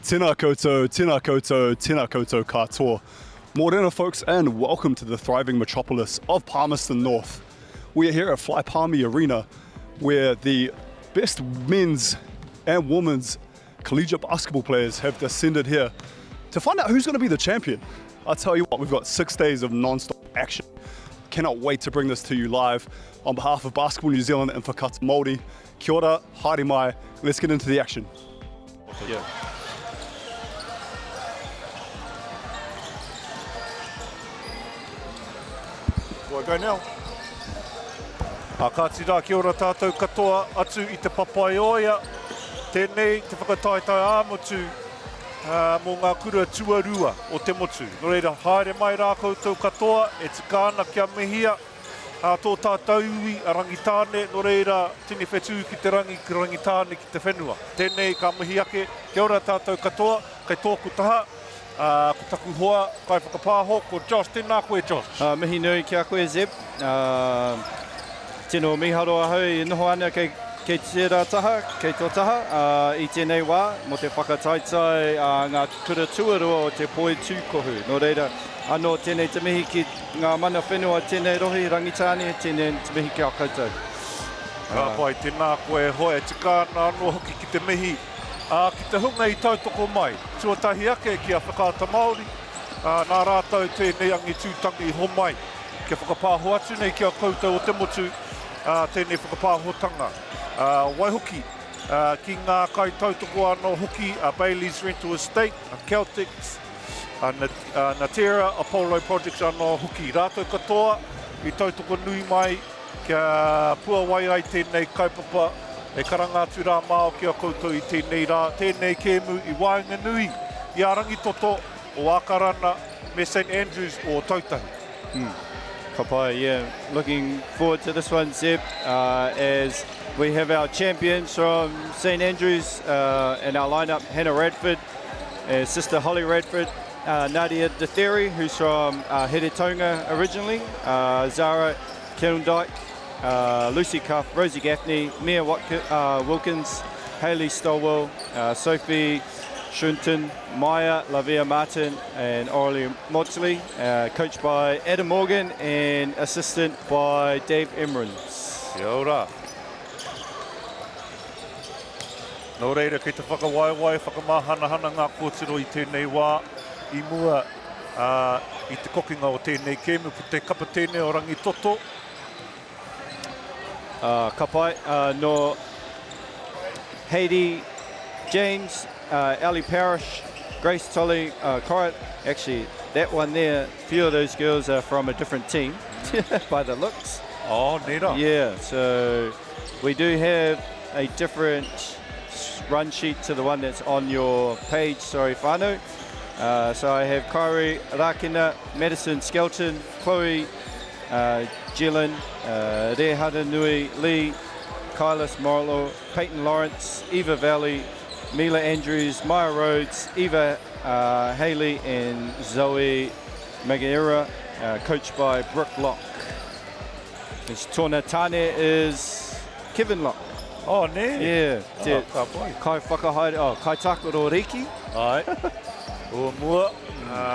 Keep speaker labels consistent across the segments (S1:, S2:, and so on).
S1: Tēnā koutou, tēnā koutou, tēnā koutou katoa. Morena folks, and welcome to the thriving metropolis of Palmerston North. We are here at Fly Palmy Arena, where the best men's and women's collegiate basketball players have descended here to find out who's going to be the champion. I'll tell you what, we've got 6 days of non-stop action. Cannot wait to bring this to you live. On behalf of Basketball New Zealand and Whakata Māori, kia ora, haere mai, let's get into the action.
S2: Yeah. Do I go now? Ka tira kia ora tātou katoa atu i te papai oia. Tēnei te whakataitai āmotu mō ngā kura tuarua o te motu. Nō reira, haere mai rā koutou katoa, e tikāna kia mehia. Tō tātou iwi a rangitāne, nō reira, tini whetū ki te rangi ki rangitāne ki te whenua. Tēnei ka mihi ake, kia ora tātou katoa, kai tōku taha. Ko taku hoa, kai whakapāho, ko Josh, tēnā koe Josh.
S3: Mihi nui kia koe Zeb. Tēnō miharo ahau i noho ana kei tērā taha, kei tō taha. I tēnei wā, mo te whakataitai ngā kura tuarua o te poi tūkohu. Nō reira, anō tēnei te mihi ki ngā mana whenua tēnei rohi rangitāne, tēnei te mihi ki a koutou.
S2: Ka pai, tēnā koe hoa, e tikāna anō hoki ki te mihi. Ki te hunga i tautoko mai, tuatahi ake ki a Whakata Māori, nā rātou tēnei angi tūtangi ho mai, kia whakapāho atu nei ki a koutou o te motu, tēnei whakapāhotanga. Waihoki, ki ngā kai tautoko anō hoki, Bailey's Rental Estate, Celtics, Natera, Apollo Projects anō hoki. Rātou katoa, i tautoko nui mai, kia pua wai ai tēnei kaupapa, e karangātu rā māo ki a koutou i tēnei rā, tēnei kēmu i Wainga Nui, i a rangitoto o Akarana me St Andrews o Tautahi.
S3: Ka pai, yeah. Looking forward to this one, Zeb, as we have our champions from St Andrews in our lineup, Hannah Radford, sister Holly Radford, Nadia Detheri, who's from Heretonga originally, Zara Kilndike, Lucy Cuff, Rosie Gaffney, Mia Wilkins, Hayley Stowell, Sophie Shunton, Maya Lavia Martin, and Orly Motley, coached by Adam Morgan and assistant by Dave Emrans.
S2: Kia ora. Nō reira, kei te whakawaiwai, whakamahana ngā kōtiro i tēnei wā, i mua i te kokinga o tēnei kēmu, ko te kapa tēnei o rangitoto.
S3: Ka pai, no Haiti James, Ellie Parrish, Grace Tully, Corrit. Actually, that one there, a few of those girls are from a different team by the looks.
S2: Oh, nera.
S3: Yeah, so we do have a different run sheet to the one that's on your page, sorry, whānau. So I have Kairi Rakina, Madison Skelton, Chloe Gillen, Rehara Nui Lee, Kylis Morlow, Peyton Lawrence, Eva Valley, Mila Andrews, Maya Rhodes, Eva Haley, and Zoe Magaira, coached by Brooke Locke. His tōna tāne is Kevin Locke.
S2: Oh, ne?
S3: Yeah.
S2: Ka pai.
S3: Kai whakahaere, kai takoro Riki.
S2: Ai. O mua,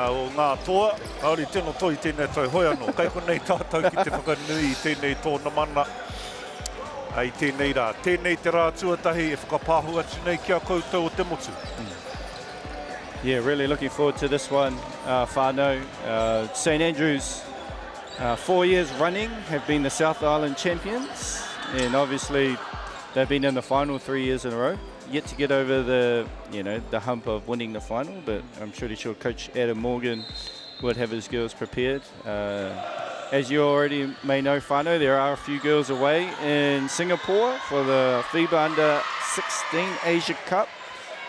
S2: o ngā toa, kaori tēnō toi tēnei toi hoi anō. Kai konei tātou ki te whakanui i tēnei tōna mana. Ai tēnei rā. Tēnei te rā tuatahi e whakapāhu atu nei ki a koutou o te motu.
S3: Yeah, really looking forward to this one, whānau. St Andrews, 4 years running, have been the South Island champions, and obviously they've been in the final 3 years in a row. Yet to get over the, the hump of winning the final, but I'm pretty sure Coach Adam Morgan would have his girls prepared. As you already may know, whānau, there are a few girls away in Singapore for the FIBA Under-16 Asia Cup,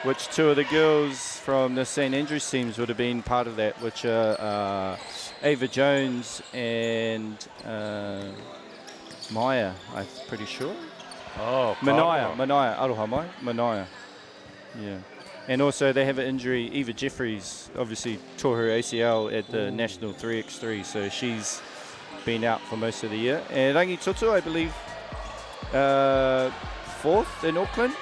S3: which 2 of the girls from the St Andrews teams would have been part of that, which are Ava Jones and Maya, I'm pretty sure.
S2: Oh,
S3: Manaya, aroha mai, Manaya. Yeah. And also they have an injury, Eva Jeffries obviously tore her ACL at the National 3x3, so she's been out for most of the year. And Rangi Tutu, I believe, 4th in Auckland.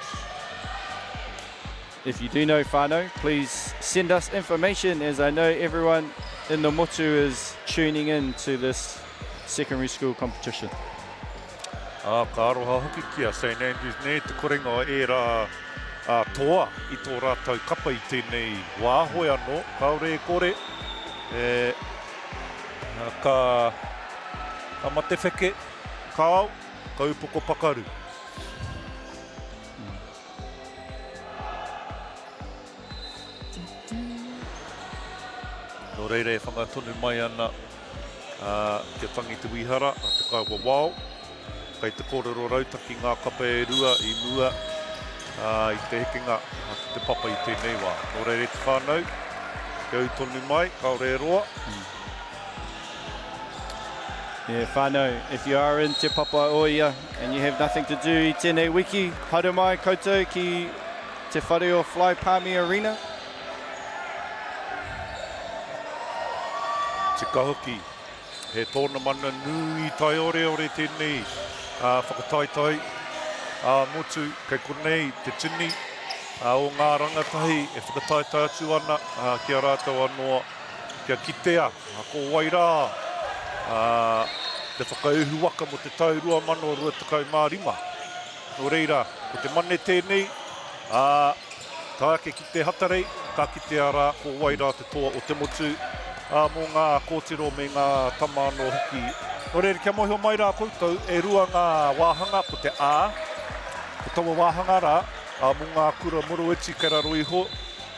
S3: If you do know whānau, please send us information, as I know everyone in the motu is tuning in to this secondary school competition.
S2: Ka aroha hoki kia St Andrews ne, te korenga o e rā toa i tō rātau kapa i tēnei wāhoi anō, kaore kore, ka matewheke, ka au, ka upoko pakaru. Nō reire whangatonu mai ana kia tangi te wihara, te kaua wao. Kei te kōrero rautaki ngā kapa e rua i mua i te hekenga te papa i tēnei wā. Nō reire te whānau, te au tonu mai, kaore e roa.
S3: Yeah, whānau, if you are in Te Papa o ia and you have nothing to do i tēnei wiki, haere mai koutou ki te whare o Fly Palmy Arena.
S2: Te kahoki, he tōna mana nui tai ore tēnei whakataitai, motu kei konei te tini o ngā rangatahi e whakataitai atu ana kia rātou anoa kia kitea, ko wairā, te whakauhu waka mo te tau 2025. Nō reira, ko te mane tēnei, ka ake ki te hatarei, ka kitea rā, ko wairā te toa o te motu, mō ngā kōtiro me ngā tamāno hoki. Nō reira, kia mohio mai rā koutou, e rua ngā wāhanga po te ko taua wāhanga rā, mō ngā kura moroeti kei raro iho,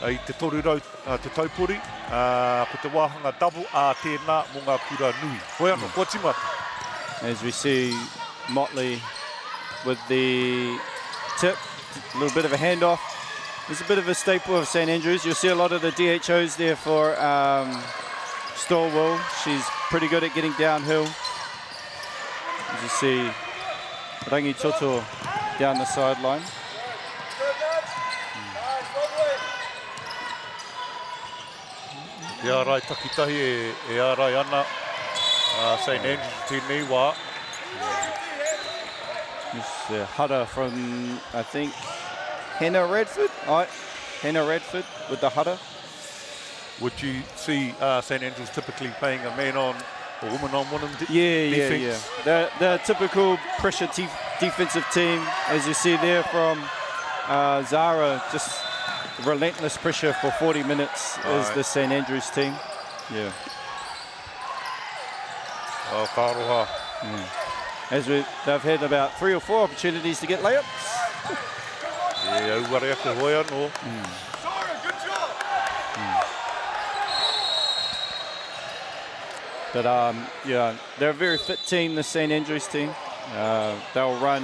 S2: i te toru rau, te taupori, ko te wāhanga double tēnā mō ngā kura nui. Hoi anō, kua timata.
S3: As we see Motley with the tip, a little bit of a handoff. It's a bit of a staple of St Andrews. You'll see a lot of the DHOs there for Stallwell. She's pretty good at getting downhill. As you see, Rangi Toto down the sideline.
S2: E ārai takitahi e ārai ana St Andrews tēnei wā.
S3: This hudder from, I think, Hannah Radford. Right, Hannah Radford with the hudder.
S2: Would you see St Andrews typically playing a man on or woman on woman defense?
S3: Yeah. The typical pressure defensive team, as you see there from Zara, just relentless pressure for 40 minutes is the St Andrews team. Yeah.
S2: Oh, ka aroha.
S3: As they've had about 3 or 4 opportunities to get layups.
S2: Yeah, auware ake hoi anō.
S3: But yeah, they're a very fit team, the St Andrews team. They'll run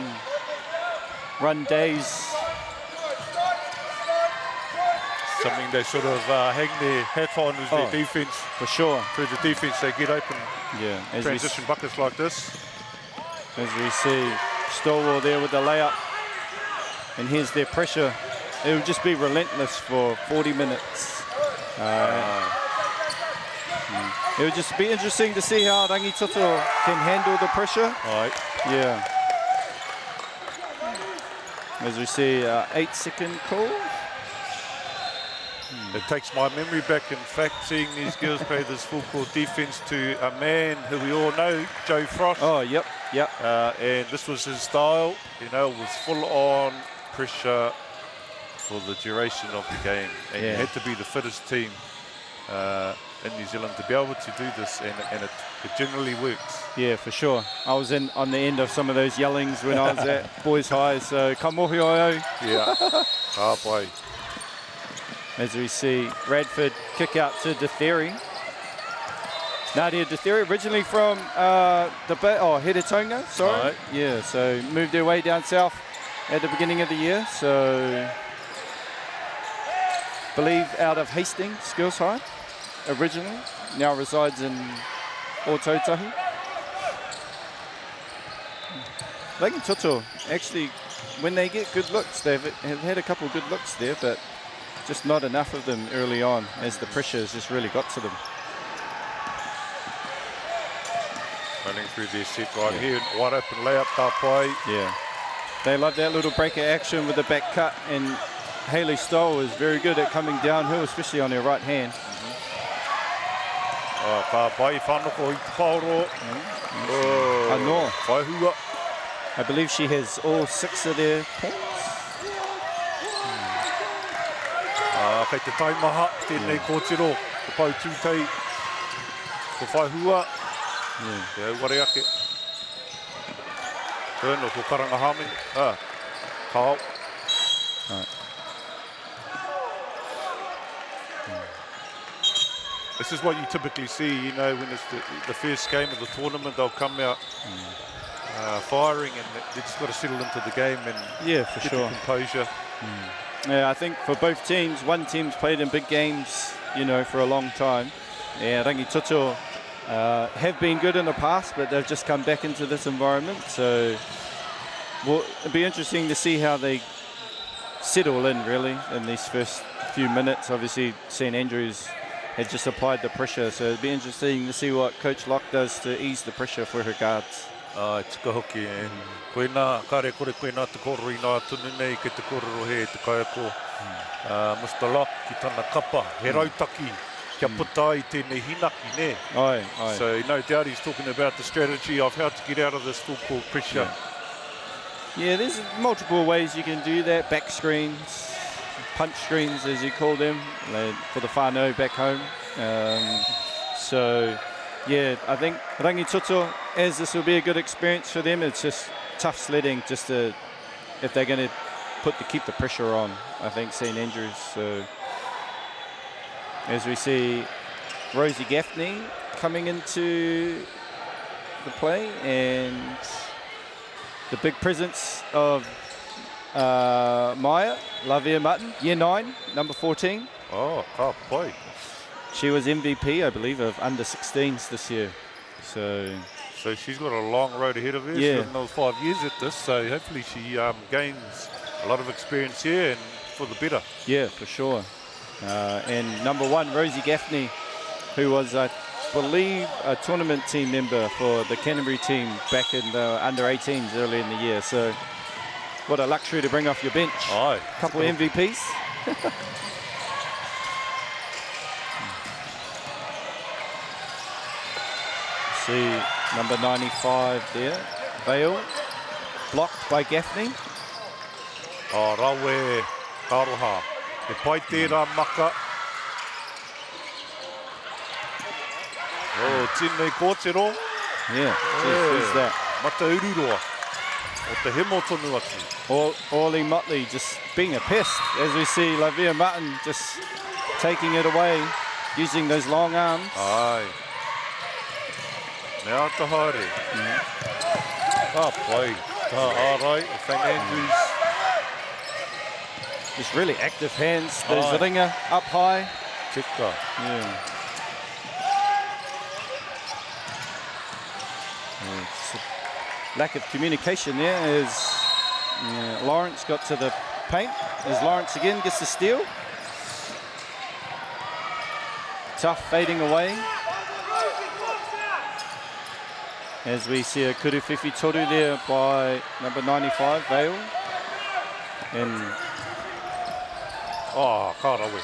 S3: days.
S2: Something they sort of hang their hat on is their defense.
S3: For sure.
S2: Through the defense, they get open.
S3: Yeah.
S2: Transition buckets like this.
S3: As we see Stallwell there with the layup. And here's their pressure. It will just be relentless for 40 minutes. It would just be interesting to see how Rangi Toto can handle the pressure.
S2: Right.
S3: Yeah. As we see, 8-second call.
S2: It takes my memory back, in fact, seeing these girls play this full court defense to a man who we all know, Joe Frost.
S3: Oh, yep.
S2: And this was his style, it was full on pressure, for the duration of the game. And you had to be the fittest team in New Zealand to be able to do this, and it generally works.
S3: Yeah, for sure. I was on the end of some of those yellings when I was at Boys High, so ka mohi oio.
S2: Yeah, boy.
S3: As we see Radford kick out to Detheri. Nadia Detheri, originally from Heretonga, sorry.
S2: Right.
S3: Yeah, so moved their way down south at the beginning of the year, so believe out of Hastings Girls High originally, now resides in Ōtautahi. Rangitoto, actually, when they get good looks, have had a couple of good looks there, but just not enough of them early on as the pressure has just really got to them.
S2: Running through their set right here, wide open layup, tapai.
S3: Yeah, they love that little breaker action with the back cut, and Hayley Stoll is very good at coming downhill, especially on her right hand.
S2: Tapai, whanoko i te pauro.
S3: Anō.
S2: Whaihua.
S3: I believe she has all 6 of their points.
S2: Kei te taimaha, tēnei kōtiro, te pau tūtei, te whaihua. Te auare ake. Tēnō, ko karanga hāmeni. Kao. This is what you typically see, you know, when it's the first game of the tournament, they'll come out firing, and they just got to settle into the game and
S3: Yeah, for
S2: get
S3: sure.
S2: the composure.
S3: Yeah, I think for both teams, one team's played in big games, you know, for a long time. Yeah, Rangitoto have been good in the past, but they've just come back into this environment. So it'll be interesting to see how they settle in, really, in these first few minutes. Obviously, St Andrews had just applied the pressure, so it'll be interesting to see what Coach Locke does to ease the pressure for her guards.
S2: Tika hoki e. Koe nā, kare kore koe nā te koro i nā tunu nei ke te kororo he te kaiako. Mr. Locke ki tana kapa, he rautaki, kia puta i tēnei hinaki, ne?
S3: Aye.
S2: So no doubt he's talking about the strategy of how to get out of this full court pressure.
S3: Yeah, there's multiple ways you can do that. Back screens, punch screens as you call them, for the whānau back home. So, yeah, I think Rangitoto, as this will be a good experience for them, it's just tough sledding just to, if they're going to keep the pressure on, I think, St Andrews. So, as we see Rosie Gaffney coming into the play, and the big presence of Maya Lavia Mutton, year 9, number 14.
S2: Oh, ka pai.
S3: She was MVP, I believe, of under 16s this year. So
S2: she's got a long road ahead of her.
S3: Yeah.
S2: She's got another 5 years at this, so hopefully she gains a lot of experience here and for the better.
S3: yeah, for sure. And number 1, Rosie Gaffney, who was, I believe, a tournament team member for the Canterbury team back in the under 18s early in the year. So what a luxury to bring off your bench.
S2: Aye.
S3: A couple of MVPs. See number 95 there, Vale, blocked by Gaffney.
S2: Oh, rawe, karoha. He pai tērā maka. Oh, tēnei kōtero.
S3: Yeah, who's that?
S2: Mata ururoa. O te hemo tonu atu.
S3: Orly Motley just being a pest, as we see Lavia Mutton just taking it away, using those long arms.
S2: Ai. Nea te haere. Ka pai. Ka ārai, St Andrews.
S3: Just really active hands. There's
S2: Aye.
S3: the ringer up high.
S2: Tika.
S3: Yeah. It's a lack of communication there as Lawrence got to the paint. As Lawrence again gets the steal. Tough fading away. As we see a kuruwhiwhi toru there by number 95, Vale. And
S2: Oh, ka rawe.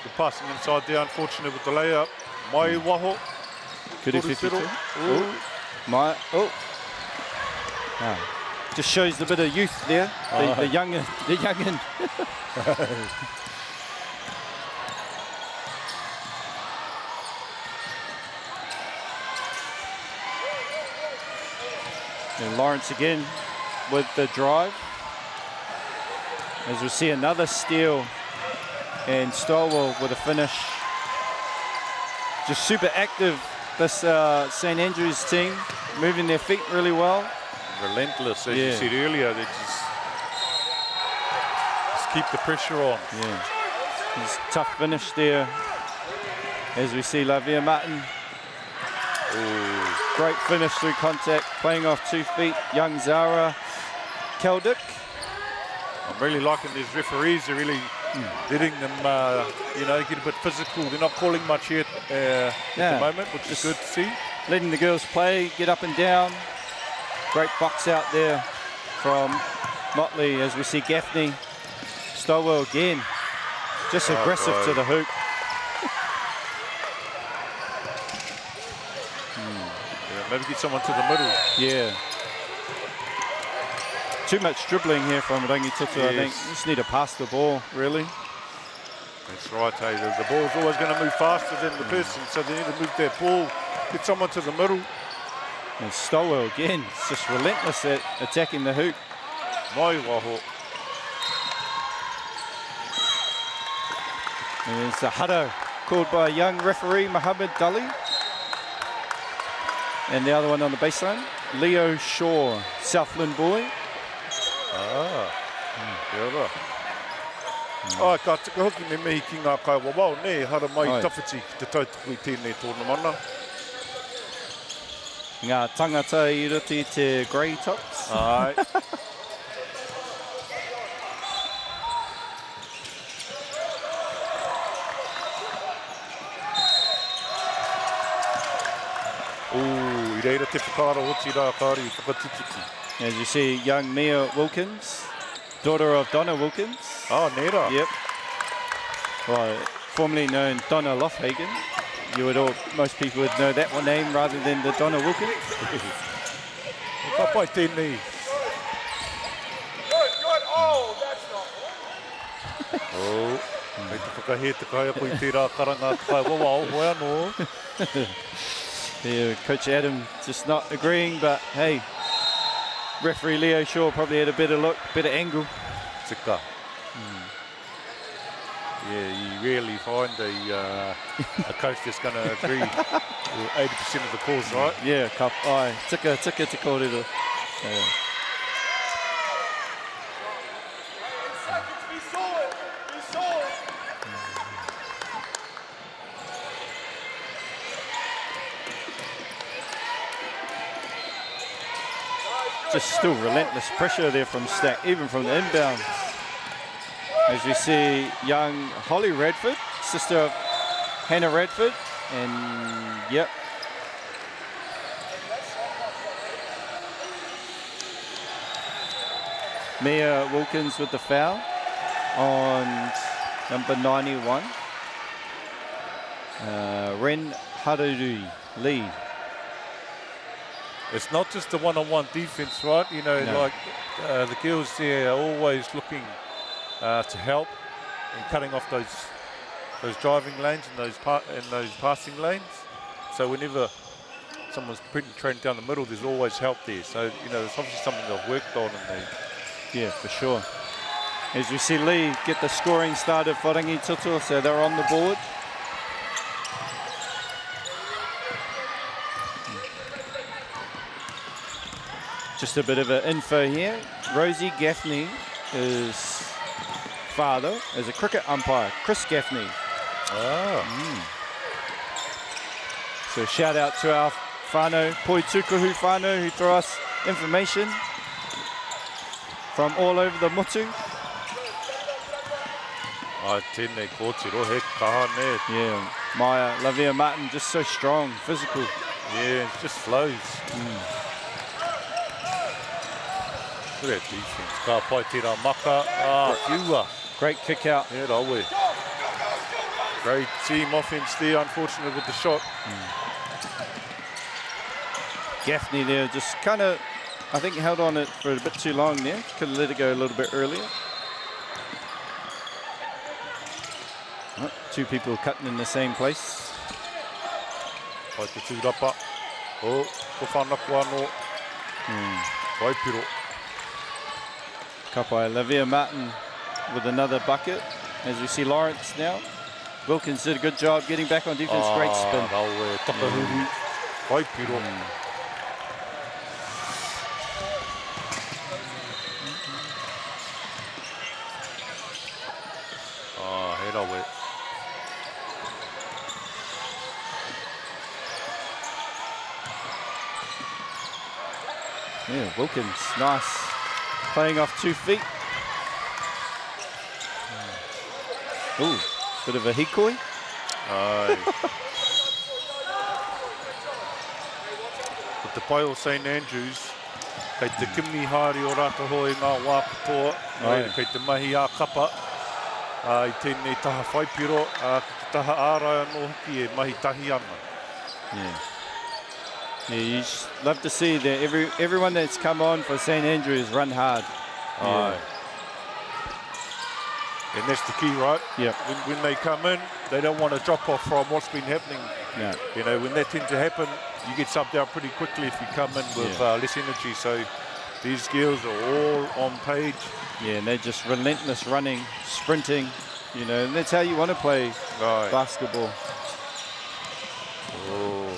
S2: Good passing inside there, unfortunate with the layup. Mai waho.
S3: kuruwhiwhi toru.
S2: Ooh.
S3: My, oh. Ah. Just shows a bit of youth there, the youngin. And Lawrence again with the drive. As we see another steal, and Stowell with a finish. Just super active, this St Andrews team, moving their feet really well.
S2: Relentless, as you said earlier. They just keep the pressure on.
S3: Yeah, just tough finish there. As we see Lavia Martin.
S2: Ooh.
S3: Great finish through contact, playing off 2 feet. Young Zara Keldick.
S2: I'm really liking these referees. They're really letting them, you know, get a bit physical. They're not calling much yet at the moment, which is good to see.
S3: Letting the girls play, get up and down. Great box out there from Motley as we see Gaffney. Stowell again, just aggressive to the hoop.
S2: Yeah, maybe get someone to the middle.
S3: Yeah. Too much dribbling here from Rangitutu, I think. Just need to pass the ball, really.
S2: That's right, hey. The ball's always going to move faster than the person, so they need to move that ball, get someone to the middle.
S3: And Stowell again, just relentless at attacking the hoop.
S2: Mai waho.
S3: And there's the huddle called by a young referee, Mohammed Dali. And the other one on the baseline, Leo Shaw, Southland boy.
S2: Ai, ka tika hoki me mehi ki ngā kai wawau, ne, hara mai tawhiti ki te tautaku I tēnei tōna mana.
S3: Ngā tangata I ruti te grey tops.
S2: Ai. I reira te whakaara hoti rā kāri whakatituki.
S3: As you see, young Mia Wilkins, daughter of Donna Wilkins.
S2: Oh, nera.
S3: Yep. Well, formerly known Donna Lofhagen. Most people would know that one name rather than the Donna Wilkins.
S2: Ka pai tēnei.
S4: Good. Oh, that's not.
S2: Oh, me te whakahe te kai ako I tērā karanga te kai wawau, hoi anō.
S3: Yeah, Coach Adam just not agreeing, but hey, referee Leo Shaw probably had a better look, better angle.
S2: Tika. Yeah, you rarely find a coach that's going to agree with 80% of the calls, right?
S3: Yeah, tika te kōrero. Yeah.
S4: We saw it.
S3: Just still relentless pressure there from Stack, even from the inbound. As we see young Holly Radford, sister of Hannah Radford, and yep. Mia Wilkins with the foul on number 91. Ren Haruri lead.
S2: It's not just the one-on-one defense, right? You know, like the girls there are always looking to help in cutting off those driving lanes and those passing lanes. So whenever someone's training down the middle, there's always help there. So you know, it's obviously something they've worked on.
S3: Yeah, for sure. As we see Lee get the scoring started for Rangitutu, so they're on the board. Just a bit of an info here. Rosie Gaffney is father as a cricket umpire, Chris Gaffney. So shout out to our whānau, Poi Tukuhu whānau, who throw us information from all over the motu.
S2: Ai, tēnei kōtiro, he kaha ne.
S3: Yeah, Maya Lavia Martin, just so strong, physical.
S2: Yeah, it just flows. Look at that defense. Ka pai tērā maka. Whiua.
S3: Great kick out.
S2: Yeah, rawe. Great team offense there, unfortunate with the shot.
S3: Gaffney there, just kind of I think held on it for a bit too long there. Could have let it go a little bit earlier. Oh, two people cutting in the same place.
S2: Pai te tūrapa. Oh, ko whanako anō. Waipiro.
S3: Kapai Olivia Martin with another bucket. As we see Lawrence now. Wilkins did a good job getting back on defense. Great spin.
S2: Raue, takahuru. Waipiro. He raue.
S3: Yeah, Wilkins, nice. Playing off 2 feet. Ooh, bit of a hikoi.
S2: Ai. Ko te pai o St Andrews, kei te kimi hari o rata hoi ngā wā katoa, kei te mahi a kapa, I tēnei taha whaipiro, ki te taha ārai anō hoki e mahi tahi ana.
S3: Yeah. Yeah, you just love to see that everyone that's come on for St Andrews run hard.
S2: Aye. And that's the key, right?
S3: Yep.
S2: When they come in, they don't want to drop off from what's been happening.
S3: No.
S2: You know, when that tends to happen, you get subbed out pretty quickly if you come in with less energy. So these girls are all on page.
S3: Yeah, and they're just relentless running, sprinting, you know, and that's how you want to play basketball.
S2: Oh.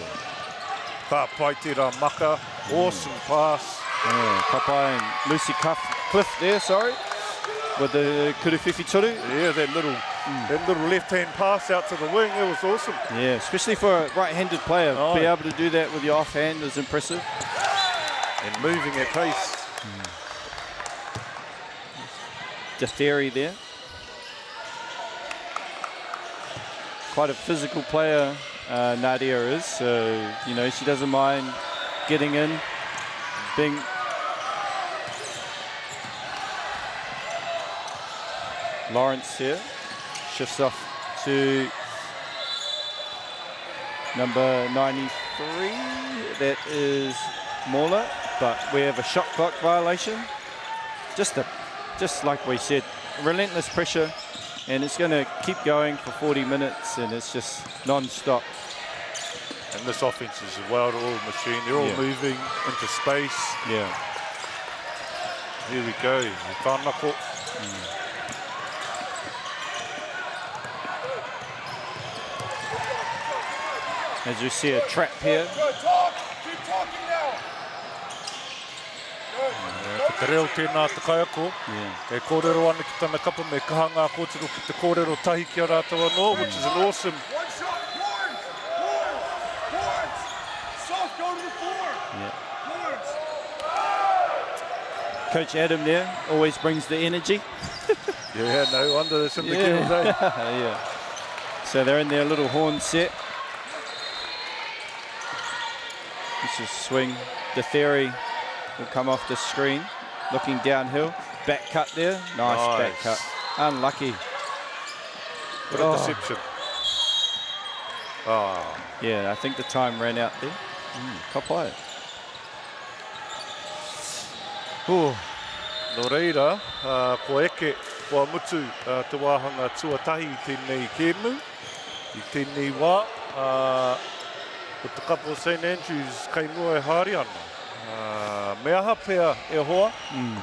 S2: Ka pai te rā maka, awesome pass.
S3: Yeah, Kapai and Lucy Cliff there, sorry, with the Kuruwhiwhi Toru.
S2: Yeah, that little left-hand pass out to the wing, it was awesome.
S3: Yeah, especially for a right-handed player, be able to do that with your offhand is impressive.
S2: And moving at pace.
S3: The theory there. Quite a physical player, Nadia is, so, you know, she doesn't mind getting in, being... Lawrence here, shifts off to number 93, that is Mola, but we have a shot clock violation. Just like we said, relentless pressure, and it's going to keep going for 40 minutes, and it's just non-stop.
S2: And this offense is a well-oiled machine. They're all moving into space.
S3: Yeah.
S2: Here we go. Whanako.
S3: As you see a trap here.
S4: Good talk. Keep talking now.
S2: Te reo tēnā te kaiako. E kōrero ana ki tana kapa me kaha ngā kōtiro ki te kōrero tahi ki a rātou anō, which is an awesome.
S4: One shot. Horns. Soft, go to the floor. Horns.
S3: Coach Adam there always brings the energy.
S2: Yeah, no wonder that's in the kills, eh?
S3: Yeah. So they're in their little horn set. This is swing. The theory will come off the screen. Looking downhill. Back cut there. Nice back cut. Unlucky.
S2: What a deception.
S3: Yeah, I think the time ran out there. Kapai.
S2: No reira, ko eke, ko mutu te wāhanga tuatahi I tēnei kēmu, I tēnei wā, ko te kapa o St Andrews kei mua e hāri ana. Me aha pēr e hoa,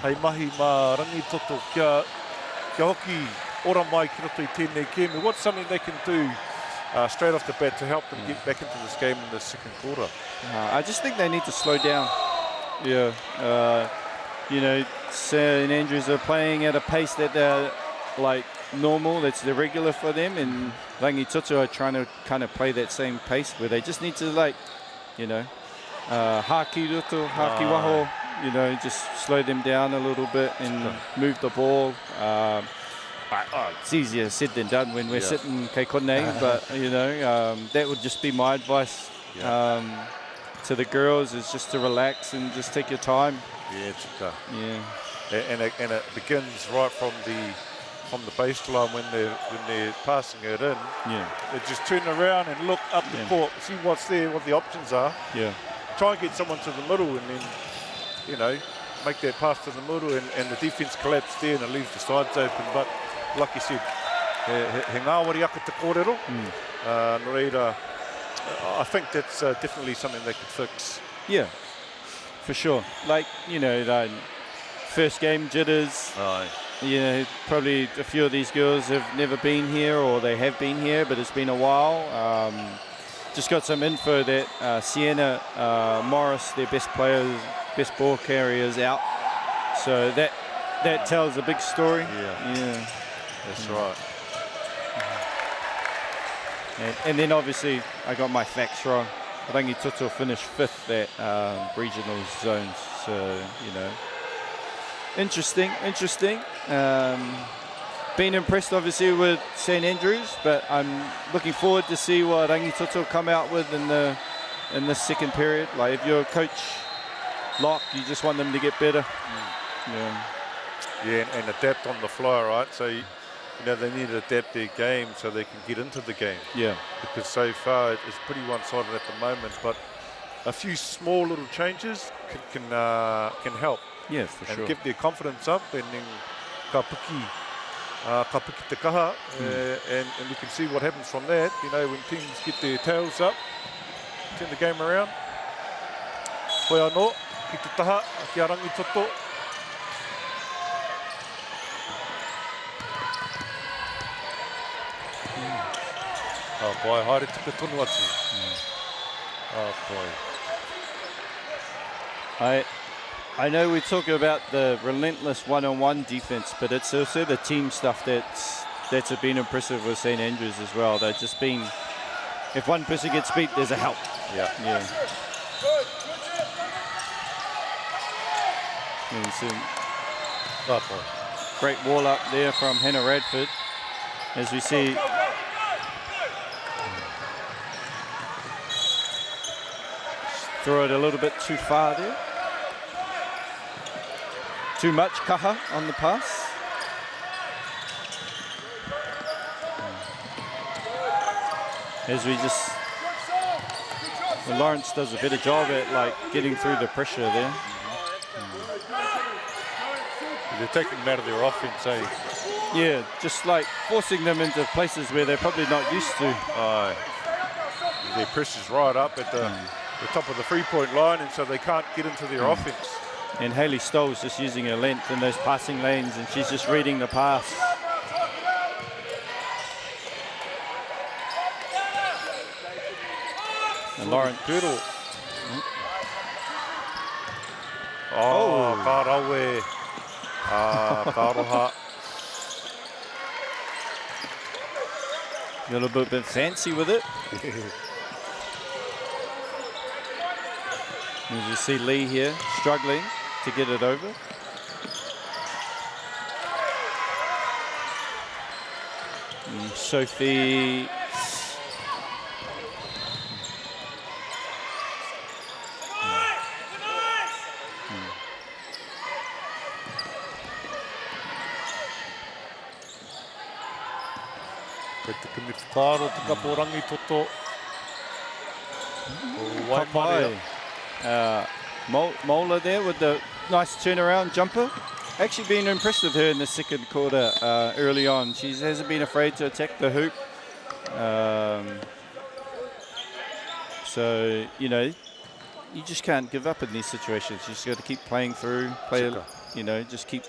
S2: hei mahi mā rangi toto kia hoki ora mai ki roto I tēnei kēmu. What's something they can do straight off the bat to help them get back into this game in the second quarter?
S3: I just think they need to slow down. Yeah. You know, St Andrews are playing at a pace that they're like normal, that's the regular for them, and Rangitutu are trying to kind of play that same pace where they just need to, like, you know, haki ruto, haki waho, you know, just slow them down a little bit and move the ball. It's easier said than done when we're sitting kei konei, but, you know, that would just be my advice to the girls, is just to relax and just take your time.
S2: Yeah, tika.
S3: Yeah.
S2: And it begins right from the baseline when they're passing it in.
S3: Yeah.
S2: They just turn around and look up the court, see what's there, what the options are.
S3: Yeah.
S2: Try and get someone to the middle, and then you know, make that pass to the muru and the defence collapse there and it leaves the sides open. But like you said, he ngāwari aka te kōrero. No reira, I think that's definitely something they could fix.
S3: Yeah, for sure. Like, you know, the first game jitters. You know, probably a few of these girls have never been here or they have been here, but it's been a while. Just got some info that Sienna Morris, their best players, best ball carriers out. So that tells a big story. Yeah.
S2: That's right.
S3: And then obviously I got my facts wrong. Rangitoto finished 5th at regional zones. So, you know, interesting. Been impressed obviously with St Andrews, but I'm looking forward to see what Rangitoto come out with in the second period. Like if you're Coach Locke, you just want them to get better.
S2: Yeah, and adapt on the fly, right? So, you know, they need to adapt their game so they can get into the game.
S3: Yeah.
S2: Because so far it's pretty one-sided at the moment, but a few small little changes can help.
S3: Yeah, for sure.
S2: And give their confidence up, and then ka puki te kaha, and you can see what happens from that. You know, when teams get their tails up, turn the game around. Hoi anō, ki te taha, ki a Rangitoto. Oh boy, haere tupe tonu atu. Oh boy.
S3: I know we talk about the relentless one-on-one defense, but it's also the team stuff that's been impressive with St Andrews as well. They've just been, if one person gets beat, there's a help. Yeah. Great wall up there from Hannah Radford, as we see. Throw it a little bit too far there. Too much kaha on the pass. As we just, Lawrence does a better job at like getting through the pressure there.
S2: They're taking them out of their offense, eh?
S3: Yeah, just like forcing them into places where they're probably not used to.
S2: Their pressure's right up at the top of the three-point line, and so they can't get into their offense.
S3: And Hayley Stoll's just using her length in those passing lanes, and she's just reading the pass. And Lawrence Poodle.
S2: Ka rawe. Ka roha.
S3: A little bit fancy with it. As you see Lee here struggling to get it over. And Sophie.
S2: Te kimi whakaro te kapo Rangitoto. Waimare.
S3: Mola there with the nice turnaround jumper. Actually been impressed with her in the second quarter early on. She hasn't been afraid to attack the hoop. So, you know, you just can't give up in these situations. You just got to keep playing through, you know, just keep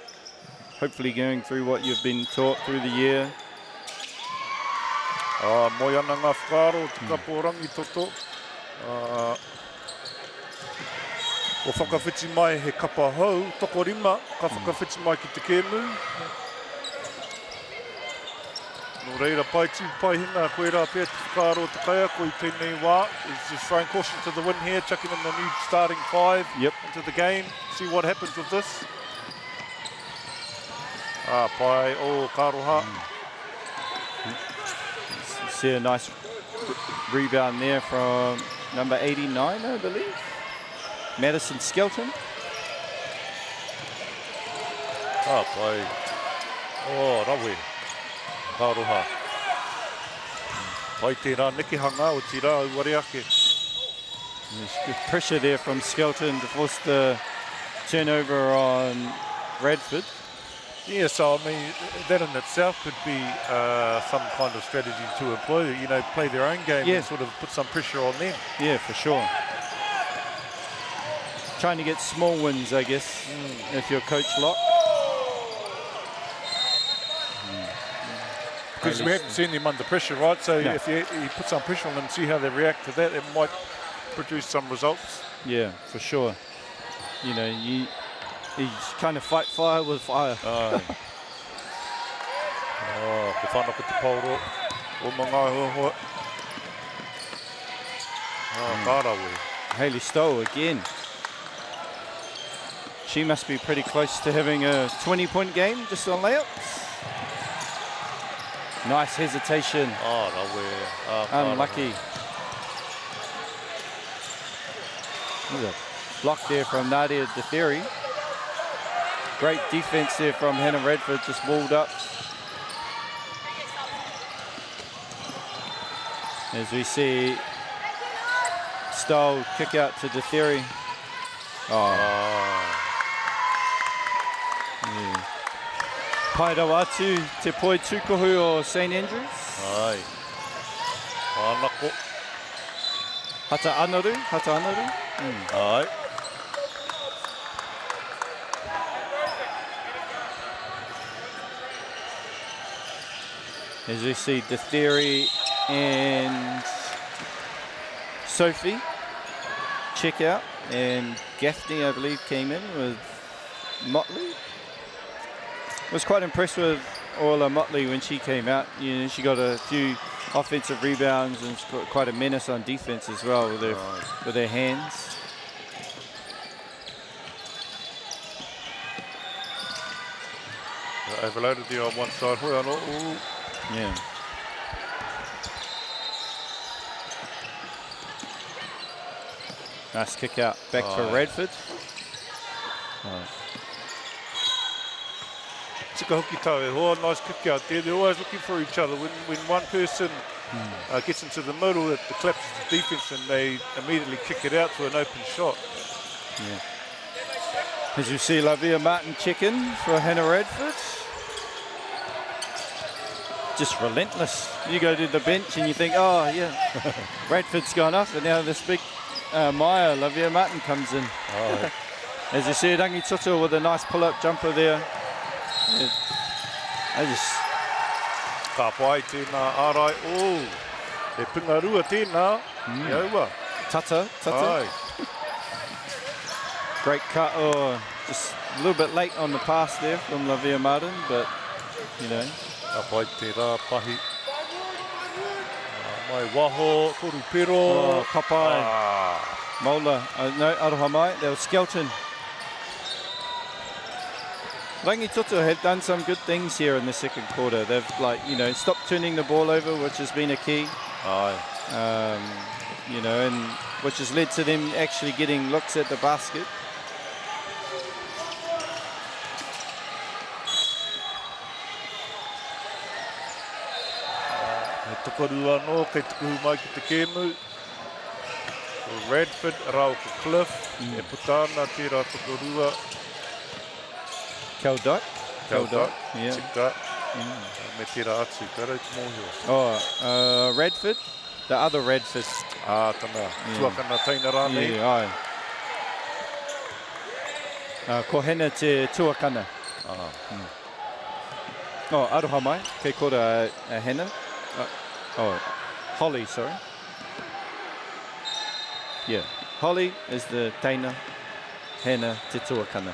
S3: hopefully going through what you've been taught through the year.
S2: Moi ana ngā whakaro te kapo Rangitoto. O whakawhiti mai he kapa hau, toko rima, ka whakawhiti mai ki te kēmu. No reira pai tū pai hina, koe rā pēr te whakaro te kaia, ko I tēnei wā. He's just throwing caution to the wind here, chucking in the new starting 5 into the game. See what happens with this. Pai o Karoha.
S3: See a nice rebound there from number 89, I believe. Madison Skelton.
S2: Pai. Rawe. Karoha. Pai te rā nekihanga o te rā uare ake.
S3: There's good pressure there from Skelton to force the turnover on Radford.
S2: Yeah, so I mean, that in itself could be some kind of strategy to employ. You know, play their own game and sort of put some pressure on them.
S3: Yeah, for sure. Trying to get small wins, I guess, if you're Coach Locke.
S2: Because we haven't seen them under pressure, right? So if you put some pressure on them, see how they react to that, it might produce some results.
S3: Yeah, for sure. You know, you kind of fight fire with fire.
S2: Ke whanaka te pauro o mga hoa. Kārawe.
S3: Hayley Stowe again. She must be pretty close to having a 20-point game just on layups. Nice hesitation. Unlucky. There's a block there from Nadia Detheri. Great defense there from Hannah Radford, just walled up. As we see Stowe kick out to Detheri. Paira atu te poi tukohu o St Andrews.
S2: Ai. Anako.
S3: Hata anaru.
S2: Ai.
S3: As we see Detheri and Sophie check out, and Gaffney, I believe, came in with Motley. Was quite impressed with Orla Motley when she came out. You know, she got a few offensive rebounds and she's got quite a menace on defense as well with her hands.
S2: Overloaded there on one side.
S3: Yeah. Nice kick out back for Radford.
S2: Tika hoki tau e hoa, nice kick out there. They're always looking for each other. When one person gets into the middle, it collapses the defense and they immediately kick it out to an open shot.
S3: Yeah. As you see, Lavia Martin check in for Hannah Radford. Just relentless. You go to the bench and you think, oh yeah, Radford's gone off, and now this big Maya, Lavia Martin comes in. As you see, Rangi Toto with a nice pull-up jumper there. I just...
S2: Ka pai tēnā ārai. E pingarua tēnā. Iaua.
S3: Tata.
S2: Ai.
S3: Great cut, just a little bit late on the pass there from Lavia Martin, but, you know.
S2: Ka pai te rā pahi. Mai waho, toru pero.
S3: Kapai. Mola. No, aroha mai. They were Skelton. Rangi Toto have done some good things here in the second quarter. They've, stopped turning the ball over, which has been a key. And which has led to them actually getting looks at the basket.
S2: Tukarua no, kei tukuhu mai ki te kēmu. Radford, rau ko Cliff. E putana tērā tukarua.
S3: Kelduk.
S2: Yeah. Tika. Me tērā atu, karai te mōhio.
S3: Radford, the other Radford.
S2: Tana, tuakana teina rānei.
S3: Yeah, aye. Ko hena te tuakana. Aroha mai, kei kora hena. Holly, sorry. Yeah, Holly is the teina, hena te tuakana.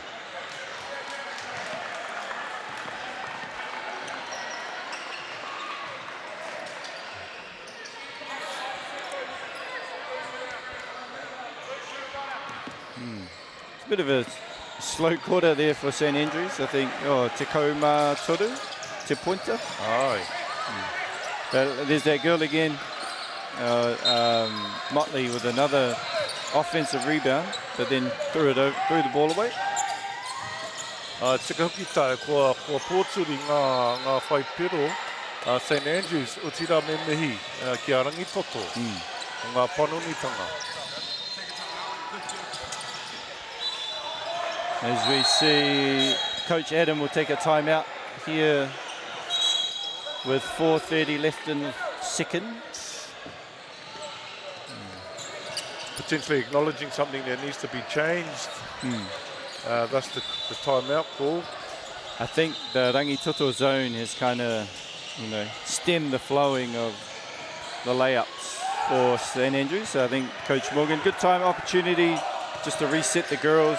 S3: It's a bit of a slow quarter there for St Andrews, I think. Te kauma toru, te pointer.
S2: Aye.
S3: But there's that girl again, Motley, with another offensive rebound, but then threw the ball away.
S2: Tika hoki tae, kua pōturi ngā whai pero, St Andrews, o tira me mihi, ki a Rangi Toto, ngā panonitanga.
S3: As we see, Coach Adam will take a timeout here with 4:30 left in the second.
S2: Potentially acknowledging something that needs to be changed. That's the timeout call.
S3: I think the Rangitoto zone has kind of, stemmed the flowing of the layups for St Andrews. So I think Coach Morgan, good time opportunity just to reset the girls.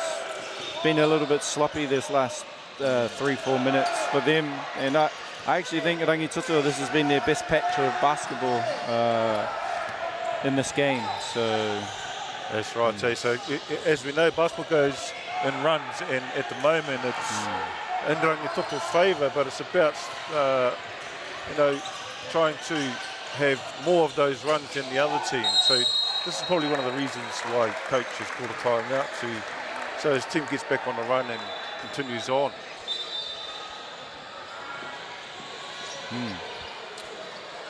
S3: Been a little bit sloppy this last 3-4 minutes for them, and I actually think Rangitoto, this has been their best patch of basketball in this game. So
S2: that's right. So as we know, basketball goes in runs, and at the moment it's in Rangitoto's favour, but it's about trying to have more of those runs than the other team. So this is probably one of the reasons why coach has called a timeout, so his team gets back on the run and continues on.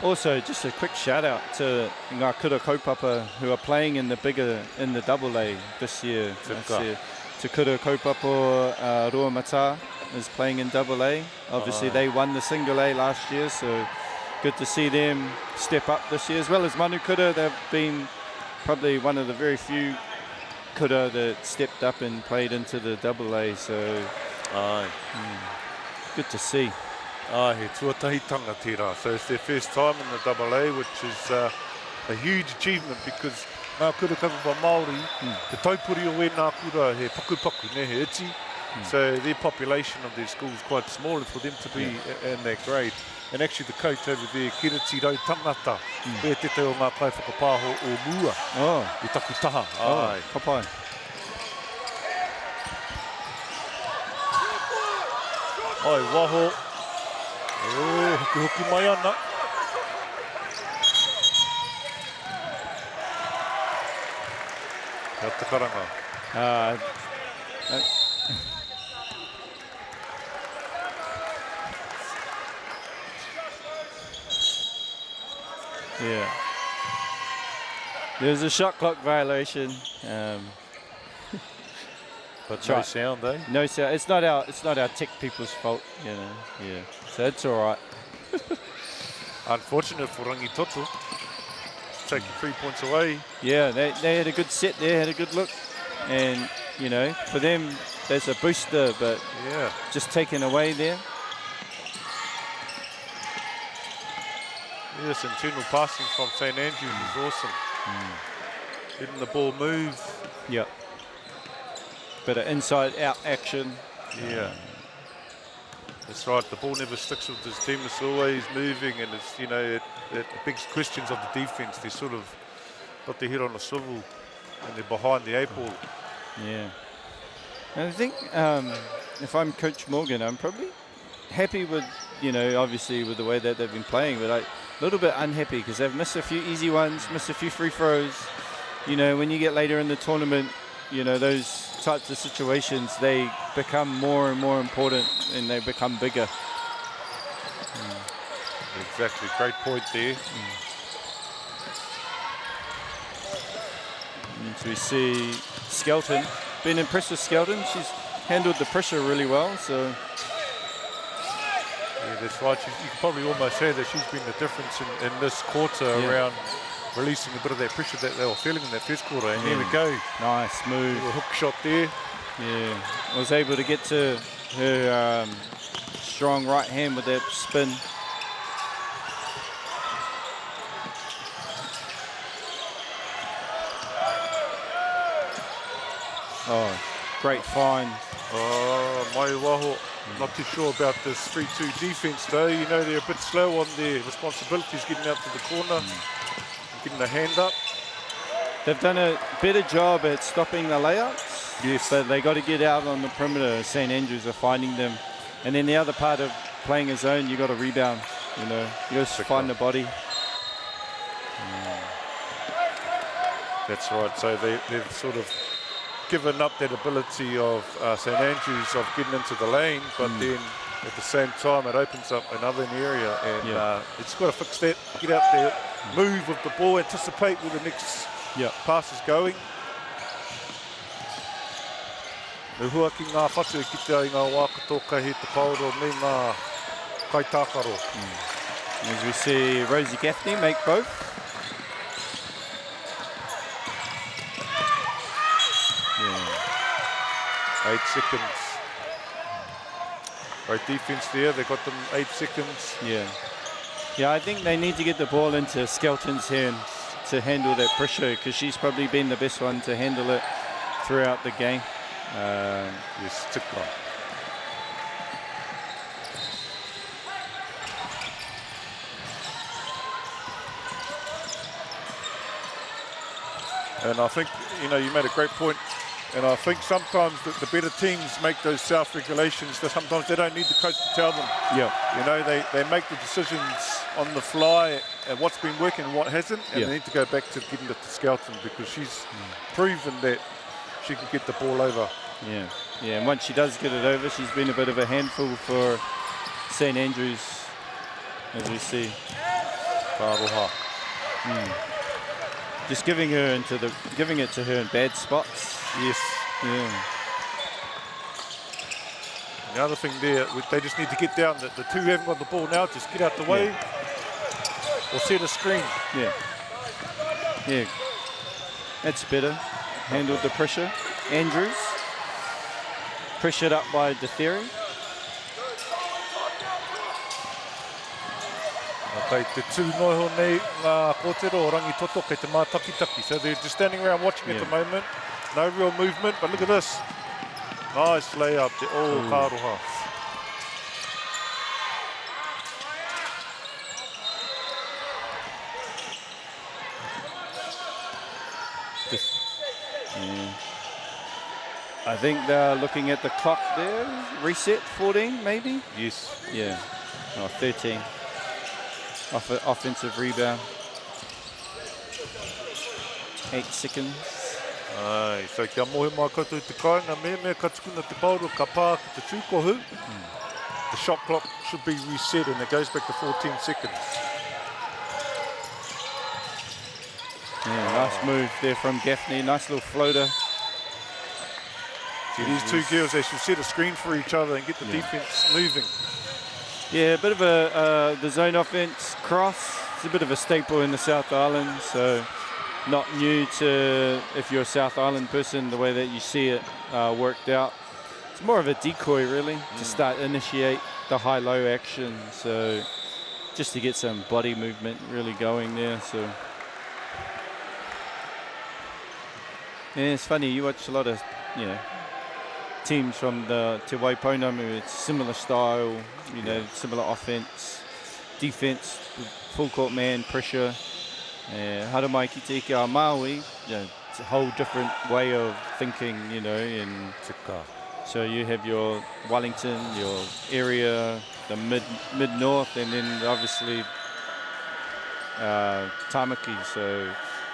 S3: Also, just a quick shout out to Ngā Kura Kaupapa who are playing in the double A this year. Te Kura Kaupapa Ruamata is playing in double A. Obviously they won the single A last year, so good to see them step up this year, as well as Manu Kura. They've been probably one of the very few Kura that stepped up and played into the double A, so good to see.
S2: He tuatahitanga tira. So it's their first time in the double A, which is a huge achievement, because Ngā Kura Kaupapa Māori, te taupuri o Ngā Kura he paku, ne he iti. So their population of their school is quite small, and for them to be in that grade. And actually the coach over there, Kiriti Rau Tangata, pē te te o ngā kai whakapāho o mua, I taku taha.
S3: Kapai.
S2: Ai, waho. Hoki mai ana. Kia te karanga.
S3: Yeah. There's a shot clock violation.
S2: But no sound, eh?
S3: No sound. It's not our tech people's fault, Yeah. So it's all right.
S2: Unfortunate for Rangitoto. Taking 3 points away.
S3: Yeah, they had a good set there, had a good look, and for them there's a booster, but just taken away there.
S2: Yes, internal passing from St Andrews is awesome. Getting the ball move.
S3: Yep. Bit of inside-out action.
S2: Yeah. That's right. The ball never sticks with this team. It's always moving, and it's it begs questions of the defence. They sort of got their head on a swivel, and they're behind the 8 ball.
S3: Yeah. And I think if I'm Coach Morgan, I'm probably happy with obviously with the way that they've been playing, but a little bit unhappy because they've missed a few easy ones, missed a few free throws. When you get later in the tournament, those types of situations, they become more and more important, and they become bigger.
S2: Exactly, great point there.
S3: So we see Skelton. Been impressed with Skelton. She's handled the pressure really well. So
S2: yeah, that's right. You can probably almost say that she's been the difference in this quarter around releasing a bit of that pressure that they were feeling in that first quarter. And here we go.
S3: Nice move.
S2: A hook shot there.
S3: Yeah, was able to get to her strong right hand with that spin. Oh, great find.
S2: Oh, mai waho. Not too sure about this 3-2 defense though. They're a bit slow on their responsibilities, getting out to the corner, getting the hand up.
S3: They've done a better job at stopping the layups.
S2: Yes.
S3: But they got to get out on the perimeter. St Andrews are finding them. And then the other part of playing a zone, you got to rebound. You got to find the body.
S2: That's right. So they've sort of given up that ability of St Andrews of getting into the lane, but then at the same time it opens up another area, and it's got to fix that, get out there, move with the ball, anticipate where the next pass is going. Me hua ki ngā whatu ki te ai ngā wākato kahi te pauro me ngā kaitākaro.
S3: As we see Rosie Gaffney make both.
S2: Yeah. 8 seconds. Great defence there, they got them 8 seconds.
S3: Yeah. Yeah, I think they need to get the ball into Skelton's hands to handle that pressure, because she's probably been the best one to handle it throughout the game.
S2: Yes, tika. And I think, you know, you made a great point. And I think sometimes the better teams make those self-regulations. Sometimes they don't need the coach to tell them.
S3: Yeah.
S2: You know, they make the decisions on the fly and what's been working and what hasn't. And they need to go back to getting it to Skelton, because she's proven that she can get the ball over.
S3: Yeah. Yeah, and once she does get it over, she's been a bit of a handful for St Andrews, as we see.
S2: Paroha.
S3: Just giving it to her in bad spots.
S2: Yes.
S3: Yeah.
S2: The other thing there, they just need to get down. The two haven't got the ball now. Just get out the way, or set a screen.
S3: Yeah. Yeah. That's better. Handled the pressure. Andrews. Pressured up by Detheri.
S2: Okay, te tū noiho nei ngā kōtero o rangi toto kei te mātakitaki. So they're just standing around watching at the moment. No real movement, but look at this. Nice layup te o kāroha.
S3: I think they're looking at the clock there. Reset 14 maybe?
S2: Yes.
S3: Yeah. Oh, 13. Offensive rebound. 8 seconds.
S2: Ai, so kia mohe mai koutou te kāinga mea ka tukuna te pauro ka pā ki te tūkohu. The shot clock should be reset and it goes back to 14 seconds.
S3: Yeah, nice move there from Gaffney. Nice little floater.
S2: See, these two girls, they should set a screen for each other and get the defense moving.
S3: Yeah, a bit of the zone offense cross. It's a bit of a staple in the South Island, so not new to, if you're a South Island person, the way that you see it worked out. It's more of a decoy, really, to start initiate the high-low action. So just to get some body movement really going there. So yeah, it's funny. You watch a lot of, you know, teams from the Te Waipounamu, it's similar style, you know, similar offense, defense, full court man, pressure. Haramai ki te ike a MΑORI, you know, it's a whole different way of thinking, you know, and so you have your Wellington, your area, the mid-north, and then obviously Tamaki. So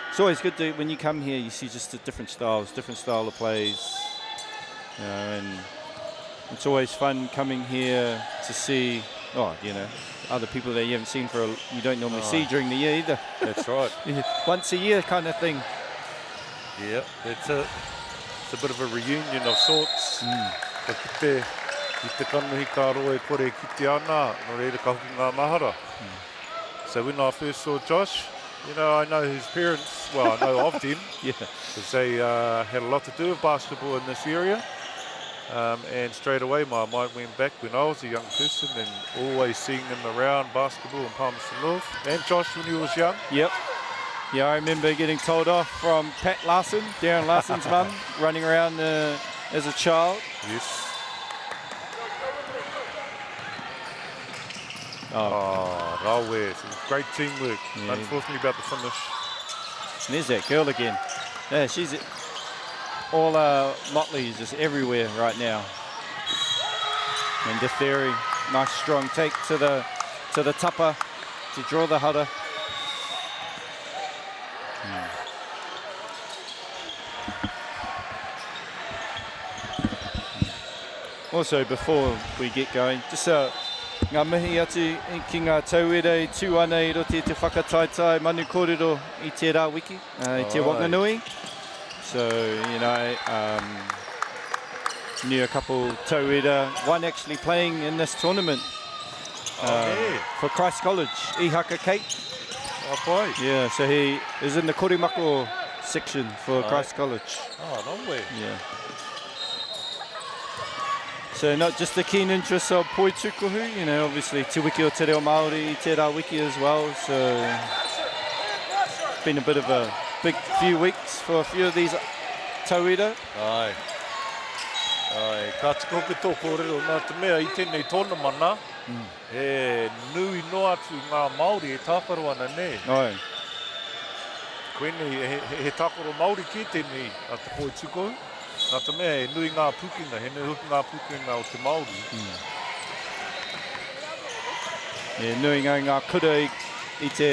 S3: it's always good to, when you come here, you see just the different styles, different style of plays. You know, and it's always fun coming here to see, you know, other people that you haven't seen you don't normally see during the year either.
S2: That's right.
S3: Once a year kind of thing.
S2: Yeah, it's a bit of a reunion of sorts. Ka ki te kanahi ka roe kore ki te ana, no reira ka hoki ngā mahara. So when I first saw Josh, you know, I know his parents, well, I know of them, because they had a lot to do with basketball in this area. And straight away my mind went back when I was a young person and always seeing them around basketball in Palmerston North. And Josh when he was young.
S3: Yep. Yeah, I remember getting told off from Pat Larson, Darren Larson's mum, running around as a child.
S2: Yes. Rawe, some great teamwork. Unfortunately about the finish.
S3: And there's that girl again. Yeah, she's all Motley is just everywhere right now. And Detheri, nice strong take to the tapa to draw the hudder. Also, before we get going, just ngā mihi atu ki ngā tauere tū ana I rote te whakataitai manu kōrero I te rā wiki, I te Wanganui. So, you know, knew a couple tauira, one actually playing in this tournament for Christ College, Ihaka Kate.
S2: Oh, boy.
S3: Yeah, so he is in the Korimako section for Christ College.
S2: Oh, no way.
S3: Yeah. So not just the keen interest of Poi Tukuhu, you know, obviously Te Wiki o Te Reo Māori, Te Rā Wiki as well. So it's been a bit of a big few weeks for a few of these tauira.
S2: Ai. Ai, ka tiko ke tō kōrero nā te mea i tēnei tōna mana. E nui no atu ngā Māori e tākaro ana ne.
S3: Ai.
S2: Koenei he tākaro Māori ki tēnei a te Poi Tukuhu. Nā te mea e nui ngā pukinga, he nui ngā pukinga o te Māori.
S3: Yeah, nui ngā kura i te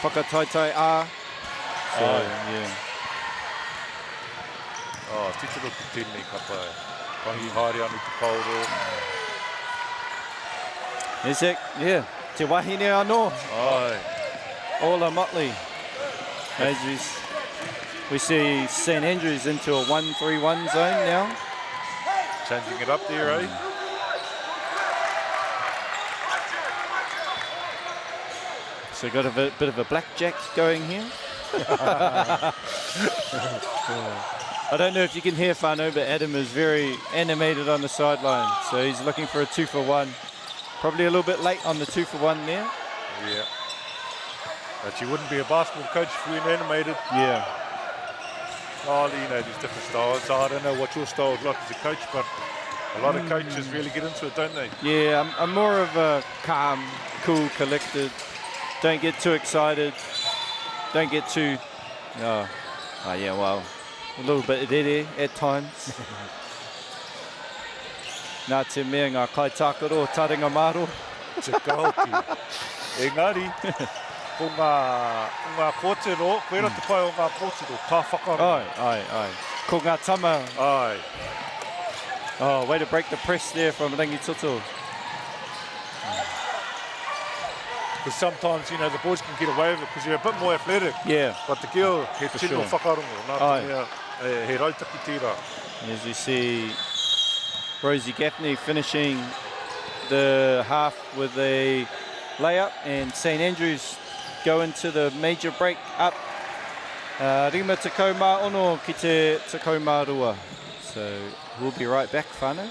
S3: whakataitai ā. So, yeah.
S2: Oh, titiro ki tēnei ka pai. Pahi haere anu te pauro.
S3: Is it? Yeah. Te wahine anō.
S2: Ai.
S3: Ola Motley. As we see St Andrews into a 1-3-1 zone now.
S2: Changing it up there, eh?
S3: So got a bit of a blackjack going here. I don't know if you can hear Whānau, but Adam is very animated on the sideline. So he's looking for a 2-for-1. Probably a little bit late on the 2-for-1 there.
S2: Yeah. But you wouldn't be a basketball coach if you weren't animated.
S3: Yeah.
S2: Oh, you know, there's different styles. So I don't know what your style is like as a coach, but a lot of coaches really get into it, don't they?
S3: Yeah, I'm more of a calm, cool, collected. Don't get too excited. Don't get too... Oh yeah, well, a little bit rere at times. Nā te mea ngā kaitākaro o taringa maro.
S2: Te kahoki. Engari, ko ngā kōtero, koe rā te pai o ngā kōtero, ka whakaro.
S3: Ai. Ko ngā tama.
S2: Ai.
S3: Oh, way to break the press there from Rangitoto.
S2: Because sometimes, you know, the boys can get away with it because you're a bit more athletic.
S3: Yeah.
S2: But the girl, he tino whakarongo. Nā te mea, he rautaki tira.
S3: As we see Rosie Gaffney finishing the half with a layup, and St Andrews go into the major break up. Rima tekau mā ono ki te tekau mā rua. So we'll be right back, whānau.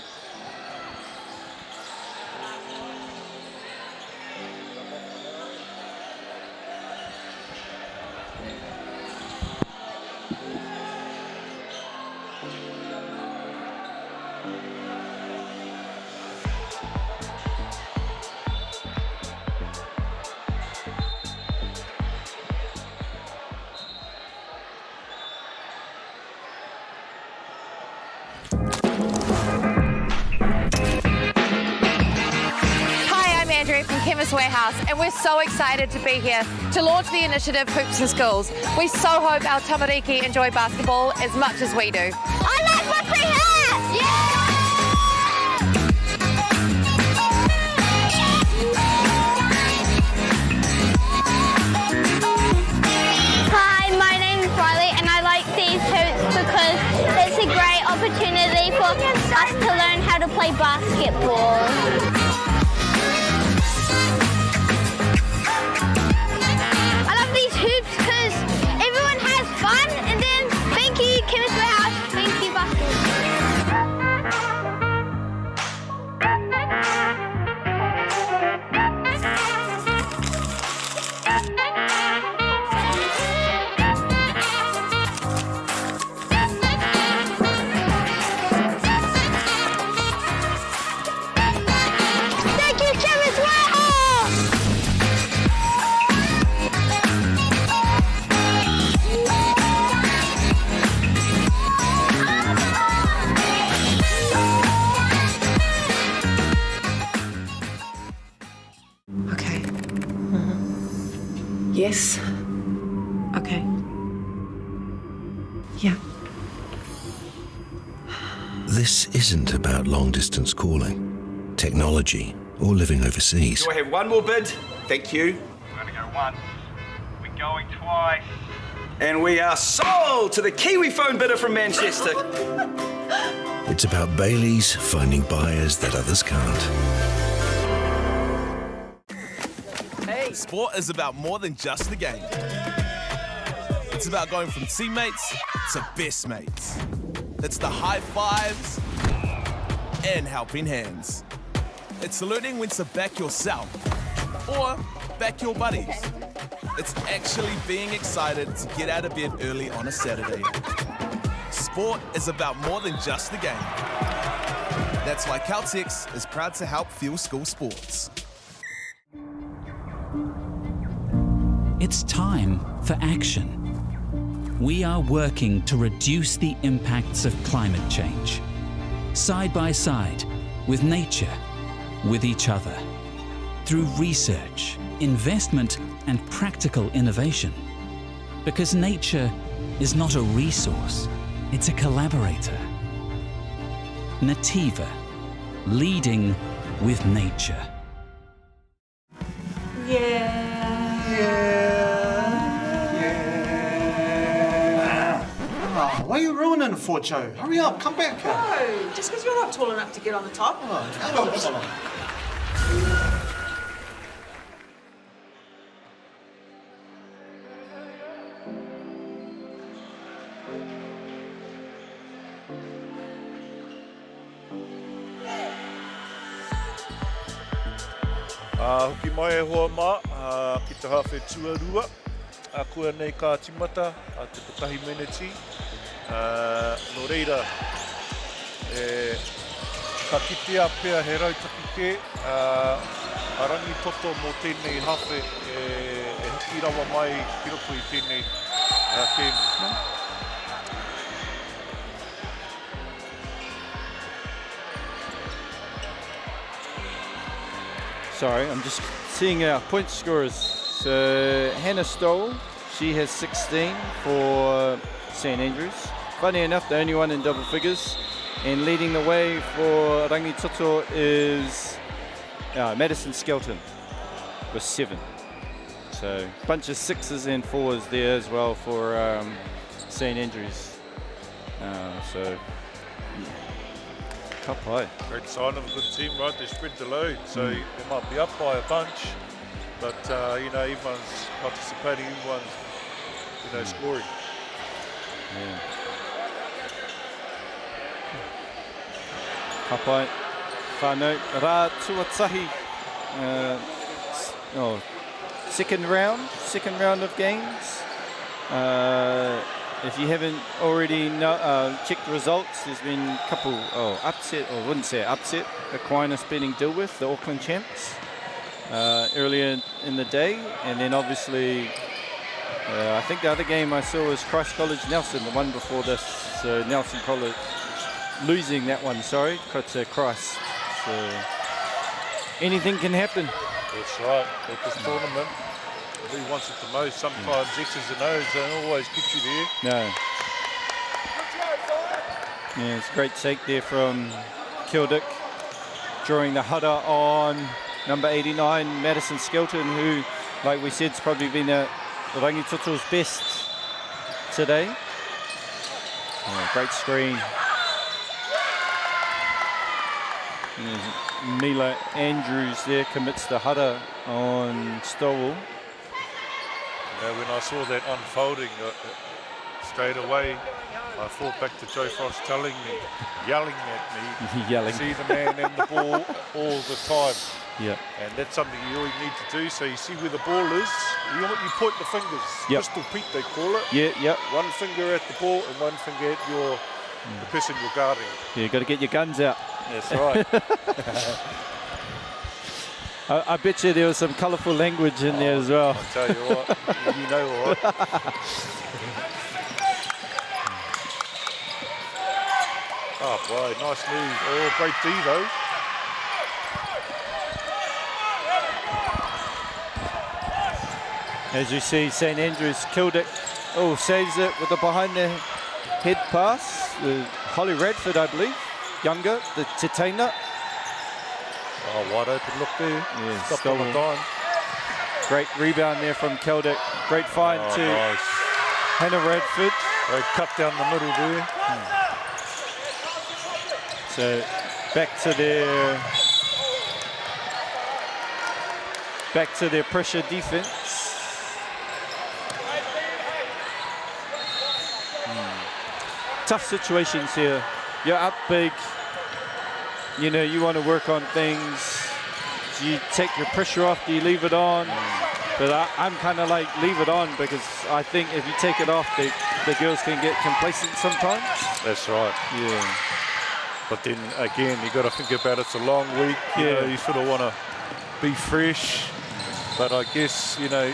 S5: Warehouse, and we're so excited to be here to launch the initiative Hoops in Schools. We so hope our tamariki enjoy basketball as much as we do. I like my free hat!
S6: Hi, my name is Riley, and I like these hoops because it's a great opportunity for us to learn how to play basketball.
S7: Yes. Okay. Yeah.
S8: This isn't about long-distance calling, technology, or living overseas.
S9: Do I have one more bid? Thank you.
S10: We're going to go once. We're going twice.
S9: And we are sold to the Kiwi phone bidder from Manchester.
S8: It's about Bailey's finding buyers that others can't.
S11: Sport is about more than just the game. It's about going from teammates to best mates. It's the high fives and helping hands. It's learning when to back yourself or back your buddies. It's actually being excited to get out of bed early on a Saturday. Sport is about more than just the game. That's why Caltex is proud to help fuel school sports.
S12: It's time for action. We are working to reduce the impacts of climate change, side by side, with nature, with each other, through research, investment, and practical innovation. Because nature is not a resource, it's a collaborator. Nativa, leading with nature.
S13: Why are you ruining it for, Joe? Hurry up, come back.
S7: No, just because you're not tall enough to get on the top.
S2: Hoki mai e hoa mā, ki te hawhi tuarua. Kua nei ka timata, te patahi meneti. No reira, ka kitea pia he rautaki ke, arangi toto mō tēnei hawhi e hiki rawa mai ki roko I tēnei tēnei.
S3: Sorry, I'm just seeing our point scorers. So Hannah Stoll, she has 16 for St Andrews. Funny enough, the only one in double figures. And leading the way for Rangitoto is Madison Skelton with 7. So a bunch of 6s and 4s there as well for St Andrews. Cup high.
S2: Great sign of a good team, right? They spread the load, so they might be up by a bunch, but you know, everyone's participating, everyone's scoring.
S3: Yeah. Cup high. Whānau, rā tuatahi. Second round of games. If you haven't already checked the results, there's been a couple upset, or I wouldn't say upset, Aquinas beating Dilworth, the Auckland champs, earlier in the day. And then obviously, I think the other game I saw was Christ College Nelson, the one before this. So Nelson College losing that one, sorry, to Christ. So anything can happen.
S2: That's right, at this tournament. Who wants it the most? Sometimes X's and O's don't always get you there.
S3: No. Yeah, it's a great take there from Kildick, drawing the header on number 89, Madison Skelton, who, like we said, has probably been Rangitoto's best today. Great screen. Mila Andrews there commits the header on Stowell.
S2: When I saw that unfolding straight away, I thought back to Joe Frost telling me, yelling at me, see the man and the ball all the time.
S3: Yeah.
S2: And that's something you really need to do. So you see where the ball is, you point the fingers.
S3: Yep.
S2: Pistol Pete, they call it.
S3: Yeah.
S2: One finger at the ball and one finger at the person you're guarding.
S3: Yeah, you've got to get your guns out.
S2: That's right.
S3: I bet you there was some colourful language in there as well.
S2: I'll tell you what, you know all right. Oh boy, nice move. Oh, great D though.
S3: As you see, St Andrews Kildick saves it with a behind the head pass. Holly Radford, I believe, younger, the Titaina.
S2: Oh, wide open look there.
S3: Yeah,
S2: stopped on the dime.
S3: Great rebound there from Kildick. Great find to
S2: nice.
S3: Hannah Radford.
S2: Great cut down the middle there.
S3: So back to their pressure defense. Tough situations here. You're up big. You know, you want to work on things. Do you take your pressure off? Do you leave it on? But I'm kind of like leave it on, because I think if you take it off, the girls can get complacent sometimes.
S2: That's right.
S3: Yeah.
S2: But then again, you got to think about it's a long week. You know, you sort of want to be fresh. But I guess, you know,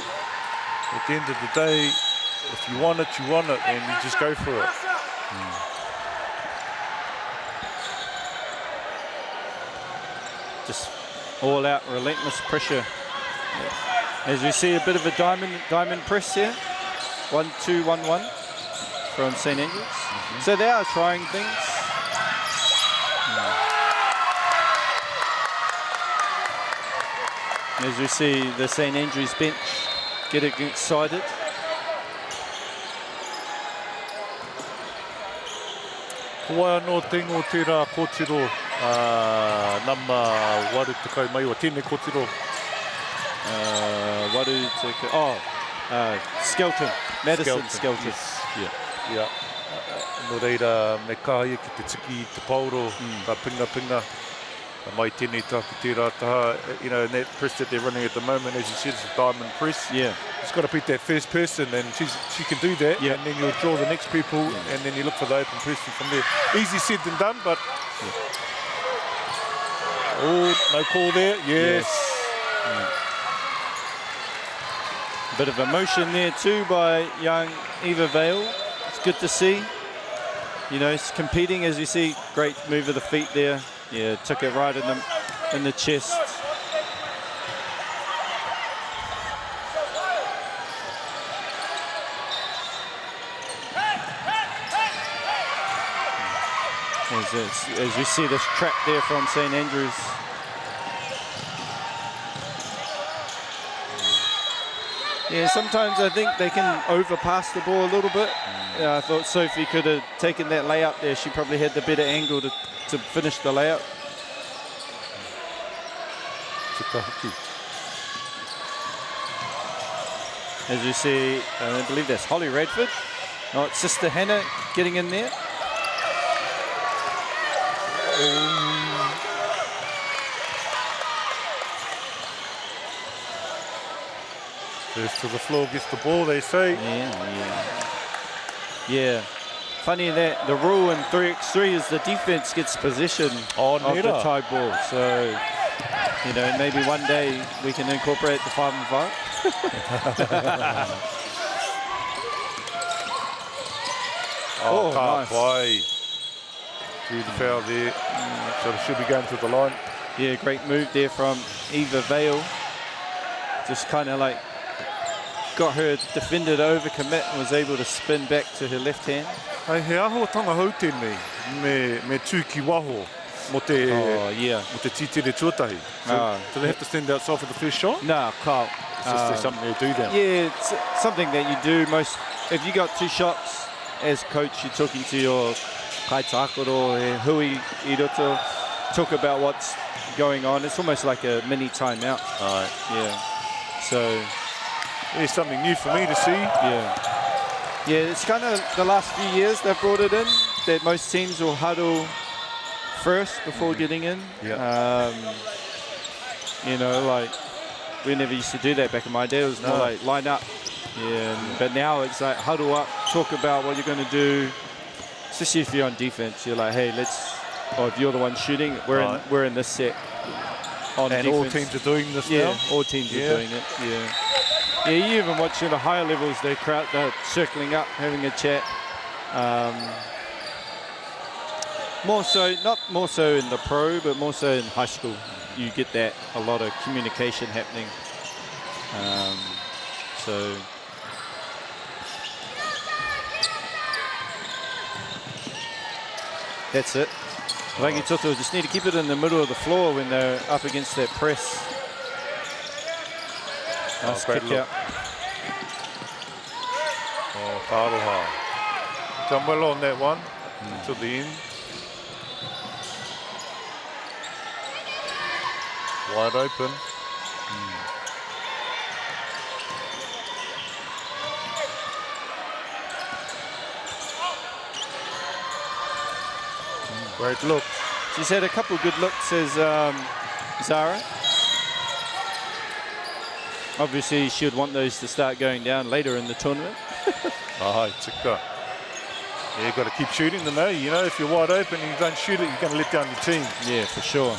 S2: at the end of the day, if you want it, you want it, and you just go for it.
S3: Just all out relentless pressure. As we see a bit of a diamond press here. 1-2, 1-1 from St. Andrews. So they are trying things. As we see the St. Andrews bench getting excited.
S2: Kua no tengo te rā kōtiro nama waru te kai mai o tēnei kōtiro.
S3: Waru te kai, Skelton, Madison Skelton.
S2: Yes. Yeah. No reira me kāia ki te tiki te pauro, ka pinga. Mai tēnei tāku te rā taha, you know, and that press that they're running at the moment, as you said, it's a diamond press.
S3: Yeah.
S2: It's got to beat that first person, and she can do that, and then you'll draw the next people, and then you look for the open person from there. Easy said than done, but... Oh, no call there, yes.
S3: A bit of emotion there too by young Eva Vale. It's good to see. You know, it's competing, as you see, great move of the feet there. Yeah, took it right in the chest. As you see this trap there from St. Andrews. Yeah, sometimes I think they can overpass the ball a little bit. I thought Sophie could have taken that layup there. She probably had the better angle to finish the layup. As you see, I believe that's Holly Radford. Oh, it's Sister Hannah getting in there.
S2: First to the floor gets the ball, they say.
S3: Yeah. Funny that the rule in 3x3 is the defense gets possession of the tie ball. So, you know, maybe one day we can incorporate the 5-on-5.
S2: Nice. Drew the foul there. So it should be going to the line.
S3: Yeah, great move there from Eva Vale. Just kind of like got her defender to overcommit and was able to spin back to her left hand.
S2: Hei, he aho tanga hau tēnei me tūki waho mo te titere tuatahi. So do they have to stand outside for the first shot?
S3: No, Carl.
S2: It's just something they do then.
S3: Yeah, it's something that you do most. If you got 2 shots, as coach, you're talking to your kai tākoro, hui I roto, talk about what's going on. It's almost like a mini timeout. Yeah. So
S2: it's something new for me to see.
S3: Yeah, it's kind of the last few years they've brought it in, that most teams will huddle first before getting in. You know, like, we never used to do that back in my day. It was more like line up. But now it's like huddle up, talk about what you're going to do. Especially if you're on defense, you're like, hey, or if you're the one shooting, we're in this set. On
S2: and
S3: defense.
S2: all teams are doing this now?
S3: All teams are doing it, Yeah, you even watch at the higher levels, they're circling up, having a chat. Not more so in the pro, but more so in high school. You get that, a lot of communication happening. So that's it. Rangitoto just need to keep it in the middle of the floor when they're up against that press. Nice kick out.
S2: Karoha. Done well on that one until the end. Wide open. Great look.
S3: She's had a couple good looks as Zara. Obviously, she would want those to start going down later in the tournament.
S2: Tika. Yeah, you've got to keep shooting them, though. You know, if you're wide open and you don't shoot it, you're going to let down your team.
S3: Yeah, for sure.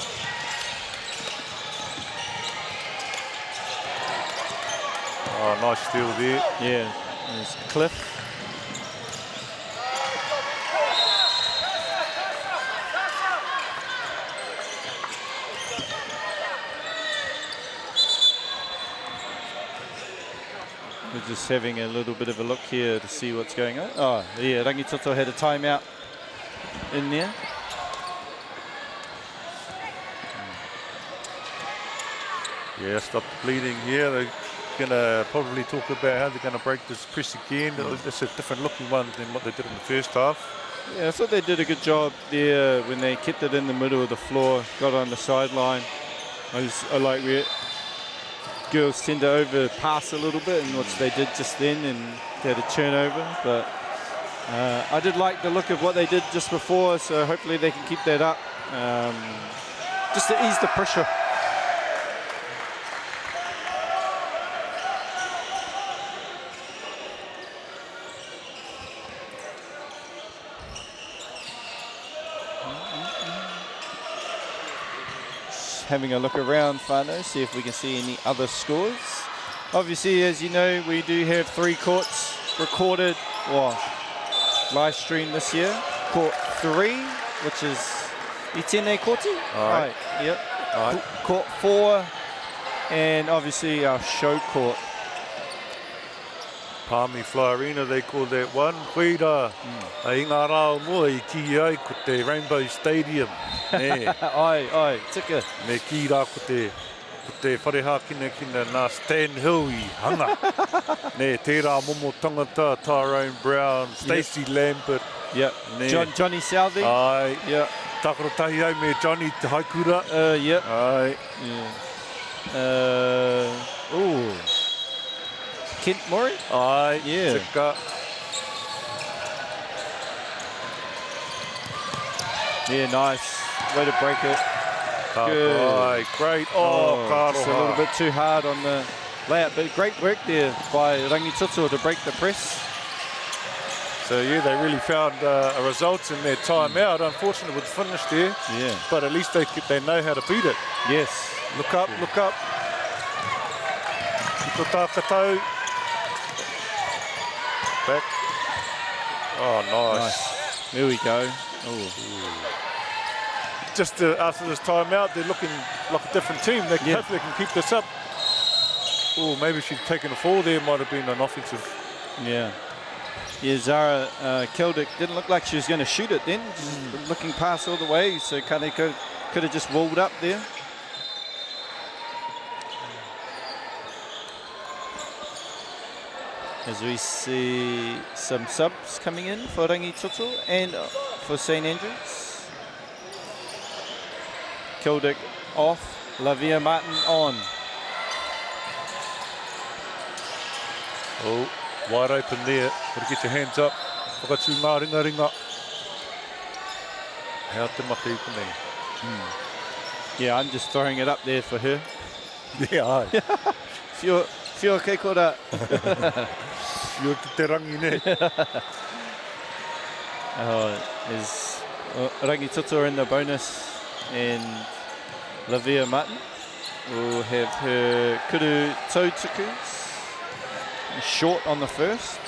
S2: Oh, nice steal there.
S3: Yeah, there's Cliff. We're just having a little bit of a look here to see what's going on. Oh, yeah, Rangitoto had a timeout in there.
S2: Yeah, stop the bleeding here. They're going to probably talk about how they're going to break this press again. It's a different looking one than what they did in the first half.
S3: Yeah, I thought they did a good job there when they kept it in the middle of the floor, got on the sideline. I like where girls tend to overpass a little bit, and what they did just then, and they had a turnover. But I did like the look of what they did just before, so hopefully they can keep that up, just to ease the pressure. Having a look around, Whānau, see if we can see any other scores. Obviously, as you know, we do have 3 courts recorded, or live stream this year. Court 3, which is Itene Courti.
S2: Right.
S3: Yep.
S2: Right.
S3: Court 4, and obviously our show court.
S2: Palmy Fly Arena, they call that one. Koira, ai ngā rao mua I ki ai ko te Rainbow Stadium. Ne.
S3: ai, tika.
S2: Me ki rā ko te whareha kina nā Stan Hill I hanga. Ne, tērā momo tangata, Tyrone Brown, Stacey Lambert.
S3: Yep. Johnny Southey.
S2: Ai.
S3: Yep.
S2: Takaro tahi ai me Johnny Te Haikura.
S3: Yep.
S2: Ai.
S3: Yeah. Ooh. Kent Mori?
S2: Ai.
S3: Yeah.
S2: Tika.
S3: Yeah, nice. Way to break it. Good.
S2: Ai, great. Oh,
S3: just a little bit too hard on the layup, but great work there by Rangitoto to break the press.
S2: So yeah, they really found a result in their timeout. Unfortunate with the finish there.
S3: Yeah.
S2: But at least they know how to beat it.
S3: Yes.
S2: Look up, look up. Iko tākatau. Back. Oh, nice.
S3: There we go. Ooh.
S2: Just after this timeout, they're looking like a different team. They can, hopefully they can keep this up. Oh, maybe she'd taken a fall there. Might have been an offensive.
S3: Yeah. Yeah, Zara Keldick didn't look like she was going to shoot it then. Just looking past all the way, so Kane could have just walled up there. As we see some subs coming in for Rangitoto and for St Andrews. Keldick off, Lavia Martin on.
S2: Oh, wide open there. Got to get your hands up. Whakatū ngā ringa ringa. Hea te mate i konei.
S3: Yeah, I'm just throwing it up there for her.
S2: Yeah, aye.
S3: Whio kei kora.
S2: Whio ki te rangi ne.
S3: Is Rangitoto in the bonus, and Lavia Martin will have her kuru tautukus. Short on the first.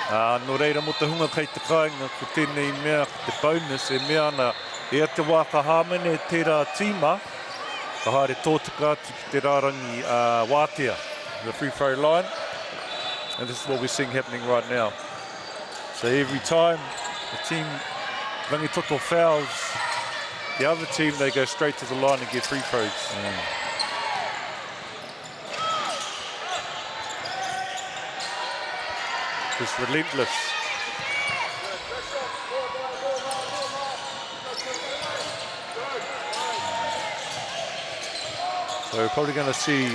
S2: No reira mo te hunga kei te kāinga ko tēnei mea ko te bonus e mea ana e te waka hāmene tērā tīma ka haere tōtuka atu ki te rārangi wātea, the free throw line, and this is what we're seeing happening right now. So every time the team Rangitoto fouls the other team, they go straight to the line and get free throws. Just relentless. So we're probably going to see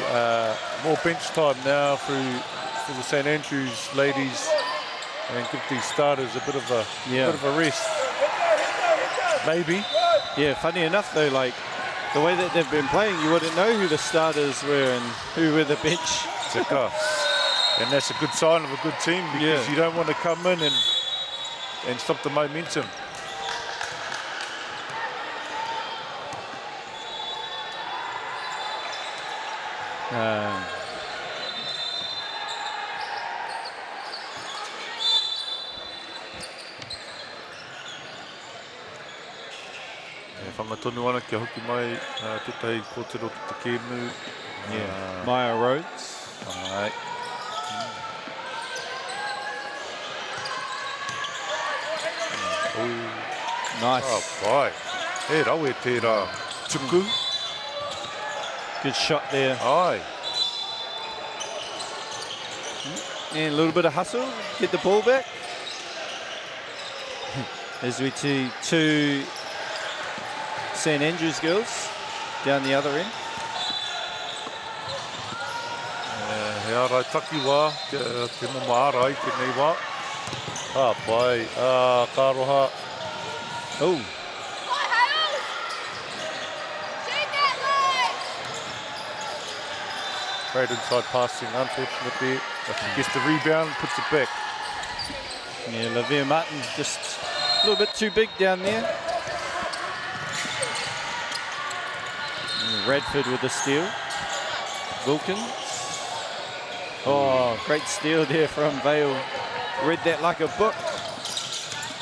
S2: more bench time now for the St Andrews ladies, and give these starters a bit of a rest. Maybe.
S3: Yeah, funny enough though, like the way that they've been playing, you wouldn't know who the starters were and who were the bench.
S2: And that's a good sign of a good team, because you don't want to come in and stop the momentum. Whangatonu ana kia hoki mai te tahi kōtero ki te kēmu.
S3: Maya Rhodes.
S2: Alright.
S3: Nice.
S2: Oh, boy. He rawe tērā tuku.
S3: Good shot there.
S2: Aye.
S3: And a little bit of hustle, get the ball back. As we see two St Andrews girls down the other end.
S2: He arai taki wā, te MāORI tēnei wā. Pai, ka roha.
S3: Oh.
S2: Great inside passing, unfortunately. Gets the rebound, puts it back.
S3: Yeah, Lavia Martin just a little bit too big down there. And Radford with the steal. Wilkins. Oh, great steal there from Vale. Read that like a book.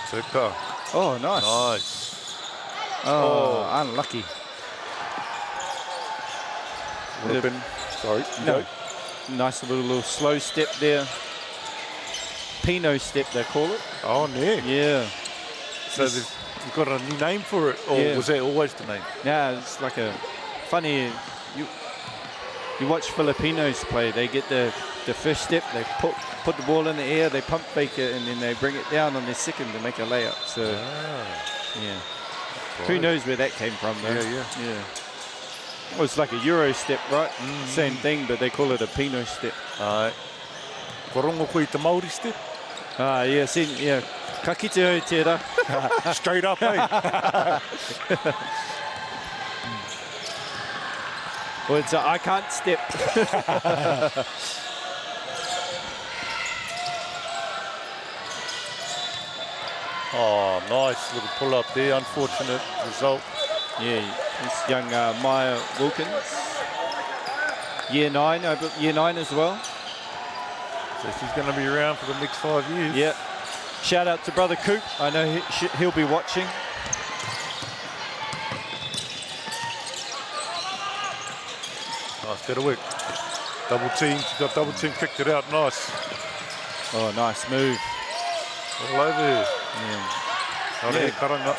S2: Tuka.
S3: Oh, nice.
S2: Nice.
S3: Oh, unlucky.
S2: Would have been, sorry.
S3: No. Nice little slow step there. Pinot step, they call it.
S2: Oh, yeah.
S3: Yeah.
S2: So you've got a new name for it, or was that always the name?
S3: Nah, it's like a funny. You watch Filipinos play. They get the first step. They put the ball in the air. They pump fake it, and then they bring it down on their second to make a layup. So yeah. Right. Who knows where that came from, though? Yeah. Well, it's like a Euro step, right? Same thing, but they call it a Pinot step.
S2: Aye. Korongo koe te Māori step?
S3: Yeah, yeah. Ka kite hau tērā.
S2: Straight up, eh?
S3: Well, it's a I can't step.
S2: Oh, nice little pull up there. Unfortunate result.
S3: Yeah, this young Maya Wilkins. Year 9 as well.
S2: So she's going to be around for the next 5 years.
S3: Yeah. Shout out to brother Coop. I know he'll be watching.
S2: Nice bit of work. Double team. She got double team, kicked it out. Nice.
S3: Oh, nice move.
S2: All over here.
S3: Yeah.
S2: Karanga.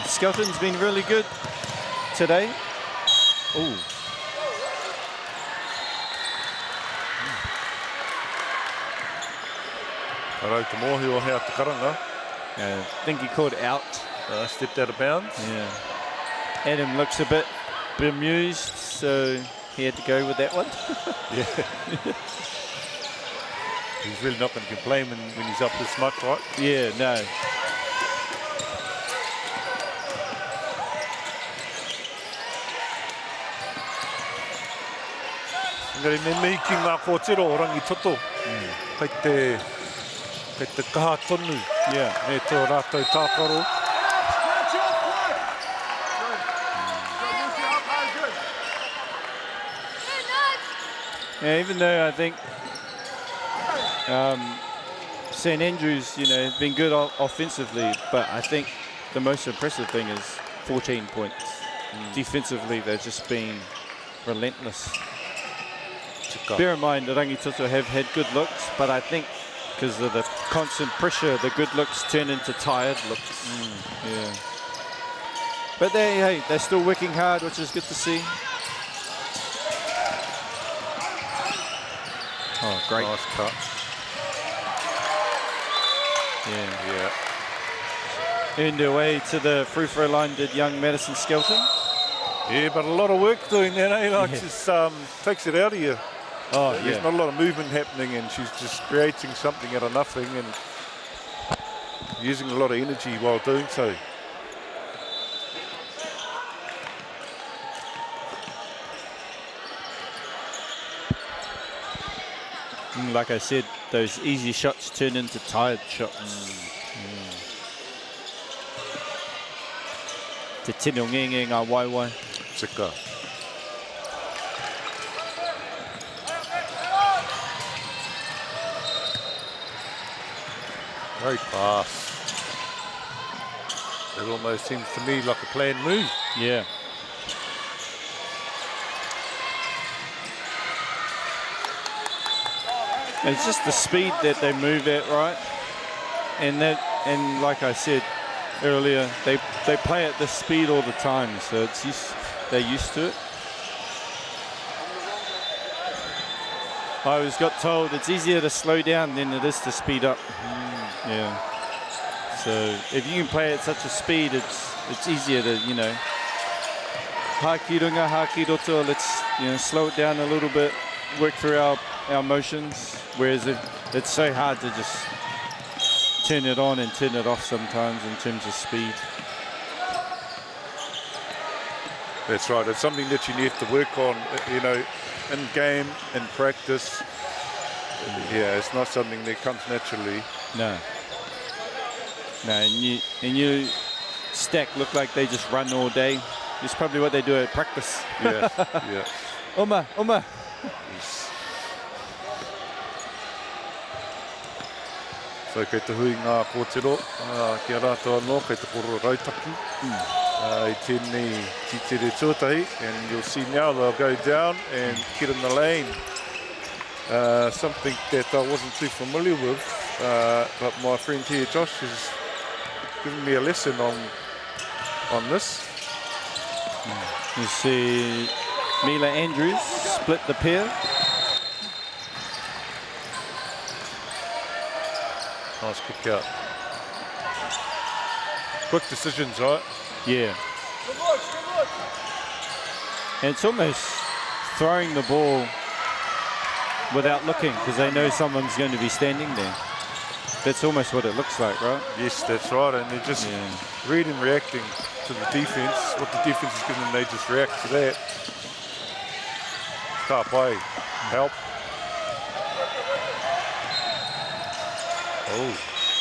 S3: Skelton's been really good today. Ooh.
S2: Karau te mohi o hea te karanga.
S3: I think he called out.
S2: Stepped out of bounds.
S3: Yeah. Adam looks a bit bemused, so he had to go with that one.
S2: Yeah. He's really not going to complain when he's up this much, right?
S3: Yeah, no.
S2: Ngari me mei ki ngā kōtero o rangi toto. Kei te kaha tonu.
S3: Yeah.
S2: Me tō rātou tākaro.
S3: Yeah, even though I think St Andrews, have been good offensively, but I think the most impressive thing is 14 points. Defensively, they've just been relentless. Bear in mind, the Rangitoto have had good looks, but I think because of the constant pressure, the good looks turn into tired looks. Yeah. But they're still working hard, which is good to see. Oh, great.
S2: Nice cut.
S3: Yeah. Earned their way to the free throw line, did young Madison Skelton.
S2: Yeah, but a lot of work doing that, eh? Like, just takes it out of you.
S3: Oh,
S2: There's not a lot of movement happening, and she's just creating something out of nothing and using a lot of energy while doing so.
S3: Like I said, those easy shots turn into tired shots. Te tino ngenge ngā waiwai.
S2: Tika. Great pass. It almost seems to me like a planned move.
S3: Yeah. It's just the speed that they move at, right? And like I said earlier, they play at this speed all the time, so they're used to it. I always got told it's easier to slow down than it is to speed up. Yeah. So if you can play at such a speed, it's easier to, you know, haki runga, haki roto, let's, you know, slow it down a little bit, work through our motions, whereas it's so hard to just turn it on and turn it off sometimes in terms of speed.
S2: That's right. It's something that you need to work on, you know, in game, in practice. Yeah, it's not something that comes naturally.
S3: No. No, and you stack look like they just run all day. It's probably what they do at practice.
S2: Yeah, yeah.
S3: Oma.
S2: Yes. So kei te hui ngā kōtero, kia rātou anō, kei te koro rautaki. I tēnei titere tuatahi, and you'll see now they'll go down and get in the lane. Something that I wasn't too familiar with, but my friend here, Josh, has given me a lesson on this.
S3: You see Mila Andrews split the pair.
S2: Nice kick out. Quick decisions, right?
S3: Yeah. And it's almost throwing the ball without looking because they know someone's going to be standing there. That's almost what it looks like, right?
S2: Yes, that's right. And they're just reading, reacting to the defense. What the defense is giving them, they just react to that. Can't play. Help. Oh,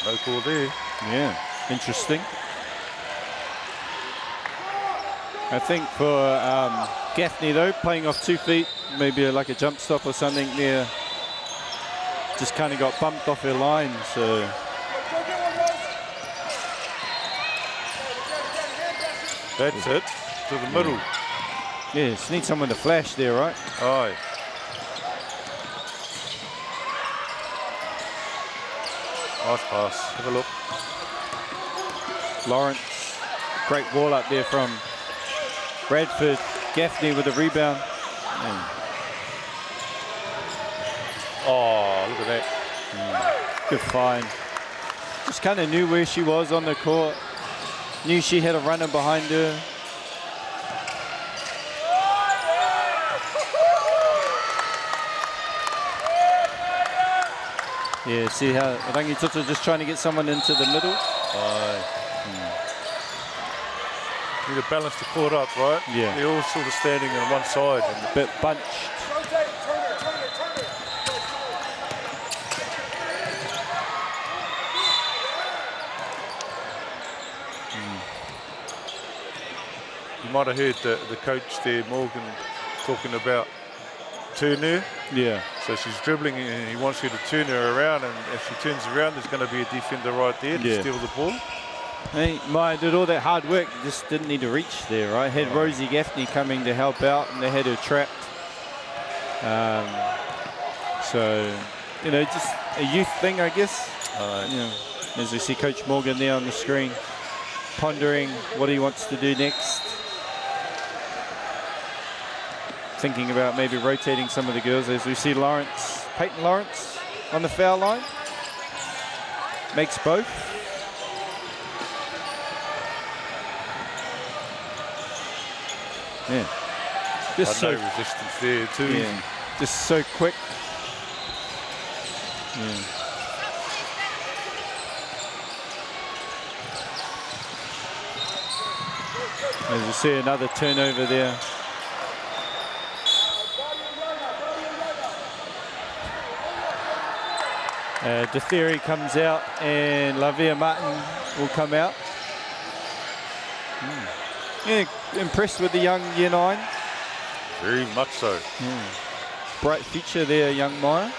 S2: no call there.
S3: Yeah, interesting. I think for Gaffney though, playing off 2 feet, maybe like a jump stop or something there, just kind of got bumped off her line, so.
S2: That's it, to the middle.
S3: Yeah, just need someone to flash there, right?
S2: Aye. Nice pass, have a look.
S3: Lawrence, great ball up there from Bradford. Gaffney with a rebound.
S2: Oh, look at that.
S3: Good find. Just kind of knew where she was on the court. Knew she had a runner behind her. Yeah, see how Rangitoto just trying to get someone into the middle.
S2: Need to balance the court up, right?
S3: Yeah.
S2: They're all sort of standing on one side. And
S3: a bit bunched.
S2: You might have heard the coach there, Morgan, talking about turn her.
S3: Yeah.
S2: So she's dribbling and he wants her to turn her around, and if she turns around, there's going to be a defender right there to steal the ball.
S3: Hey, Maya did all that hard work, just didn't need to reach there, right? Had Rosie Gaffney coming to help out, and they had her trapped. So, you know, just a youth thing, I guess. You know, as we see Coach Morgan there on the screen, pondering what he wants to do next. Thinking about maybe rotating some of the girls, as we see Peyton Lawrence on the foul line. Makes both. Yeah. Just
S2: no resistance there too.
S3: Yeah. Just so quick. Yeah. As you see, another turnover there. De Theory comes out and Lavia Martin will come out. Yeah, impressed with the young Year 9.
S2: Very much so.
S3: Bright future there, young Maya.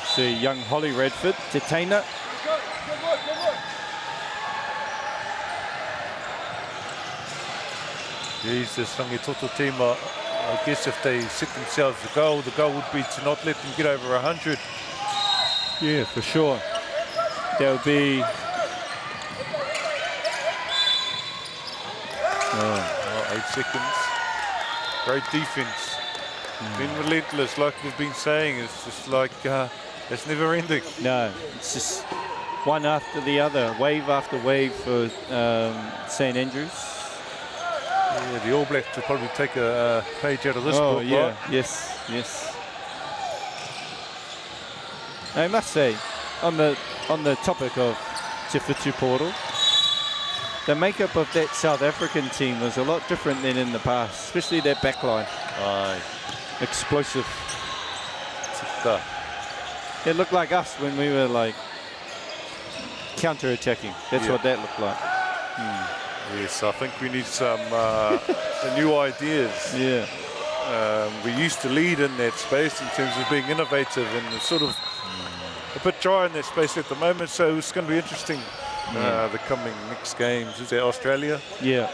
S3: See young Holly Redford, Tetaina.
S2: Jesus, Rangitoto team, I guess if they set themselves a goal, the goal would be to not let them get over 100.
S3: Yeah, for sure. There would be...
S2: 8 seconds. Great defense. Been relentless, like we've been saying. It's just like, it's never ending.
S3: No, it's just one after the other, wave after wave for St Andrews.
S2: Yeah, the All Blacks will probably take a page out of this book,
S3: yeah,
S2: right?
S3: yes. I must say, on the topic of Te Whatu Poro, the makeup of that South African team was a lot different than in the past, especially their backline.
S2: Aye.
S3: Explosive. It looked like us when we were like counter-attacking. That's what that looked like.
S2: Yes, I think we need some new ideas.
S3: Yeah.
S2: We used to lead in that space in terms of being innovative, and it's sort of a bit dry in that space at the moment, so it's going to be interesting the coming next games. Is that Australia?
S3: Yeah.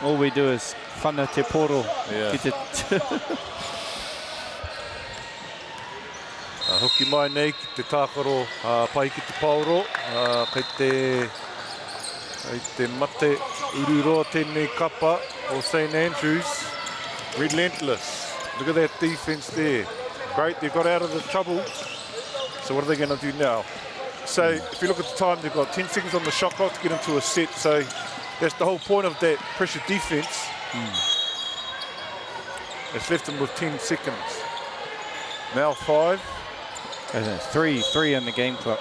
S3: All we do is whana te poro.
S2: Yeah. Hoki mai nei ki te tākaro pai ki te pauro, kei te mate ururo tēnei kapa o St Andrews. Relentless. Look at that defense there. Great, they got out of the trouble. So what are they going to do now? So if you look at the time, they've got 10 seconds on the shot clock to get into a set. So that's the whole point of that pressure defense. It's left them with 10 seconds. Now 5.
S3: And 3 on the game clock.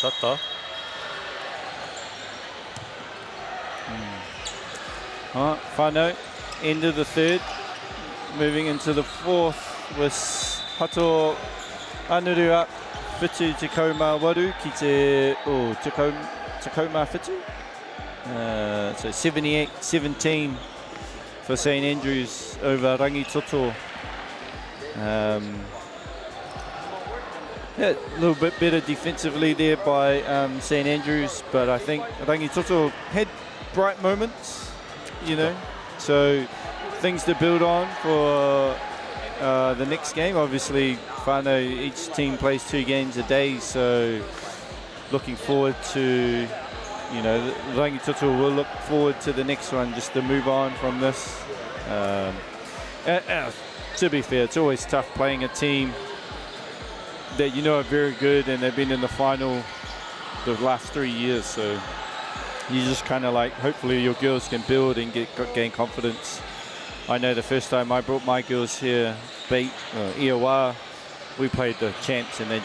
S2: Tata.
S3: All right, whānau, end of the third. Moving into the fourth with Hato Anuru up, Whitu Tekoma Waru ki te, Tekoma Whitu. So 78-17 for St Andrews over Rangitoto. Yeah, a little bit better defensively there by St Andrews, but I think Rangitoto had bright moments, you know, so things to build on for the next game. Obviously, whānau, each team plays 2 games a day, so looking forward to, you know, Rangitoto will look forward to the next one just to move on from this. To be fair, it's always tough playing a team that you know are very good and they've been in the final the last 3 years, so you just kind of like, hopefully your girls can build and gain confidence. I know the first time I brought my girls here, Iowā, we played the champs and they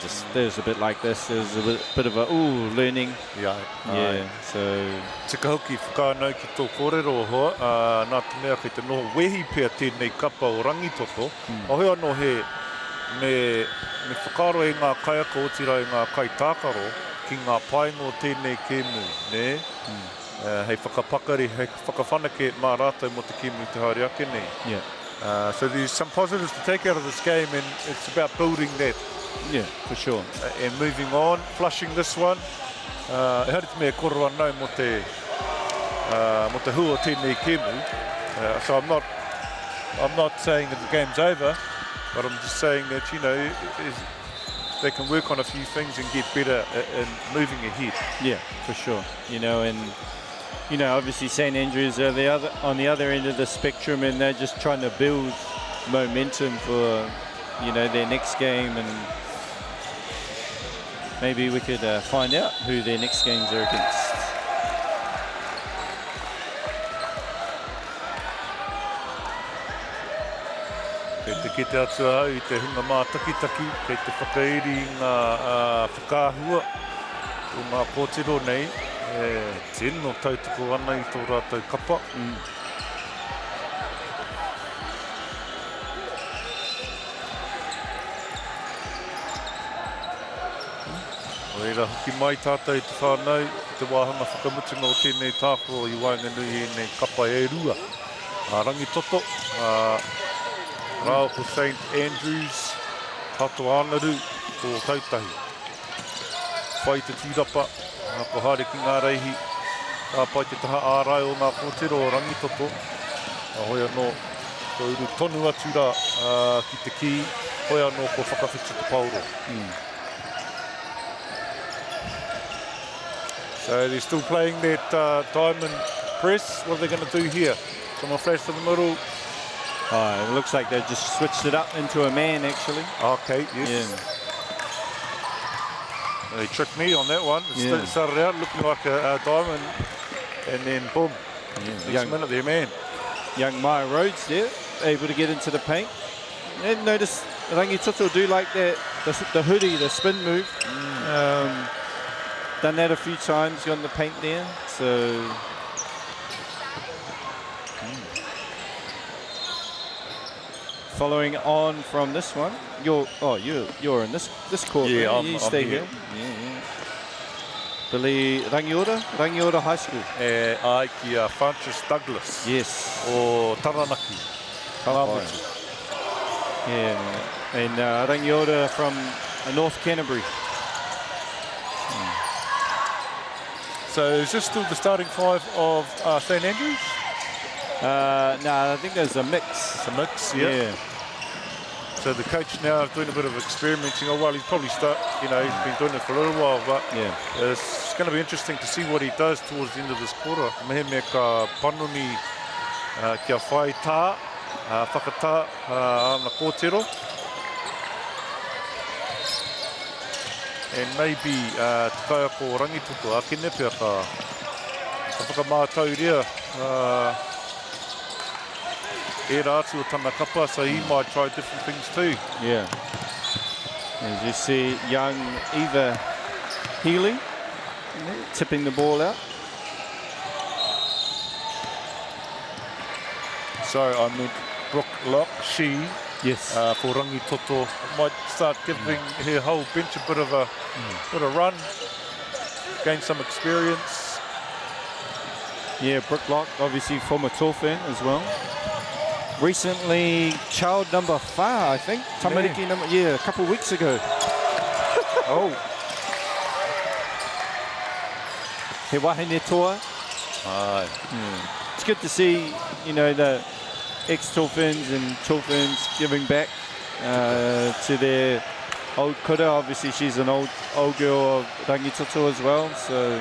S3: was a bit like this. There was a bit of a learning. Yeah, so
S2: tika hoki whakaanau ki tō kōrero hoa, nā te mea kei te noho wehi pia tēnei kapa o Rangitoto. Ahoe anō me whakaro e ngā kaiaka o tira e ngā kai tākaro ki ngā paingo tēnei kēmu, ne? Hei whakapakari, hei whakawhanake mā rātou mo te kēmu te haere ake nei.
S3: Yeah.
S2: So there's some positives to take out of this game, and it's about building that.
S3: Yeah, for sure.
S2: And moving on, flushing this one. E haere te mea koro anau mo te hua tēnei kēmu. So I'm not saying that the game's over, but I'm just saying that, you know, they can work on a few things and get better in moving ahead.
S3: Yeah, for sure. You know, and you know, obviously St Andrews are on the other end of the spectrum, and they're just trying to build momentum for you know, their next game, and maybe we could find out who their next games are against.
S2: Kei te kete atu au I te hunga mā takitaki, kei te whakairi ngā whakāhua o ngā kōtero nei, tino tautoko ana I tō rātou kapa. Reira hoki mai tātou te whānau, te wāhanga whakamutunga o tēnei tāko I Wainganui e nei kapa e rua. Rangi toto, rao ko St Andrews, hato anaru ko tautahi. Whai te tūrapa, ko haere ki ngā reihi, ka pai te taha ārai o ngā kōtero o rangi toto. Hoi anō, ko uru tonu atu rā ki te ki, hoi anō ko whakawhitu te pauro. So they're still playing that diamond press. What are they going to do here? Someone flash to the middle.
S3: It looks like they just switched it up into a man, actually.
S2: Okay, yes.
S3: Yeah.
S2: They tricked me on that one. It started out looking like a diamond, and then boom, next minute they're man.
S3: Young MΑORI there, able to get into the paint. And notice Rangitoto do like that, the hoodie, the spin move. Done that a few times, got in the paint there. So following on from this one, you're in this court.
S2: Yeah,
S3: right?
S2: I'm
S3: stay
S2: here.
S3: here. Yeah. Billy Rangiora High School.
S2: Ai ki Francis Douglas.
S3: Yes.
S2: O Taranaki.
S3: Yeah, and Rangiora from North Canterbury.
S2: So is this still the starting five of St Andrews?
S3: No, I think there's a mix.
S2: It's a mix, yeah. So the coach now is doing a bit of experimenting. Oh, well, he's probably he's been doing it for a little while, but it's going to be interesting to see what he does towards the end of this quarter. Mehe me ka panoni kia whai tā, whakatā ana kōtero. And maybe te kaia ko Rangitoto, akene pia ka whakamātau rea e rātu o tana kapa, so he might try different things too.
S3: Yeah. As you see, young Eva Healy tipping the ball out.
S2: So I meant Brooke Locke, she for Rangitoto might start giving her whole bench a bit of a run, gain some experience.
S3: Yeah, Brooke Locke, obviously former tour fan as well. Recently, child number 5, I think. Tamariki number, a couple of weeks ago. He wahine toa. It's good to see, the ex-Tolfins and Tolfins giving back to their old kura. Obviously, she's an old girl of Rangitoto as well. So,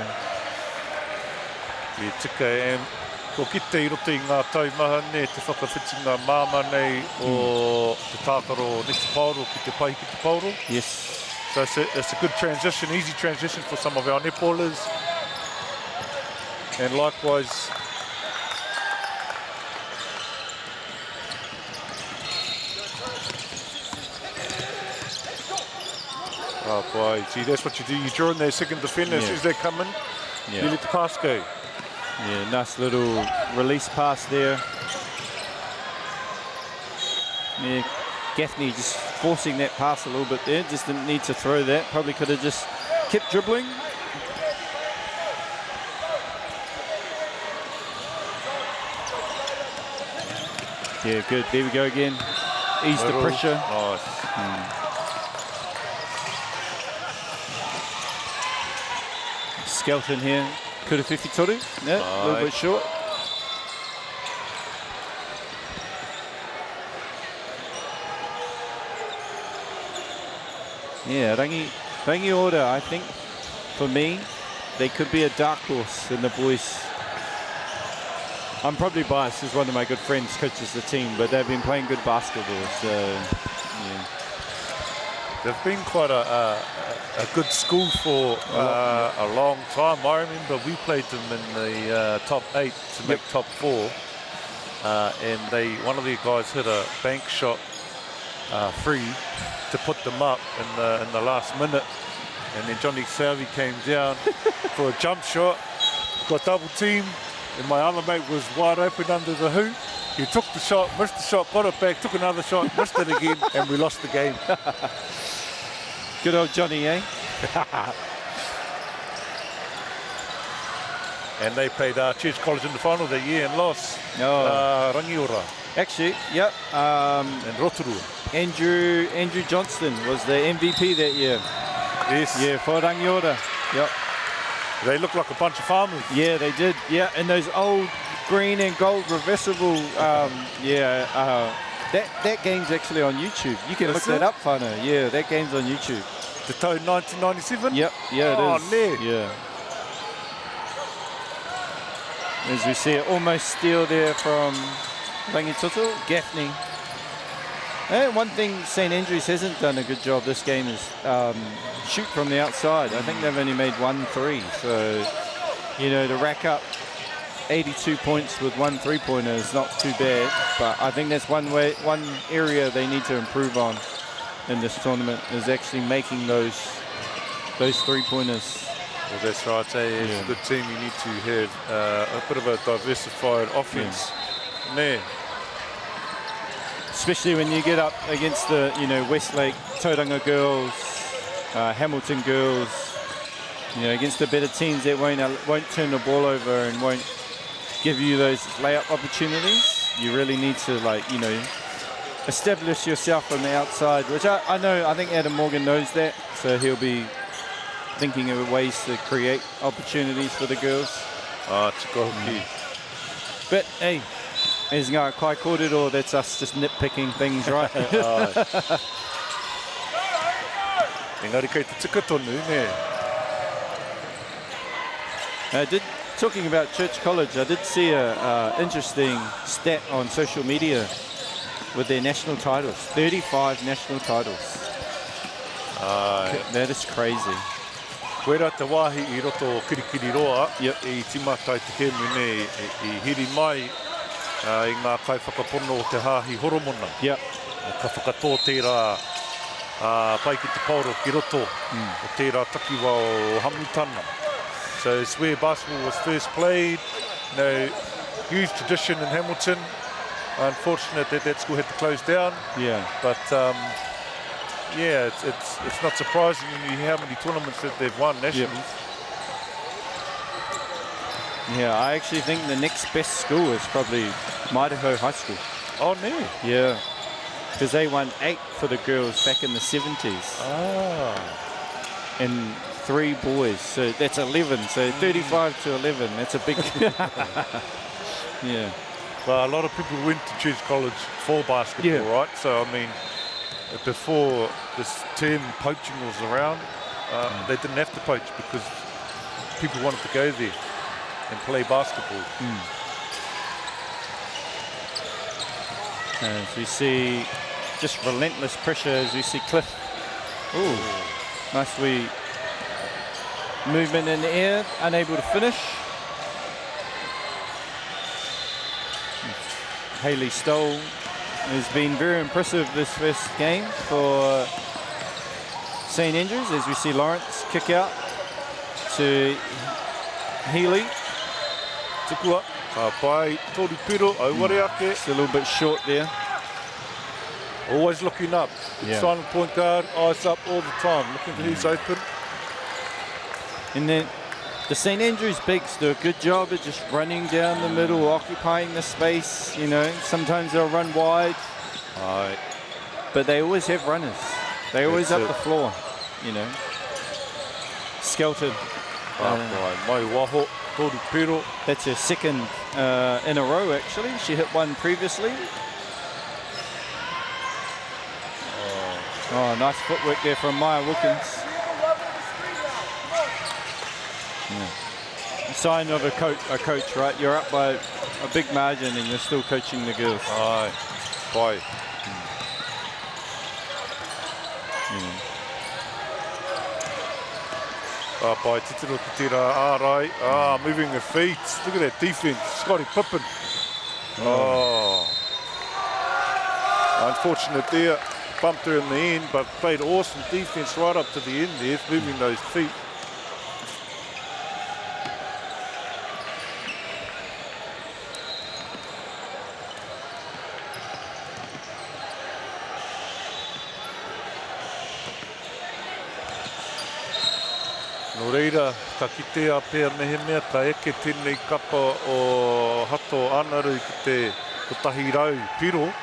S2: tika e ko kite I roto I ngā taumaha ne te whakawhitinga māma nei o te tākaro ne te pauro ki te pai ki te pauro.
S3: Yes.
S2: So it's a good transition, easy transition for some of our netballers. And likewise, see, that's what you do. You draw in their second defender as soon as they come in. You let the pass go.
S3: Yeah, nice little release pass there. Yeah, Gaffney just forcing that pass a little bit there. Just didn't need to throw that. Probably could have just kept dribbling. Yeah, good. There we go again. Ease the pressure.
S2: Nice.
S3: Skelton here. Kura whiwhi toru. Yeah, a little bit short. Yeah, Rangiora, I think, for me, they could be a dark horse in the boys. I'm probably biased as one of my good friends coaches the team, but they've been playing good basketball, so yeah.
S2: They've been quite a good school for a long time. I remember we played them in the top 8 to make top 4. And one of the guys hit a bank shot free to put them up in the last minute. And then Johnny Salvi came down for a jump shot, got double teamed, and my other mate was wide open under the hoop. He took the shot, missed the shot, got it back, took another shot, missed it again, and we lost the game.
S3: Good old Johnny, eh?
S2: And they played Church College in the final that year and lost. Rangiora.
S3: Actually, yep.
S2: And Rotorua.
S3: Andrew Johnston was the MVP that year.
S2: Yes.
S3: Yeah, for Rangiora. Yep.
S2: They look like a bunch of farmers.
S3: Yeah, they did. Yeah, and those old green and gold reversible. That game's actually on YouTube. You can look that up, whānau. Yeah, that game's on YouTube.
S2: The Toe 1997?
S3: Yep. Yeah, it is.
S2: There.
S3: Yeah. As we see it, almost steal there from Rangitoto, Gaffney. And one thing St Andrews hasn't done a good job this game is shoot from the outside. I think they've only made 1 3. So, you know, to rack up 82 points with 1 3-pointer is not too bad. But I think that's one area they need to improve on in this tournament is actually making those 3-pointers.
S2: Well, that's right. As a good team, you need to have a bit of a diversified offense. Yeah.
S3: Especially when you get up against the, Westlake, Tauranga girls, Hamilton girls, against the better teams that won't turn the ball over and won't give you those layup opportunities. You really need to, establish yourself from the outside, which I think Adam Morgan knows that, so he'll be thinking of ways to create opportunities for the girls. But hey, is ngā kai kōrero, that's us just nitpicking things, right?
S2: Engari kei te tika tonu, ne?
S3: Talking about Church College, I did see a interesting stat on social media with their national titles. 35 national titles. That is crazy.
S2: Koe rā te wāhi I roto o kirikiri roa, I timatai te kēmu ne, I hiri mai I ngā kai whakapono o te hāhi horomona. Ka whakatō tērā pai ki te pauro ki roto o tērā takiwa o Hamutana. So it's where basketball was first played. Huge tradition in Hamilton. Unfortunate that school had to close down. But it's not surprising when you hear how many tournaments that they've won nationally.
S3: Yeah, I actually think the next best school is probably Maidaho High School.
S2: Oh, no.
S3: Yeah, because they won 8 for the girls back in the 70s. And 3 boys, so that's 11. So 35 to 11, that's a big... Yeah.
S2: Well, a lot of people went to Church College for basketball, right? So, I mean, before this term poaching was around, they didn't have to poach because people wanted to go there and play basketball.
S3: As we see just relentless pressure as we see Cliff. Ooh, nice wee movement in the air, unable to finish. Hayley Stoll has been very impressive this first game for St Andrews as we see Lawrence kick out to Healy.
S2: Tukua, ka pai, toru piro, auware ake.
S3: Just a little bit short there.
S2: Always looking up. Silent point guard, eyes up all the time, looking for who's open.
S3: And then the St Andrews bigs do a good job of just running down the middle, occupying the space, Sometimes they'll run wide. But they always have runners. They always up the floor, Skelton.
S2: Mai waho, toru piro.
S3: That's her second in a row, actually. She hit one previously. Oh, nice footwork there from Maya Wilkins. Sign of a coach, right? You're up by a big margin and you're still coaching the girls.
S2: Pai titiro ki tira ārai. Moving her feet. Look at that defense. Scotty Pippen. Unfortunate there. Bumped her in the end, but played awesome defense right up to the end there, moving those feet. No reira, ka kitea pēr mehe mea, ka eke tēnei kapa o hato anaru ki te tahi rau piro.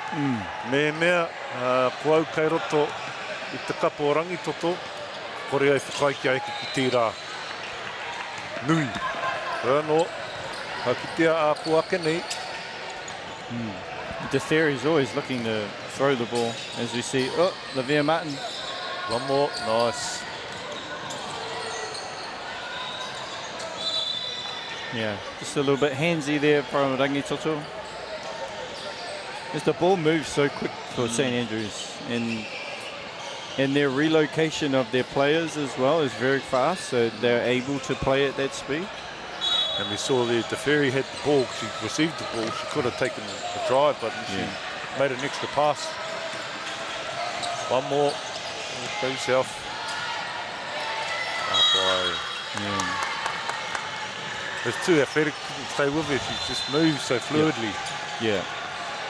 S2: Mehe mea, ko au kei roto i te kapa o rangitoto, kore ai whakaiki a eke ki tērā. Nui. Rano, ka kitea a ko ake nei.
S3: De Theory is always looking to throw the ball, as we see. Oh, Lavia Martin.
S2: One more, nice.
S3: Yeah, just a little bit handsy there from Rangitoto. As the ball moves so quick for St Andrews, and their relocation of their players as well is very fast, so they're able to play at that speed.
S2: And we saw there, De Ferry had the ball, she received the ball, she could have taken the drive, but she made an extra pass. One more, go yourself. It's too athletic, couldn't stay with her, she just moves so fluidly.
S3: Yeah,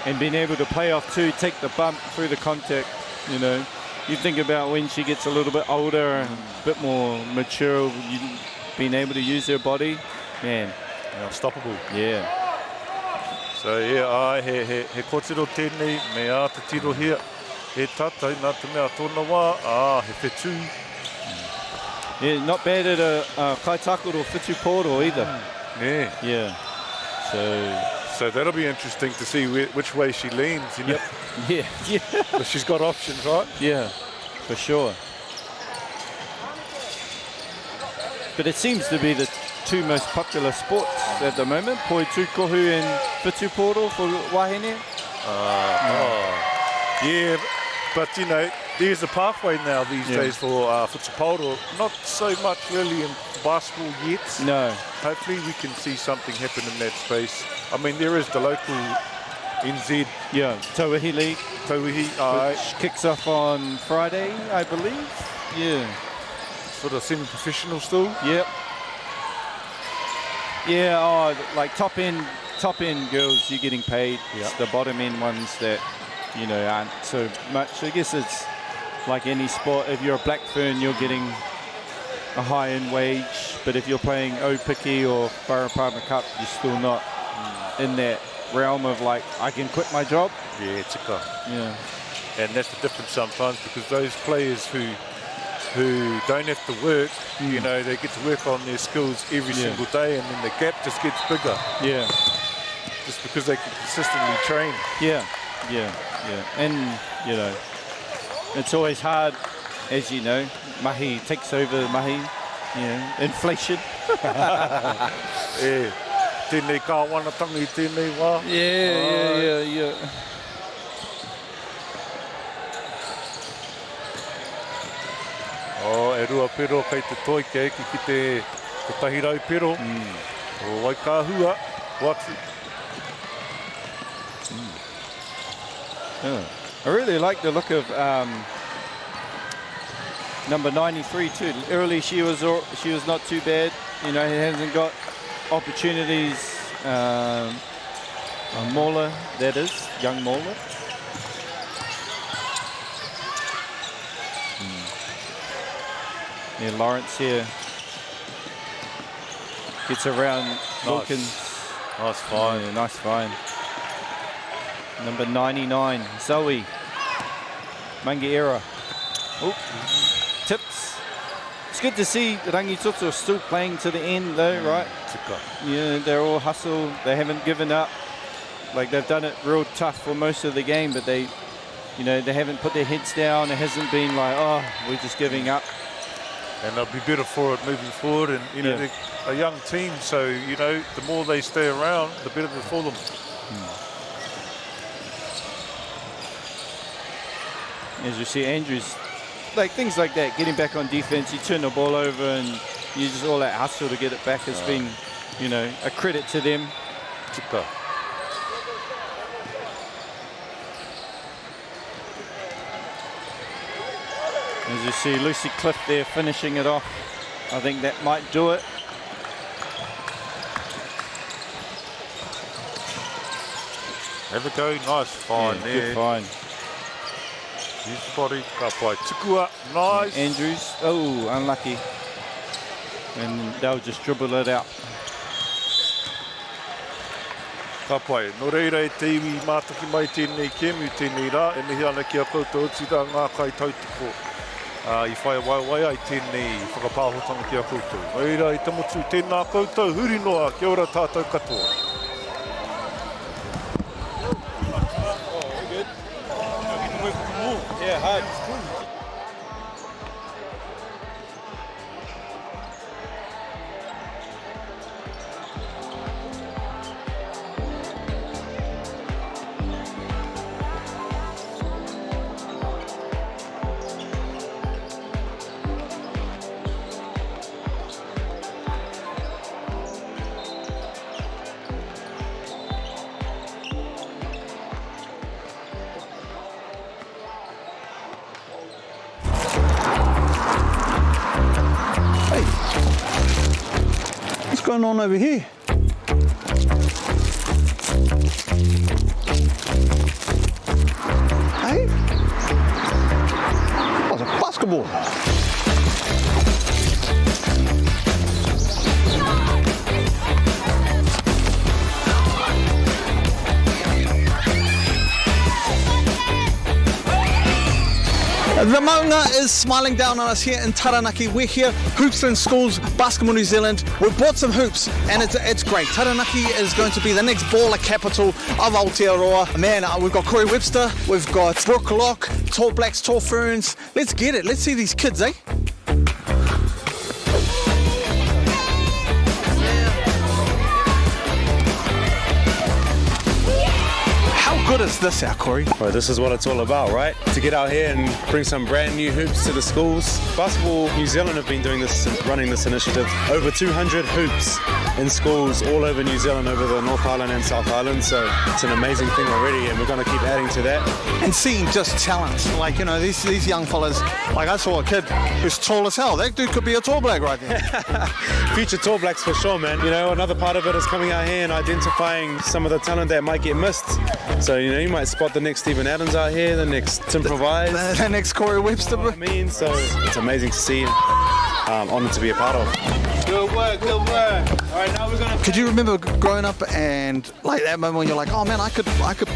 S3: and being able to play off too, take the bump through the contact, you know. You think about when she gets a little bit older and a bit more mature, being able to use her body, man.
S2: Unstoppable.
S3: Yeah.
S2: So yeah, he kōtiro tēnei, me a te tiro hea. He tātai, nā te mea tōna wā, he whetū.
S3: Yeah, not bad at a kaitakoro whetū pōro either. Yeah.
S2: So that'll be interesting to see which way she leans, you know.
S3: Yeah.
S2: But she's got options, right?
S3: Yeah, for sure. But it seems to be the two most popular sports at the moment, poi tūkohu and whetū pōro for wahine.
S2: Yeah, but you know, there's a pathway now these days for whetū pōro. Not so much really in basketball yet.
S3: No.
S2: Hopefully we can see something happen in that space. I mean, there is the local NZ.
S3: Yeah, Tauihi League.
S2: Which
S3: kicks off on Friday, I believe. Yeah.
S2: Sort of semi-professional still.
S3: Yep. Yeah, like top end girls, you're getting paid. It's the bottom end ones that, you know, aren't so much. I guess it's like any sport. If you're a black fern, you're getting a high-end wage. But if you're playing Opiki or Whareparma Cup, you're still not in that realm of like, I can quit my job.
S2: Yeah, tika.
S3: Yeah.
S2: And that's the difference sometimes, because those players who don't have to work, you know, they get to work on their skills every single day, and then the gap just gets bigger.
S3: Yeah.
S2: Just because they can consistently train.
S3: Yeah. And, you know, it's always hard, as you know, mahi takes over mahi, you know, inflation.
S2: Yeah. Tēnei kāwanatangi, tēnei wā.
S3: Yeah.
S2: E rua pero kei te toi ke eki ki te tahirau pero. O wai ka hua, watu.
S3: I really like the look of number 93 too. Early she was not too bad. You know, he hasn't got opportunities. Mauler, that is, young Mauler. Yeah, Lawrence here gets around Wilkins.
S2: Nice find.
S3: Yeah, nice find. Number 99, Zoe Mangiera. Tips. It's good to see Rangitoto still playing to the end though, right? Yeah, they're all hustle. They haven't given up. Like, they've done it real tough for most of the game, but they, you know, they haven't put their heads down. It hasn't been like, oh, we're just giving up.
S2: And they'll be better for it moving forward. And, you know, they're a young team, so, you know, the more they stay around, the better for them.
S3: As you see, Andrews, like things like that, getting back on defense, you turn the ball over and uses all that hustle to get it back has been, you know, a credit to them.
S2: Tika.
S3: As you see, Lucy Cliff there finishing it off. I think that might do it.
S2: Have a go, nice find there.
S3: Good find.
S2: Use the body, ka pai tukua, nice.
S3: Andrews, oh, unlucky. And they'll just dribble it out.
S2: Ka pai, no reira e te iwi mātaki mai tēnei kemu tēnei rā, e mihi ana ki a koutou tira ngā kai tautoko. I whai wai ai tēnei whakapāhotanga ki a koutou. No reira i tamotu tēnā koutou, huri noa, kia ora tātou katoa.
S3: Yeah, hard.
S13: What's going on over here? Hey? Oh, it's a basketball. The maunga is smiling down on us here in Taranaki. We're here, Hoops in Schools, Basketball New Zealand. We've bought some hoops and it's great. Taranaki is going to be the next baller capital of Aotearoa. Man, we've got Corey Webster, we've got Brooke Locke, Tall Blacks, Tall Ferns. Let's get it. Let's see these kids, eh? How good is this out, Corey?
S14: Well, this is what it's all about, right? To get out here and bring some brand new hoops to the schools. Basketball New Zealand have been doing this, running this initiative. Over 200 hoops in schools all over New Zealand, over the North Island and South Island. So it's an amazing thing already, and we're going to keep adding to that.
S13: And seeing just talent, like, you know, these young fellas. Like, I saw a kid who's tall as hell. That dude could be a Tall Black right there.
S14: Future Tall Blacks for sure, man. You know, another part of it is coming out here and identifying some of the talent that might get missed. So, you know, you might spot the next Stephen Adams out here, the next Tim Provise.
S13: The next Corey Webster.
S14: You know what I mean? So it's amazing to see. Honoured to be a part of.
S3: Good work, good work. All right, now we're going to...
S13: Could you remember growing up and like that moment when you're like, oh man, I could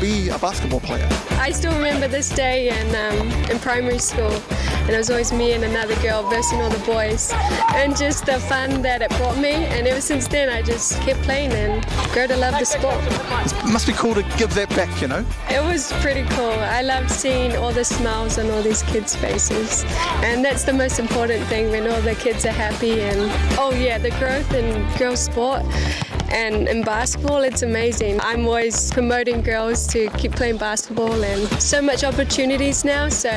S13: be a basketball player?
S15: I still remember this day in primary school, and it was always me and another girl versing all the boys, and just the fun that it brought me. And ever since then, I just kept playing and grew to love the sport.
S13: It must be cool to give that back, you know?
S15: It was pretty cool. I loved seeing all the smiles on all these kids' faces, and that's the most important thing, when all the kids are happy. And oh yeah, the growth in girls' sport and in basketball, it's amazing. I'm always promoting girls to keep playing basketball, and so much opportunities now. So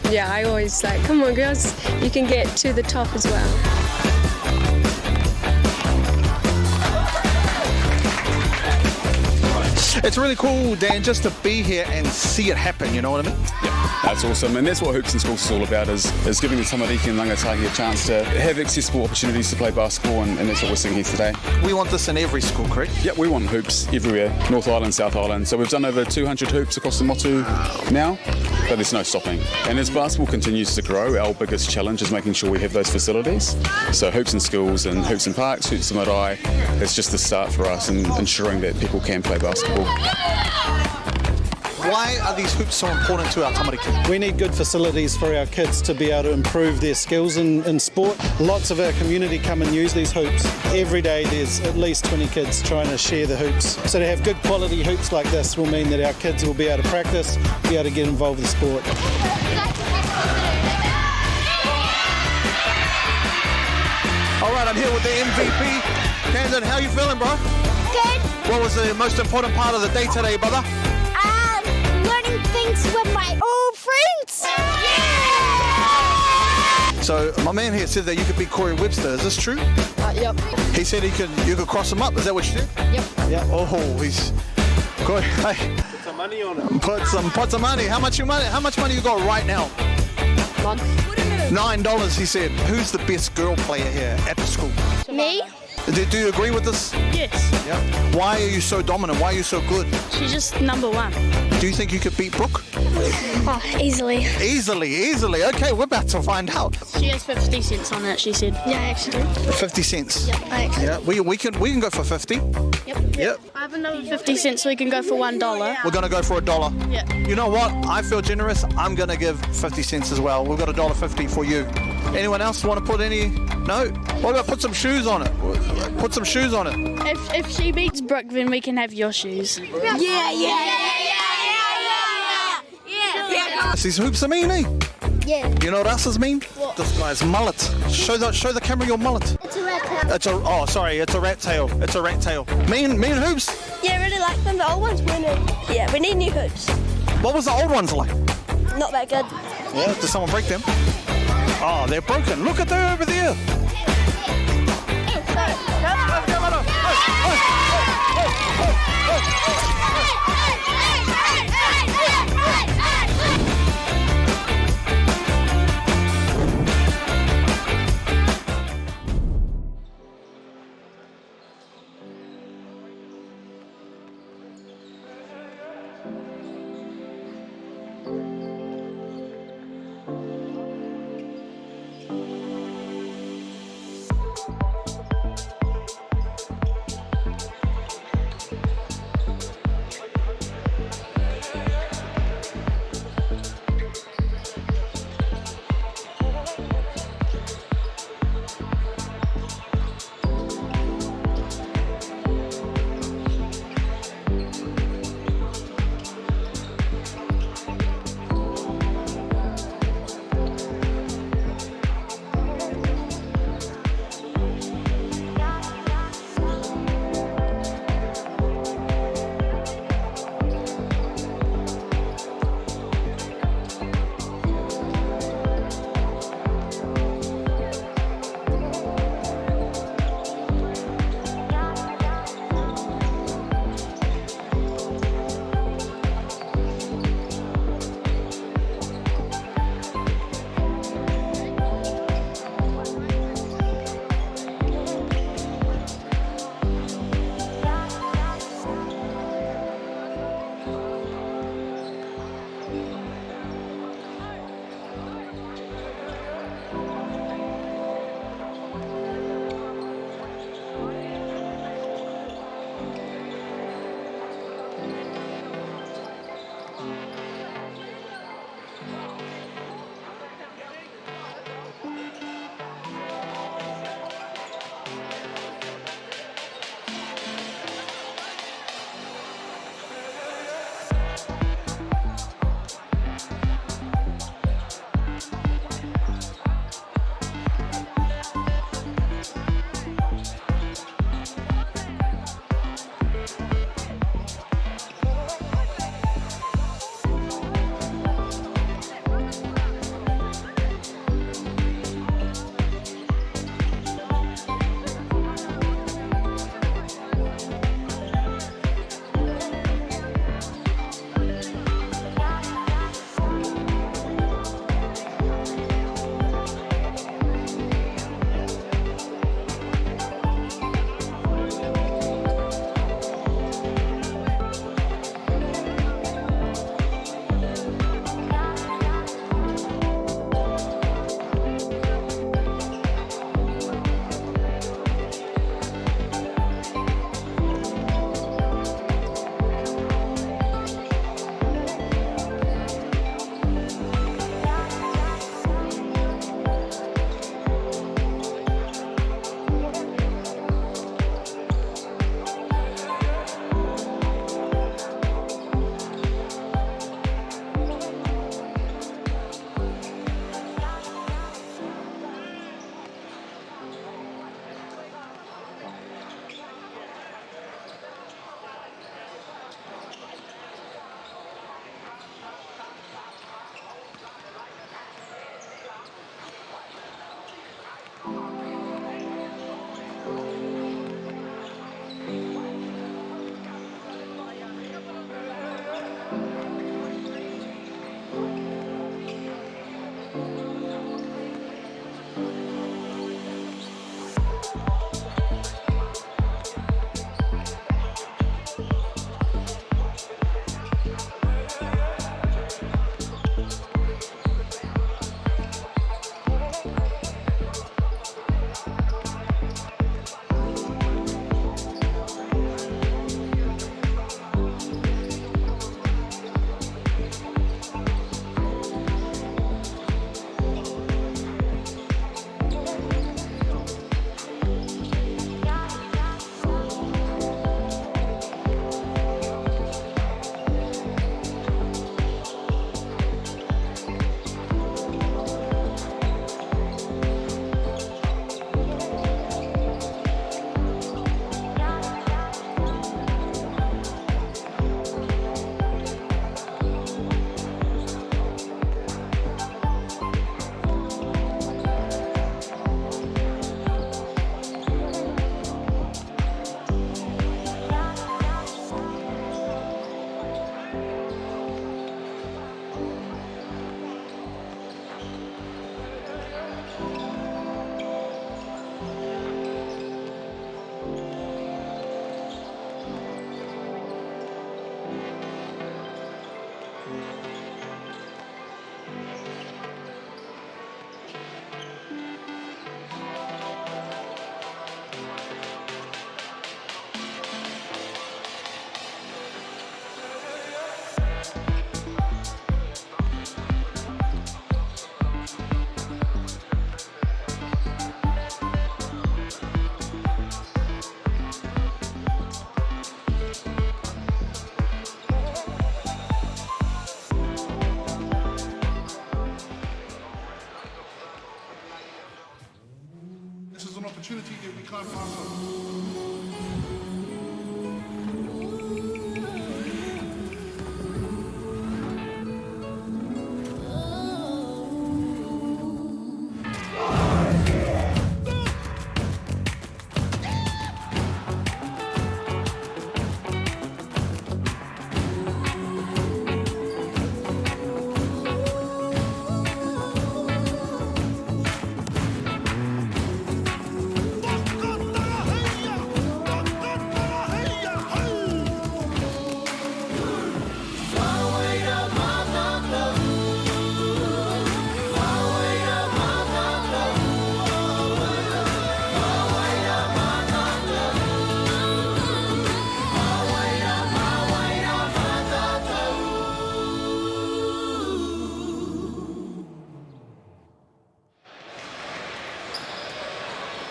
S15: yeah, I always like, come on girls, you can get to the top as well.
S13: It's really cool, Dan, just to be here and see it happen, you know what I mean?
S1: Yeah, that's awesome. And that's what Hoops in Schools is all about, is giving the tamariki and rangatahi a chance to have accessible opportunities to play basketball, and that's what we're seeing here today.
S13: We want this in every school, correct?
S1: Yeah, we want hoops everywhere, North Island, South Island. So we've done over 200 hoops across the motu now, but there's no stopping. And as basketball continues to grow, our biggest challenge is making sure we have those facilities. So Hoops in Schools and Hoops in Parks, Hoops in MΑORI, it's just the start for us in ensuring that people can play basketball.
S13: Why are these hoops so important to our tamariki?
S16: We need good facilities for our kids to be able to improve their skills in sport. Lots of our community come and use these hoops. Every day there's at least 20 kids trying to share the hoops. So to have good quality hoops like this will mean that our kids will be able to practice, be able to get involved with sport.
S13: All right, I'm here with the MVP. Camden, how you feeling, bro?
S6: Good.
S13: What was the most important part of the day today, brother?
S6: Learning things with my old friends.
S13: Yeah! So my man here said that you could beat Corey Webster. Is this true?
S17: Yep.
S13: He said you could cross him up. Is that what you said?
S17: Yep.
S13: Yeah. Oh, he's good. Hey.
S14: Put some money on it.
S13: Put some money. How much money you got right now?
S17: None.
S13: $9, he said. Who's the best girl player here at the school?
S6: Me?
S13: Do you agree with this?
S17: Yes.
S13: Yeah. Why are you so dominant? Why are you so good?
S17: She's just number one.
S13: Do you think you could beat Brooke?
S6: Oh, easily.
S13: Easily. Okay, we're about to find out.
S17: She has 50 cents on it, she said.
S6: Yeah, actually.
S13: 50 cents.
S6: Yep, I actually.
S13: Yeah, we can go for 50. Yep.
S17: I have another 50 cents, so we can go for $1.
S13: We're gonna go for $1.
S17: Yeah.
S13: You know what? I feel generous. I'm gonna give 50 cents as well. We've got $1.50 for you. Anyone else want to put any? No. What about put some shoes on it? Put some shoes on it.
S17: If she beats Brooke, then we can have your shoes.
S6: Yeah.
S13: These hoops are mean, eh?
S6: Yeah.
S13: You know what else is mean?
S6: What?
S13: This guy's mullet. Show the camera your mullet.
S6: It's a rat tail.
S13: It's a rat tail. It's a rat tail. Mean hoops.
S6: Yeah, I really like them. The old ones were new. Yeah, we need new hoops.
S13: What was the old ones like?
S6: Not that good.
S13: Yeah, did someone break them? Oh, they're broken. Look at them over there.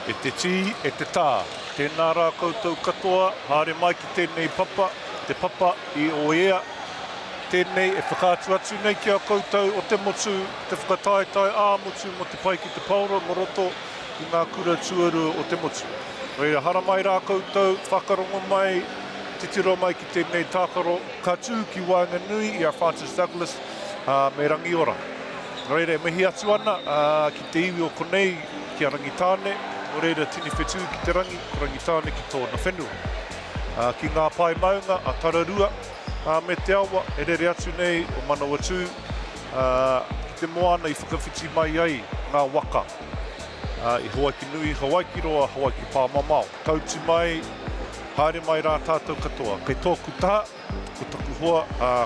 S2: E te tī, e te tā. Tēnā rā koutou katoa, haere mai ki tēnei papa, te papa I o ea. Tēnei e whakaatu atu nei ki a koutou o te motu, te whakataetai āmotu mo te pai ki te paura, mo roto I ngā kura tuaru o te motu. Reira, hara mai rā koutou, whakarongo mai, titiro mai ki tēnei tākaro katu ki Wainganui I a Francis Douglas me rangi ora. Reira, e mihi atu ana ki te iwi o konei ki a rangitāne, o reira tini whetū ki te rangitāne ki tōna whenua. Ki ngā pai maunga a Tararua, me te awa, e rere atu nei o Manawatu, ki te moana I whakawhiti mai ai ngā waka. I Hawaii Nui, Hawaii Roa, Hawaii Pāmamao. Tautu mai, haere mai rā tātou katoa. Kei tōku taha, ko taku hoa,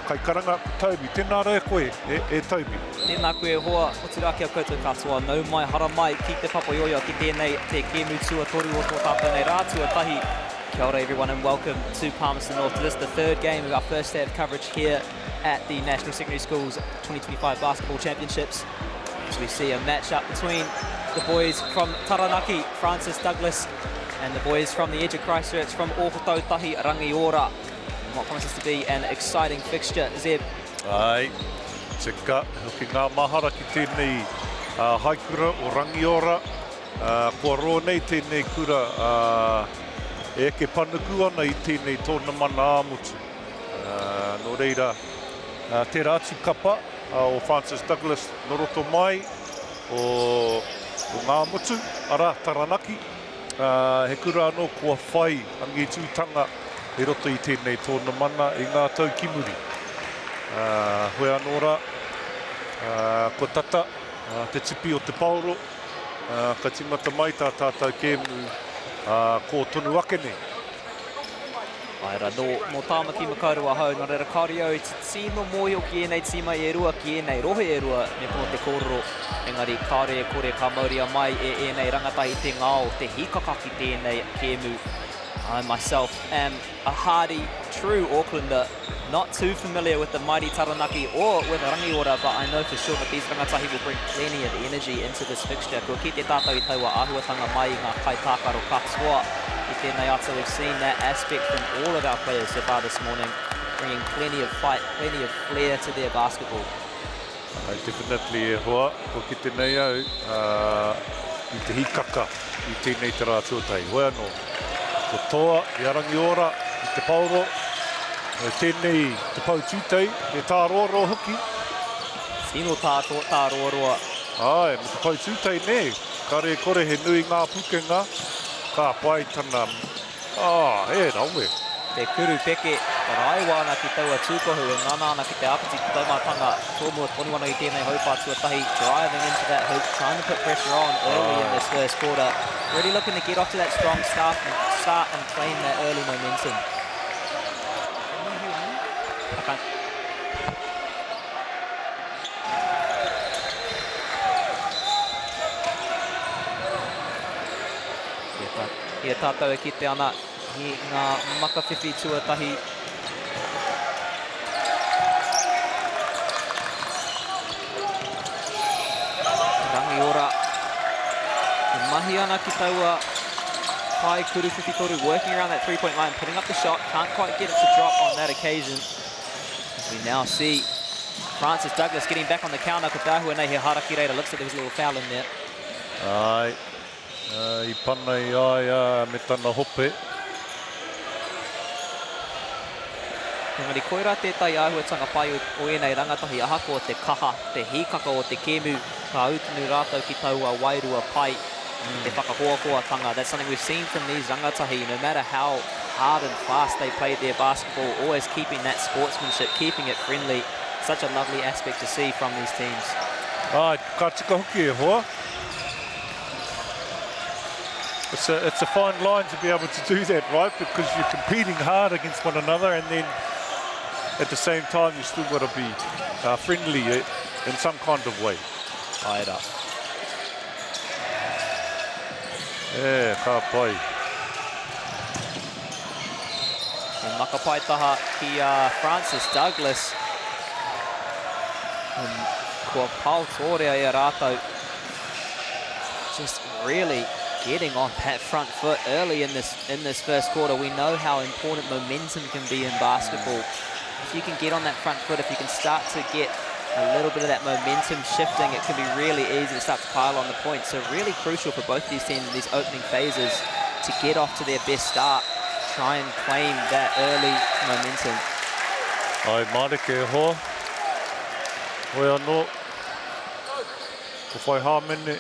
S2: kai karanga, ko Taubi. Tēnā rea koe, e Taubi.
S18: Tēnā koe hoa, o te raki a koutou katoa. Nau mai, hara mai, ki te papaioia, ki tēnei te kēmu tua toru o tō tātou nei rā tua tahi. Kia ora everyone and welcome to Palmerston North. This is the third game of our first day of coverage here at the National Secondary Schools 2025 Basketball Championships. As we see a match-up between the boys from Taranaki, Francis Douglas, and the boys from the edge of Christchurch from Okotautahi, Rangiora. And what promises to be an exciting fixture, Zeb.
S2: Ai, tika, hoki ngā mahara ki tēnei haikura o Rangiora. Kua roa nei tēnei kura e ke panuku ana I tēnei tōna mana āmutu. Nō reira, te rātu kapa o Francis Douglas no roto mai o ngā mutu, ara Taranaki. He kura anō kua whai angi tūtanga e roto I tēnei tōna mana I ngā tau kimuri. Hoi anō rā, kua tata, te tipi o te pauro, ka timata mai tā tātou kēmu ko tonu ake nei.
S18: Aira, no tāmaki makaurua hau, nō reira kario I te tīma mōhio ki enei tīma e rua ki enei rohe e rua me pono te kōrero. Engari, kāre e kore ka mauria mai e enei rangatahi te ngāo, te hikaka ki tēnei kēmu. I myself am a hardy, true Aucklander, not too familiar with the mighty Taranaki or with Rangiora, but I know for sure that these rangatahi will bring plenty of energy into this fixture. Kua ki te tātou I taua āhuatanga mai I ngā kai tākaro katoa. I tēnei ata, we've seen that aspect from all of our players so far this morning, bringing plenty of fight, plenty of flair to their basketball.
S2: Definitely e hoa, ko ki tēnei au, I te hikaka I tēnei te rā tuatai. Hoi anō, ko toa I Rangiora, I te pauro, tēnei te pau tūtei, e tā roa hoki.
S18: Sino tā roa.
S2: Ai, me te pau tūtei ne, kare kore he nui ngā pukenga, ka pai tana, he rawe.
S18: Te kuru peke, raiwana ki taua tūkohu e ngana ki te apati ki taumatanga, tōmua 21 I tēnei haupā tuatahi, driving into that hoop, trying to put pressure on early in this first quarter. Really looking to get off to that strong start and claim that early momentum. Okay. Ia tātou e kite ana I ngā makawhiwhi tuatahi. Rangiora. E mahi ana ki taua pai kuru whiwhi toru, working around that three-point line, putting up the shot, can't quite get it to drop on that occasion. As we now see Francis Douglas getting back on the counter, ko tāhua nei he haraki reira, looks like there was a little foul in there.
S2: Ai. I panai ai me tana hope.
S18: Engari, koira tētai āhuatanga pai o enei rangatahi ahako o te kaha, te hikaka o te kēmu, ka utunu rātou ki taua wairua pai, te whakahoakoatanga. That's something we've seen from these rangatahi, no matter how hard and fast they played their basketball, always keeping that sportsmanship, keeping it friendly. Such a lovely aspect to see from these teams.
S2: Ai, ka tika hoki e hoa. It's a fine line to be able to do that, right? Because you're competing hard against one another, and then at the same time you still got to be friendly in some kind of way.
S18: Aira.
S2: Yeah, ka pai.
S18: Makapaitaha ki Francis Douglas. Kua pau tōrea e rātou. Just really getting on that front foot early in this first quarter. We know how important momentum can be in basketball. If you can get on that front foot, if you can start to get a little bit of that momentum shifting, it can be really easy to start to pile on the points. So really crucial for both these teams in these opening phases to get off to their best start, try and claim that early momentum.
S2: Ai mareke hoa. Hoi anō. Ko whai hāmene.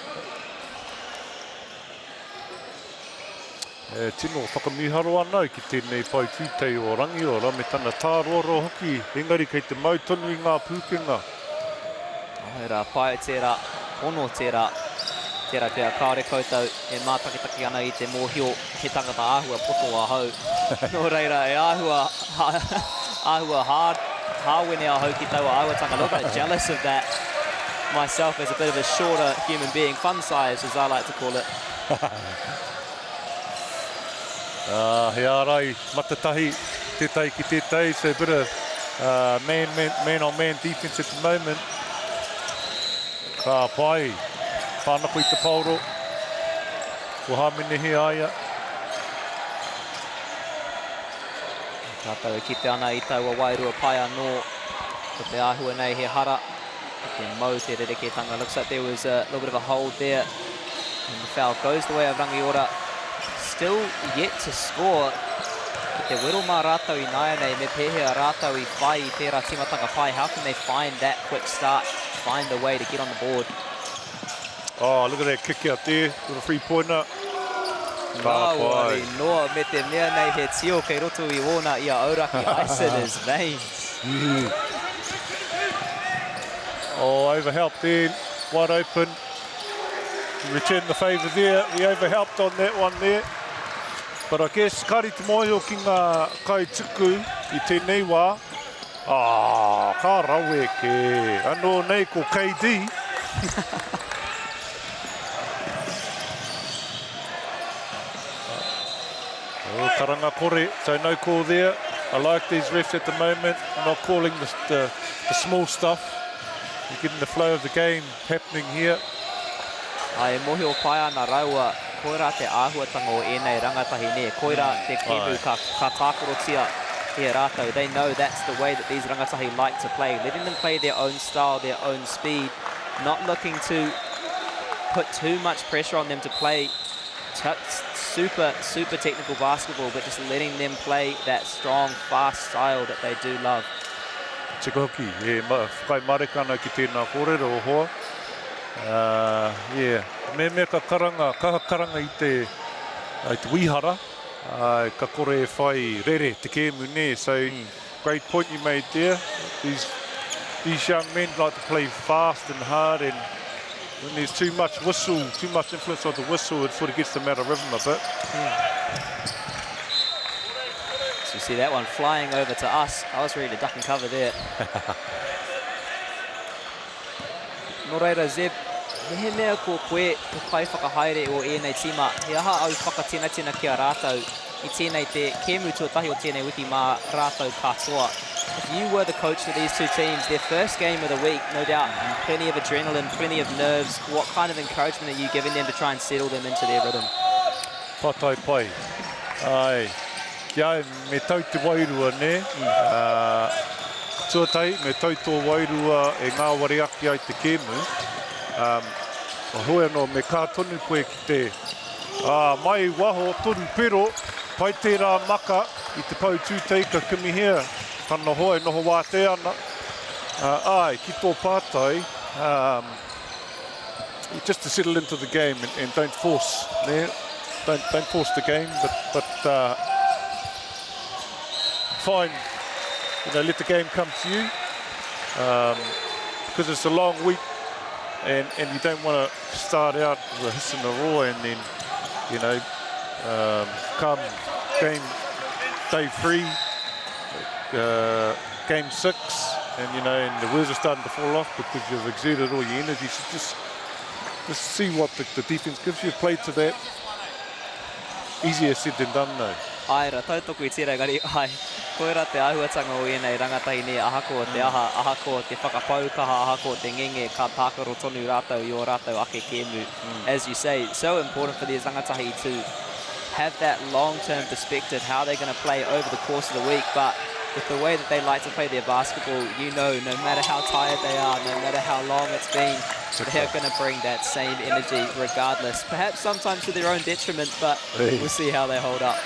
S2: Tino whakamiharo ana ki tēnei pai tūtei o rangi o rame tana tāroro hoki. Engari kei te mautonu I ngā pūkenga.
S18: Aira, pai tērā, ono tērā. Tērā pia kāre koutou e mātakitaki ana I te mōhio he tangata āhua poto a hau. Nō reira, e āhua hāwene a hau ki taua āhuatanga. A little bit jealous of that myself as a bit of a shorter human being. Fun size, as I like to call it.
S2: He ārai, matatahi, tētai ki tētai, so a bit of man-on-man defense at the moment. Ka pai, whānako I te pauro, ko hāmene he aia.
S18: Tātou e kite ana I taua wairua pai anō, ko te āhua nei he hara, ko te mau te rereketanga. Looks like there was a little bit of a hold there, and the foul goes the way of Rangiora. Still yet to score. Ki te wero mā rātou I naia nei, me pēhea rātou I whai I tērā timatanga pai. How can they find that quick start, find a way to get on the board?
S2: Oh, look at that kick out there, with a three-pointer.
S18: Māori noa me te mea nei he tio kei roto I ona I a auraki ice in his veins.
S2: Oh, overhelp there, wide open. Return the favour there, we overhelped on that one there. But I guess kari te moio ki ngā kai tuku I tēnei wā. Ka rawe ke, anō nei ko KD. Karanga kore, so no call there. I like these refs at the moment, not calling the small stuff. You're getting the flow of the game happening here.
S18: Ai mohi o pai ana raua, koira te āhuatanga o ēnei rangatahi ne, koira te kēmu ka tākorotia he rātou. They know that's the way that these rangatahi like to play, letting them play their own style, their own speed, not looking to put too much pressure on them to play super technical basketball, but just letting them play that strong, fast style that they do love.
S2: Tika hoki, whakai mareka ana ki tēnā kōrero o hoa. Me ka kaha karanga I te wihara, ka kore e whai rere te kēmu ne, so great point you made there. These young men like to play fast and hard, and when there's too much whistle, too much influence of the whistle, it sort of gets them out of rhythm a bit.
S18: So you see that one flying over to us. I was ready to duck and cover there. Nō reira, Zeb, he mea ko koe te pai whakahaere o ēnei tima. He aha au whakatina ki a rātou I tēnei te kēmu tuatahi o tēnei wiki mā rātou katoa. If you were the coach for these two teams, their first game of the week, no doubt, plenty of adrenaline, plenty of nerves. What kind of encouragement are you giving them to try and settle them into their rhythm?
S2: Patai pai. Ai, kia me tau te wairua ne. Tuatai, me tau tō wairua e ngā wariaki ai te kēmu. Hoi anō, me kā tonu koe ki te mai waho toru pero, pai tērā maka I te pau tūtei ka kimihea. Kana hoi, noho wā te ana. Ai, ki tō pātai, just to settle into the game and don't force, ne? Don't force the game, but fine, let the game come to you, because it's a long week, and you don't want to start out with a hiss and a roar, and then come game day 3, game 6, and the wheels are starting to fall off because you've exerted all your energy. So just see what the defense gives you. Play to that. Easier said than done though.
S18: Ai, ra tautoku I tērā gari, ai. Koera te āhuatanga o ienei rangatahi ni ahako o te aha, ahako o te whakapaukaha, ahako o te ngenge, ka tākaro tonu rātou i o rātou ake kēmu. As you say, so important for these rangatahi to have that long-term perspective, how they're going to play over the course of the week, but with the way that they like to play their basketball, you know, no matter how tired they are, no matter how long it's been, they're going to bring that same energy regardless. Perhaps sometimes to their own detriment, but we'll see how they hold up.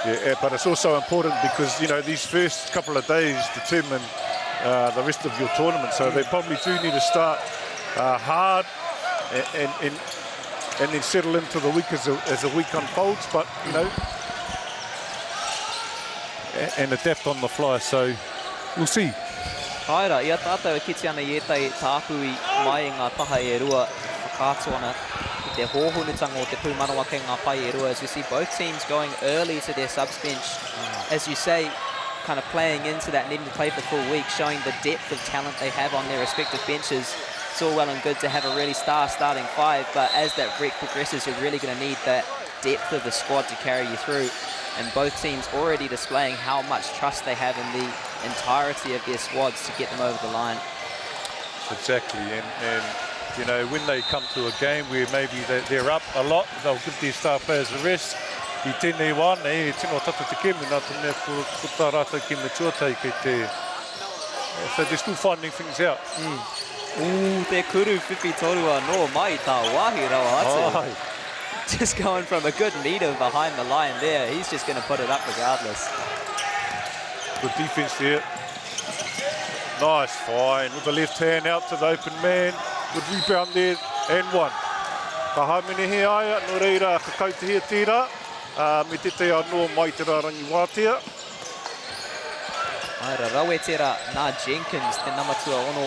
S2: Yeah, but it's also important because, you know, these first couple of days determine the rest of your tournament. So they probably do need to start hard and then settle into the week as the week unfolds. But, you know, and adapt on the fly. So we'll see.
S18: Haira, ia tātou e kiti ana i etai tāpui mai ngā taha e rua whakātuana i te hōhunutanga o te pūmanawa kei ngā pai e rua, as we see both teams going early to their subs bench. As you say, kind of playing into that needing to play for the full week, showing the depth of talent they have on their respective benches. It's all well and good to have a really starting five, but as that break progresses, you're really going to need that depth of the squad to carry you through. And both teams already displaying how much trust they have in the entirety of their squads to get them over the line.
S2: Exactly, and you know, when they come to a game where maybe they're up a lot, they'll give their star players a rest. I tēnei wāne, e tino tata te kemi, nā tōnea ko tā rātou ke matuatai kei te... So they're still finding things out.
S18: Ooh, te kuru whiwhi torua no mai tā wāhi rawa atu. Just going from a good leader behind the line there. He's just going to put it up regardless.
S2: Good defense there. Nice, fine. With the left hand out to the open man. Good rebound there, and one. Ka haumene he aia, no reira, ka kautehia tērā. Me te te anō mai te rārangi wātea.
S18: Aira, rau e tērā nā Jenkins, te namatua ono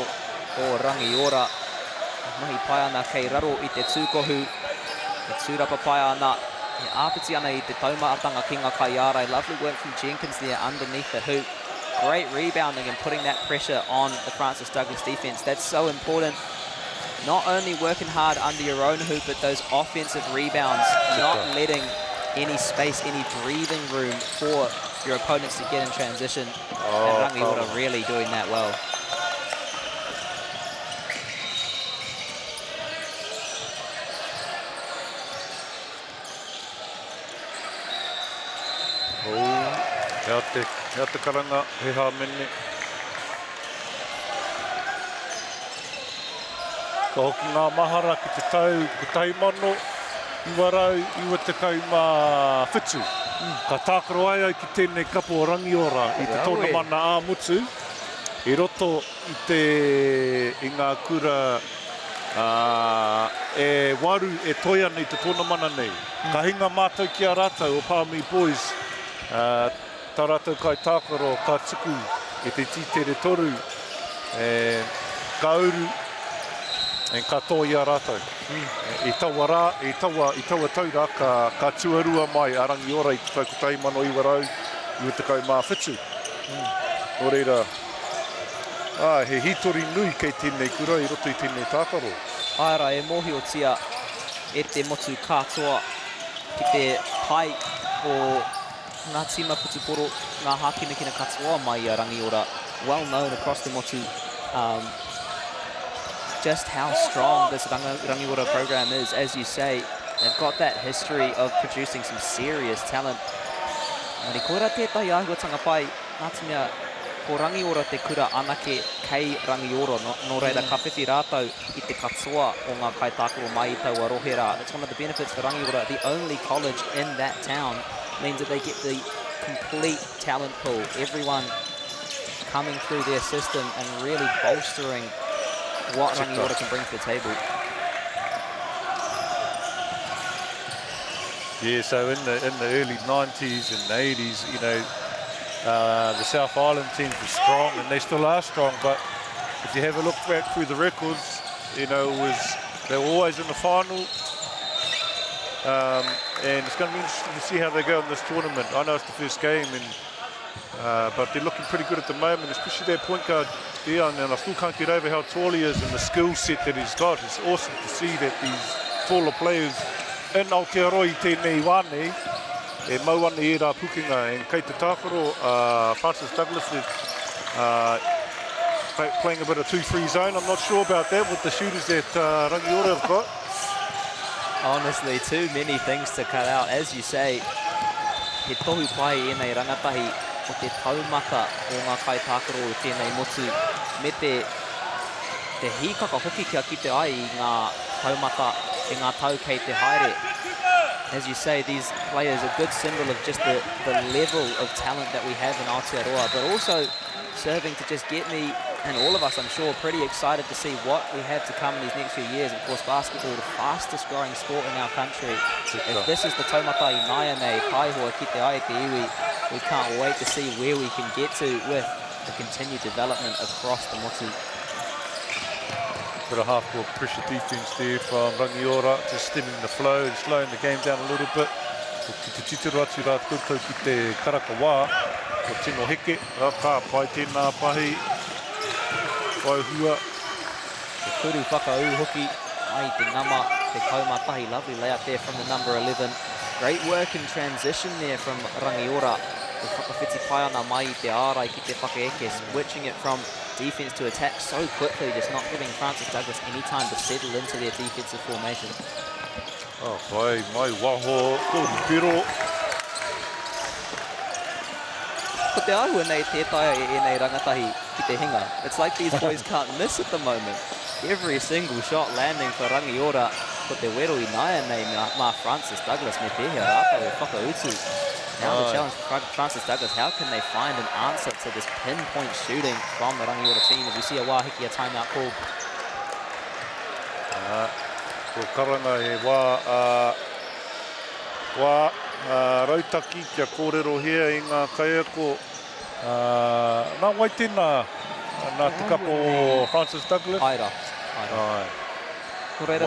S18: o Rangiora. Mahi pai ana kei raro i te tūkohu. Te tūrapa pai ana, e āpiti ana I te taumaatanga ki ngā kaiarai. Lovely work from Jenkins there underneath the hoop. Great rebounding and putting that pressure on the Francis Douglas defense. That's so important. Not only working hard under your own hoop, but those offensive rebounds, not letting any space, any breathing room for your opponents to get in transition. And Rangiora really doing that well.
S2: Hea te karanga, he hā mene. Ka hoki ngā mahara ki te tau, ko taimano, iwa rau, iwa te kauma whitu. Ka tākaro ai au ki tēnei kapo o Rangiora I te tōna mana āmutu. I roto I ngā kura e waru e toi ana I te tōna mana nei. Ka hinga mātou ki a rātou o Palmy Boys. Tā rātou kai tākaro, ka tuku I te tītere toru. Ka uru. En ka tō I a rātou. I taua rā, I taua taura ka tuarua mai a Rangiora I te tau ko taimano iwa rau I te kau mā whitu. Nō reira, he hitori nui kei tēnei kura I roto I tēnei tākaro.
S18: Aira, e mohi o tia e te motu katoa ki te pai o ngā tima putuporo, ngā hākinakina katoa mai a Rangiora. Well known across the motu. Just how strong this Rangiora program is, as you say. They've got that history of producing some serious talent. Mari koera tētahi āhuatanga pai, nā timea, ko Rangiora te kura anake kei Rangiora, no reira ka whiwhi rātou I te katoa o ngā kaitākaro mai I taua rohera. That's one of the benefits for Rangiora. The only college in that town means that they get the complete talent pool. Everyone coming through their system and really bolstering what Rangiora can bring to the table.
S2: Yeah, so in the early 90s and 80s, you know, the South Island teams were strong, and they still are strong. But if you have a look back through the records, you know, they were always in the final. And it's going to be interesting to see how they go in this tournament. I know it's the first game, but they're looking pretty good at the moment, especially their point guard, Dion, and I still can't get over how tall he is and the skill set that he's got. It's awesome to see that these taller players in Aotearoa I tēnei wāne e mau ana e rā pukinga. And kei te tākaro, Francis Douglas is playing a bit of 2-3 zone. I'm not sure about that with the shooters that Rangiora have got.
S18: Honestly, too many things to cut out. As you say, he tohu pai e nei rangatahi o te taumata o ngā kai tākaro o tēnei motu. Me te hīkaka hoki kia kite ai I ngā taumata e ngā tau kei te haere. As you say, these players are a good symbol of just the level of talent that we have in Aotearoa, but also serving to just get me and all of us, I'm sure, pretty excited to see what we have to come in these next few years. Of course, basketball, the fastest growing sport in our country. If this is the taumata I naia nei, kaihoa ki te ai te iwi, we can't wait to see where we can get to with the continued development across the motu.
S2: Bit of half-court pressure defense there from Rangiora, just stemming the flow and slowing the game down a little bit. Ki te titiro atu rā koutou ki te karaka wā, o tino heke, ka pai tēnā pahi, wauhua.
S18: Te kuru whakau hoki, ai te nama, te kaumatahi, lovely layout there from the number 11. Great work in transition there from Rangiora. The whakawhiti pai ana mai I te ārai ki te whakaeke, switching it from defense to attack so quickly, just not giving Francis Douglas any time to settle into their defensive formation.
S2: Oh, pai, mai waho, kōru piro.
S18: Ko te ahua nei tētaia e nei rangatahi ki te hinga. It's like these boys can't miss at the moment. Every single shot landing for Rangiora. Ko te wero I naia nei mā Francis Douglas me pēhea rātou e whakautu. Now the challenge for Francis Douglas, how can they find an answer to this pinpoint shooting from the Rangiora team as we see a wāhiki, a timeout call?
S2: Ko karanga e wā rautaki kia kōrero hea I ngā kaiako. Nā wai tēnā, nā tikapo Francis Douglas.
S18: Aira. Ko reira,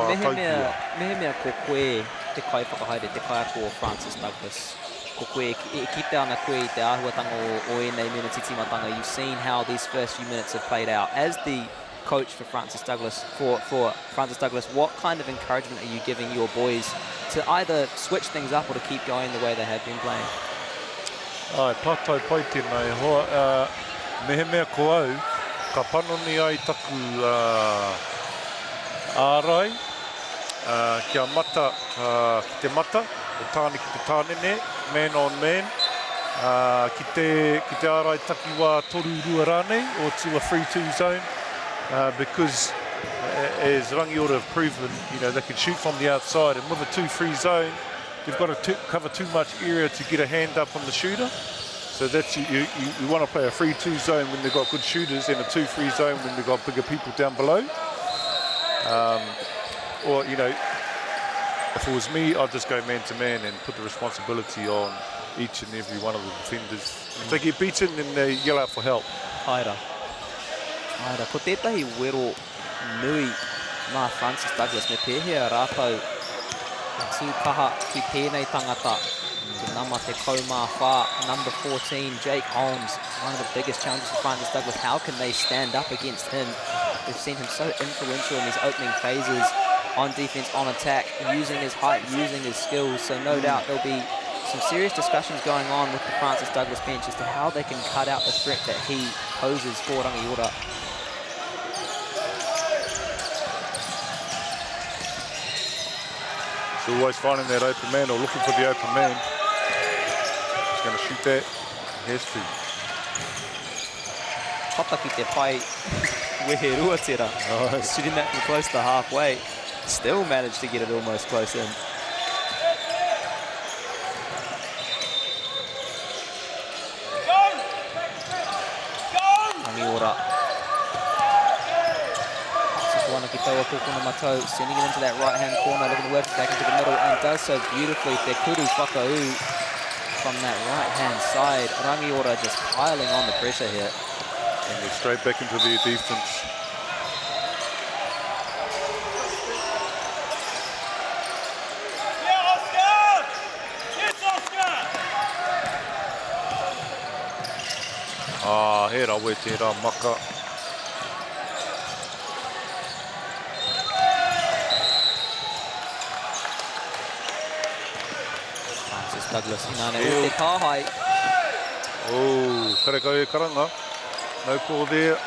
S18: mehe mea ko koe te kai whakahaere, te kaiako o Francis Douglas. Ko koe e kite ana koe I te āhuatanga o enei mena titimatanga. You've seen how these first few minutes have played out. As the coach for Francis Douglas, what kind of encouragement are you giving your boys to either switch things up or to keep going the way they have been playing?
S2: Ai, pātai pai tēnā e hoa. Mehe mea ko au, ka panoni ai taku ārai, kia mata ki te mata, o tāne ki te tānene, man on man. Ki te ārai taki wā toru rua rānei, or to a 3-2 zone, because as Rangiora have proven, they can shoot from the outside, and with a 2-3 zone, you've got to cover too much area to get a hand up on the shooter. So that's you want to play a 3-2 zone when they've got good shooters, and a 2-3 zone when they've got bigger people down below. Or if it was me, I'd just go man to man and put the responsibility on each and every one of the defenders. If they get beaten, then they yell out for help.
S18: Haira. Ko tētahi wero nui mā Francis Douglas me pēhea rātou tūkaha ki tēnei tangata. Te nama te kaumā whā, number 14, Jake Holmes, one of the biggest challenges for Francis Douglas. How can they stand up against him? We've seen him so influential in these opening phases, on defense, on attack, using his height, using his skills. So no doubt there'll be some serious discussions going on with the Francis Douglas bench as to how they can cut out the threat that he poses for Rangiora.
S2: It's always finding that open man or looking for the open man. He's going to shoot that. He has to.
S18: Hata ki te pai wehe ruatera. Shooting that from close to halfway. Still managed to get it almost close in. Rangiora. Wana ki taua kukuna matau, sending it into that right-hand corner, looking to work it back into the middle, and does so beautifully. Te kuru whakau from that right-hand side. Rangiora just piling on the pressure here.
S2: And they're straight back into their defense. He rawe te rā maka.
S18: Douglas. Inane o te tāhai.
S2: Oh, karekau e karanga. No call there.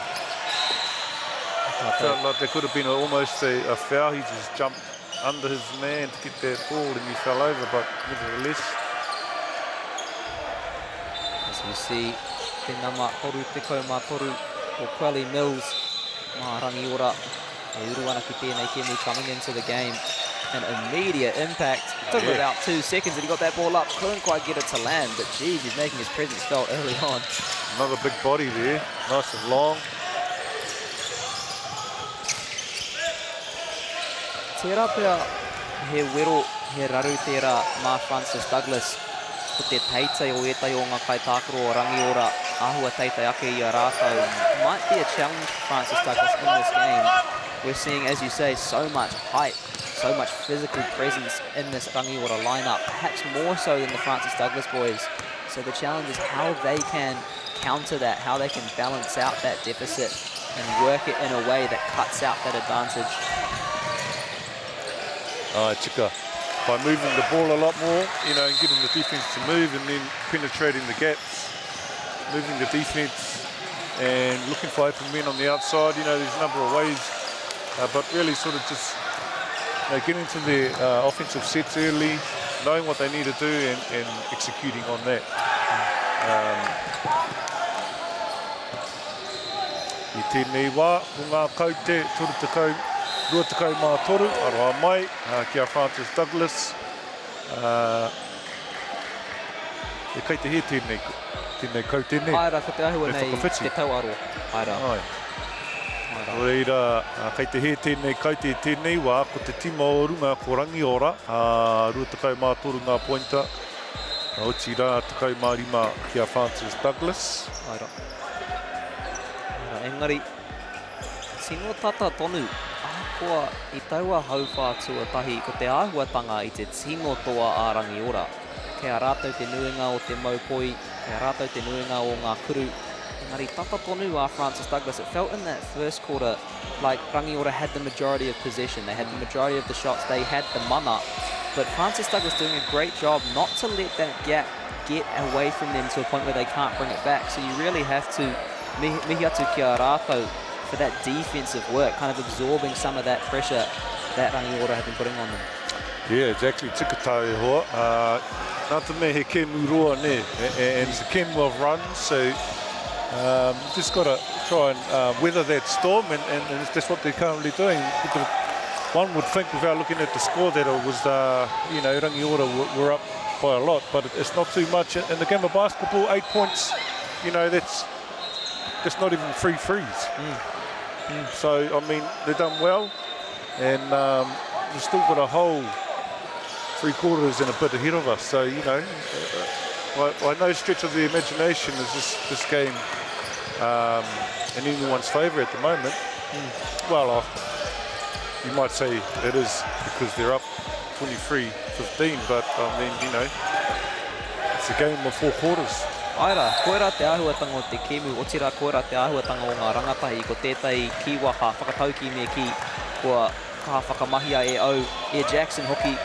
S2: Felt like there could have been almost a foul. He just jumped under his man to get that ball and he fell over, but nevertheless.
S18: As we see, te nama toru te kaumā toru o Quelly Mills. Mā Rangiora e uru ana ki tēnei kēmu coming into the game. An immediate impact. Took him about 2 seconds and he got that ball up. Couldn't quite get it to land, but geez, he's making his presence felt early on.
S2: Another big body there, nice and long.
S18: Tērā pia he wero, he raru tērā mā Francis Douglas ko te teitei o etai o ngā kaitākaro o Rangiora āhua teitei ake I a rātou. Might be a challenge for Francis Douglas in this game. We're seeing, as you say, so much height, so much physical presence in this Rangiora lineup, perhaps more so than the Francis Douglas boys. So the challenge is how they can counter that, how they can balance out that deficit and work it in a way that cuts out that advantage.
S2: Tika, by moving the ball a lot more, you know, and getting the defense to move and then penetrating the gaps, moving the defense and looking for open men on the outside. You know, there's a number of ways, but really sort of just getting into the offensive sets early, knowing what they need to do and executing on that. I tēnei wā, ko ngā kaute, turu tekau, rua tekau mā toru, aroa mai, kia Francis Douglas. E kei te he tēnei kau tēnei.
S18: Aira, ko te ahua nei te tauaro. Aira.
S2: O reira, kei te he tēnei kaute tēnei wā, ko te tima o runga ko Rangiora, rua tekau mā toru ngā pointa. Oti rā tekau mā rima kia Francis Douglas.
S18: Aira. Engari, sino tata tonu, ahakoa I taua hauwha tuatahi ko te āhuatanga I te tino toa a Rangiora. Kea rātou te nuinga o te maupoi, kea rātou te nuinga o ngā kuru. Engari, tata tonu a Francis Douglas. It felt in that first quarter like Rangiora had the majority of possession. They had the majority of the shots. They had the mana. But Francis Douglas doing a great job not to let that gap get away from them to a point where they can't bring it back. So you really have to mihi atu kia rātou for that defensive work, kind of absorbing some of that pressure that Rangiora have been putting on them.
S2: Yeah, exactly. Tika tā e hoa. Nā te mea he kēmu roa ne, and it's a kēmu of runs, so just got to try and weather that storm, and that's what they're currently doing. One would think, without looking at the score, that it was, you know, Rangiora were up by a lot, but it's not too much. In the game of basketball, 8 points, you know, that's not even free freeze. So, I mean, they've done well, and we've still got a whole 3 quarters and a bit ahead of us. So, you know, by no stretch of the imagination is this game in anyone's favour at the moment. Well, you might say it is because they're up 23-15, but I mean, you know, it's a game of 4 quarters.
S18: Aira, koera te āhuatanga o te kēmu, o tira koera te āhuatanga o ngā rangatahi, ko tētai kiwaha, whakatauki me ki, kua kaha whakamahia e au, e Jackson hoki,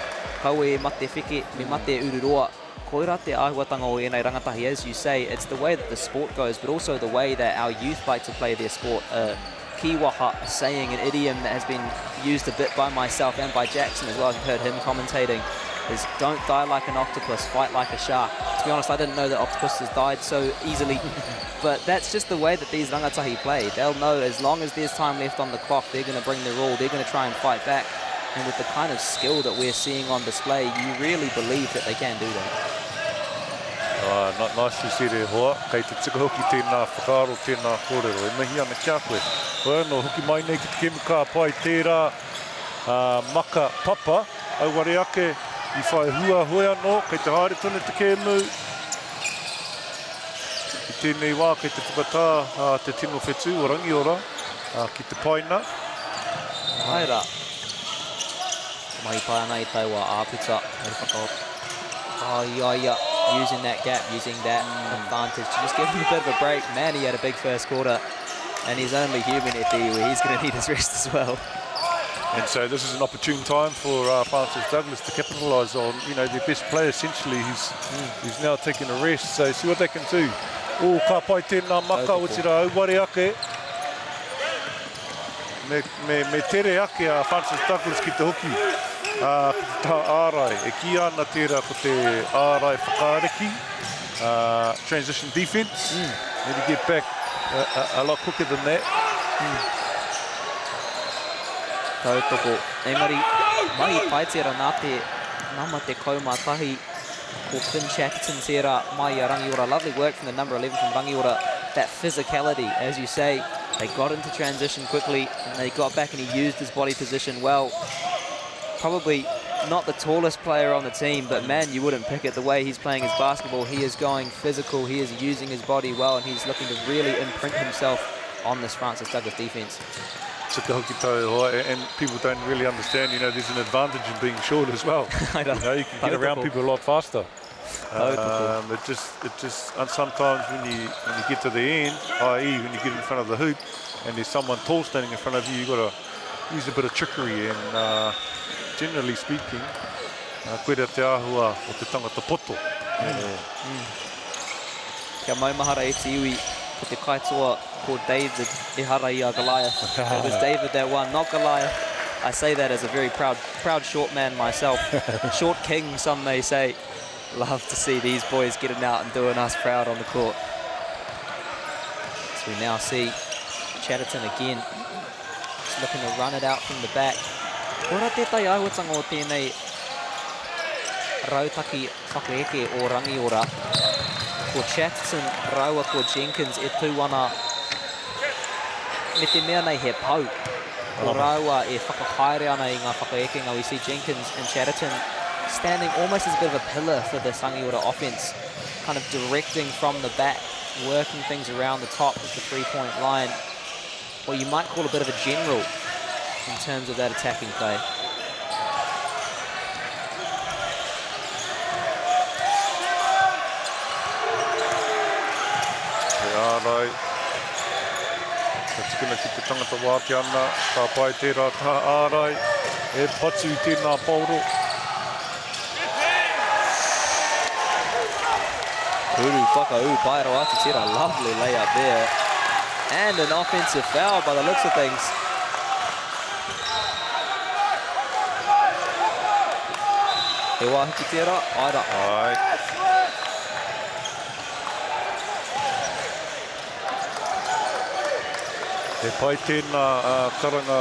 S18: kau e mate whike, me mate ururoa. Koera te āhuatanga o enei rangatahi, as you say, it's the way that the sport goes, but also the way that our youth like to play their sport. Kiwaha, a saying, an idiom that has been used a bit by myself and by Jackson as well, I've heard him commentating, is don't die like an octopus, fight like a shark. To be honest, I didn't know that octopuses died so easily, but that's just the way that these rangatahi play. They'll know as long as there's time left on the clock, they're going to bring their all, they're going to try and fight back. And with the kind of skill that we're seeing on display, you really believe that they can do that.
S2: Not nice to see there, hoa. Kei te tika hoki tēnā whakaaro, tēnā kōrero. E mihi ana kia koe. Hoa no hoki mai nei ki te kēmu ka pai tērā maka papa. Auware ake I whai hua hoi anō. Kei te haere tonu te kēmu. I tēnei wā kei te whakatā te tino whetū o Rangiora ki te paina.
S18: Aira. Mai pāna I taua āputa. Hei whakaot. Ia. Using that gap, using that advantage to just give him a bit of a break. Man, he had a big first quarter, and he's only human at the where he's going to need his rest as well.
S2: And so this is an opportune time for Francis Douglas to capitalise on, their best player essentially, who's now taking a rest. So see what they can do. Ka pai tēnā maka o tira auware ake. Me tere ake a Francis Douglas ki te hoki. Tā ārai. E ki ana tērā ko te ārai whakaareki. Transition defence. Need to get back a lot quicker than that.
S18: Tautoko. Engari, mai pai tērā nā te kaumatahi ko Finn Chatterton tērā mai a Rangiora. Lovely work from the number 11 from Rangiora. That physicality, as you say, they got into transition quickly and they got back and he used his body position well. Probably not the tallest player on the team, but man, you wouldn't pick it the way he's playing his basketball. He is going physical, he is using his body well, and he's looking to really imprint himself on this Francis Douglas defence.
S2: And people don't really understand, there's an advantage in being short as well. You can get around people a lot faster. It just and sometimes when you get to the end, i.e. when you get in front of the hoop and there's someone tall standing in front of you, you've got to use a bit of trickery. And generally speaking, koera te āhua o te tangata poto.
S18: Kia maumahara e te iwi ko te kaitoa ko David e hara I a Goliath. It was David that won, not Goliath. I say that as a very proud short man myself. Short king, some may say. Love to see these boys getting out and doing us proud on the court. So we now see Chatterton again. Just looking to run it out from the back. Ora tētai aiwatanga o tēnei rautaki whakaeke o Rangiora. Ko Chatterton, Raua, ko Jenkins e tūwana me te mea nei he pau. Ko Raua e whakahaere ana I ngā whakaekenga. We see Jenkins and Chatterton standing almost as a bit of a pillar for this Rangiora offense, kind of directing from the back, working things around the top of the three-point line. What you might call a bit of a general in terms of that attacking play.
S2: Ārai. That's going to keep the tangata wāte ana. Ka pai tērā tā ārai. E patu I tēnā pauro.
S18: Uru whakau paero atu tira. Lovely layup there. And an offensive foul by the looks of things. He wahiki tira, aira.
S2: Ai. E pai tēnā karanga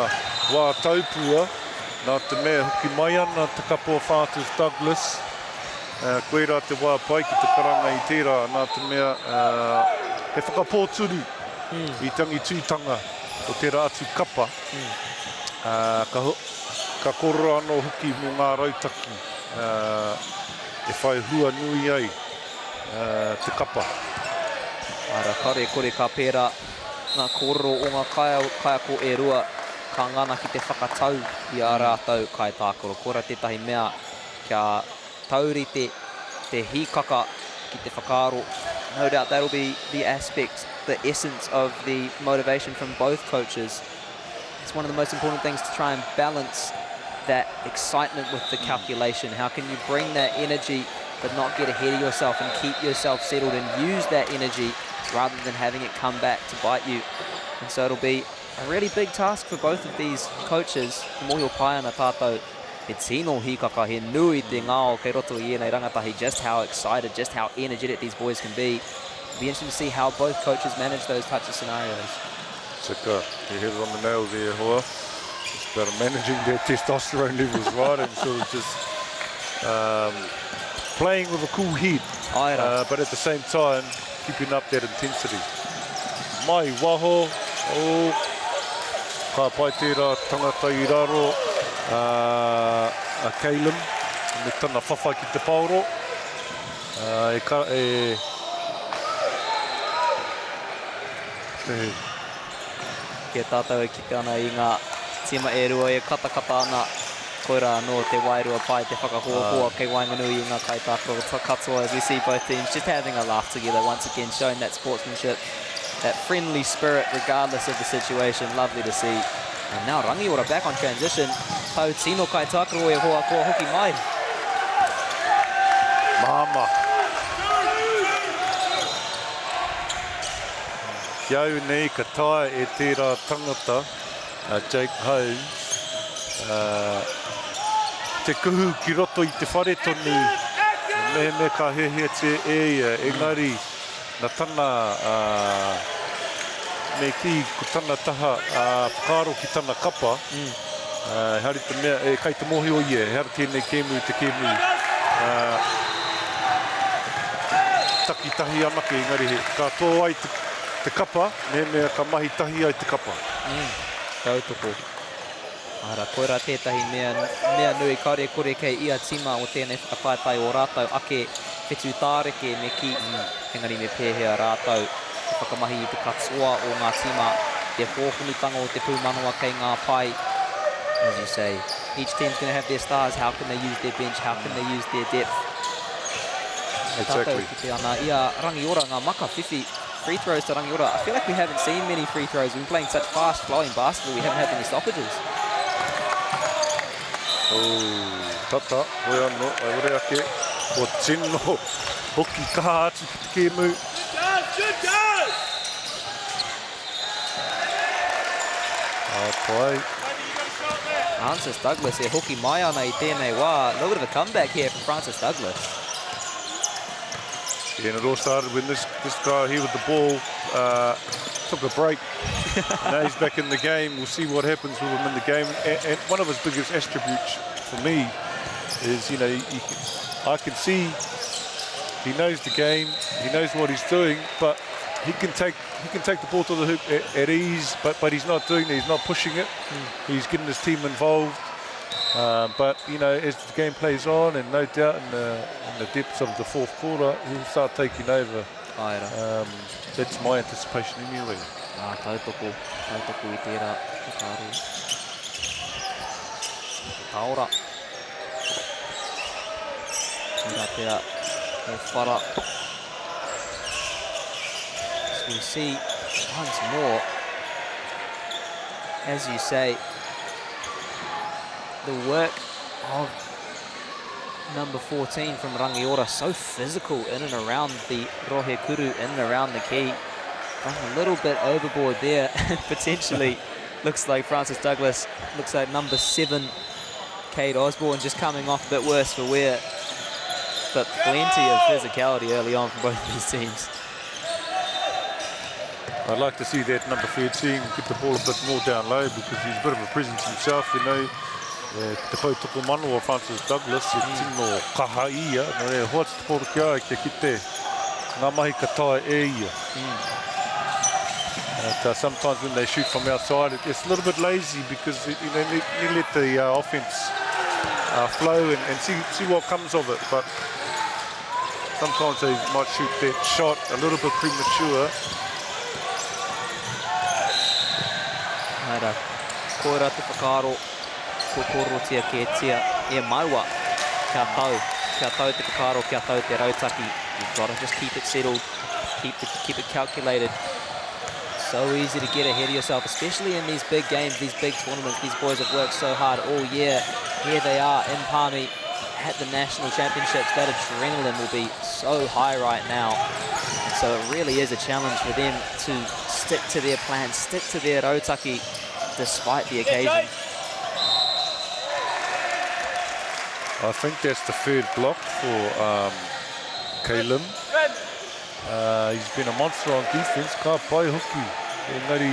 S2: wā taupua, nā te mea huki mai ana te kapo Francis Douglas. Koera te wā pai ki te karanga I tērā, nā te mea he whakapōturu I tangi tūtanga o tērā atu kapa. Ka koro anō huki mo ngā rautaki. E whai hua nui ai te kapa.
S18: Ara kore ka pērā ngā koro o ngā kai ko e rua ka ngana ki te whakatau I a rātau kai tākoro. Kora tētahi mea kia tauri te hīkaka ki te whakaaro. No doubt that'll be the aspect, the essence of the motivation from both coaches. It's one of the most important things to try and balance that excitement with the calculation. How can you bring that energy but not get ahead of yourself and keep yourself settled and use that energy rather than having it come back to bite you. And so it'll be a really big task for both of these coaches. Moyo pai ana tātou he tino hīkaka, he nui te ngao kei roto I nei rangatahi, just how excited, just how energetic these boys can be. It'll be interesting to see how both coaches manage those types of scenarios.
S2: Tika, you hit it on the nail there, Hoa. It's about managing their testosterone levels, right? And sort of just playing with a cool head. But at the same time, keeping up that intensity. Mai waho, ka pai tērā tangata I raro, a Caleb, me tana whawha ki te pauro.
S18: Kia tātou e kite ana I ngā tima e rua e katakata ana koira no te wairua pai te whakahoahoa kei Wainganui I ngā kai tākoro katoa as we see both teams just having a laugh together once again, showing that sportsmanship. that friendly spirit regardless of the situation. Lovely to see. And now Rangiora back on transition. Tau tino kai takaro e hoa kua hoki mai.
S2: Mama. Kiau nei ka tae e tērā tangata, Jake Holmes. Te kuhu ki roto I te whare tonu, me ka hehea te eia, engari, na tana me ki ko tana taha whakaro ki tana kapa, hari te mea, kai te mohi o ia, hari tēnei kēmu te kēmu. Taki tahi anake, engari he, ka tō ai te kapa, mea ka mahi tahi ai te kapa.
S18: Tautoko. Ara, koera tētahi mea nui kare kore kei ia tima o tēnei whakapaitai o rātau ake whetū tāreke me ki. Engari me pēhea rātau te whakamahi I te katoa o ngā tima, te hōhunutanga o te pūmanawa kei ngā pai. As you say, each team's going to have their stars. How can they use their bench? How can they use their depth?
S2: Exactly.
S18: Ki te ana ia Rangiora ngā maka whiwhi. Free throws to Rangiora. I feel like we haven't seen many free throws. We've been playing such fast flowing basketball. We haven't had many stoppages.
S2: Tata, hoi anō, ai ore ake, ko tino, hoki kaha atu ki te kēmu. Pai.
S18: Francis Douglas e hoki mai ana I tēnei wā. A little bit of a comeback here from Francis Douglas.
S2: Yeah, and it all started when this guy here with the ball took a break. Now he's back in the game. We'll see what happens with him in the game. And one of his biggest attributes for me is, you know, I can see he knows the game, he knows what he's doing, but he can take the ball to the hoop at ease, but he's not doing it. He's not pushing it. He's getting his team involved. But you know, as the game plays on, and no doubt in the depths of the fourth quarter, he'll start taking over. That's my anticipation anyway.
S18: Tautoko I tērā whakaaro. Taora. Tērā pēra e whara. So we see once more, as you say, the work of number 14 from Rangiora, so physical in and around the rohe kuru, in and around the key. Going a little bit overboard there, potentially. Looks like Francis Douglas, looks like number 7, Cade Osborne, just coming off a bit worse for wear. But plenty of physicality early on from both these teams.
S2: I'd like to see that number 13 get the ball a bit more down low, because he's a bit of a presence himself, you know. Te pautoko manu o Francis Douglas, e tino kaha ia, no e hoa te poro ki ai kia kite ngā mahi ka tae e ia. Sometimes when they shoot from outside, it's a little bit lazy, because you know, you let the offense flow and see what comes of it. But sometimes they might shoot that shot a little bit premature.
S18: Haira, koera te whakaaro, ko korotia ke tia e maua, kia tau te whakaaro, kia tau te rautaki. You've got to just keep it settled, keep it calculated. So easy to get ahead of yourself, especially in these big games, these big tournaments. These boys have worked so hard all year. Here they are in Palmy at the national championships. That adrenaline will be so high right now. And so it really is a challenge for them to stick to their plan, stick to their rautaki, despite the occasion.
S2: I think that's the third block for Caleb. He's been a monster on defense. Ka pai hoki. Engari,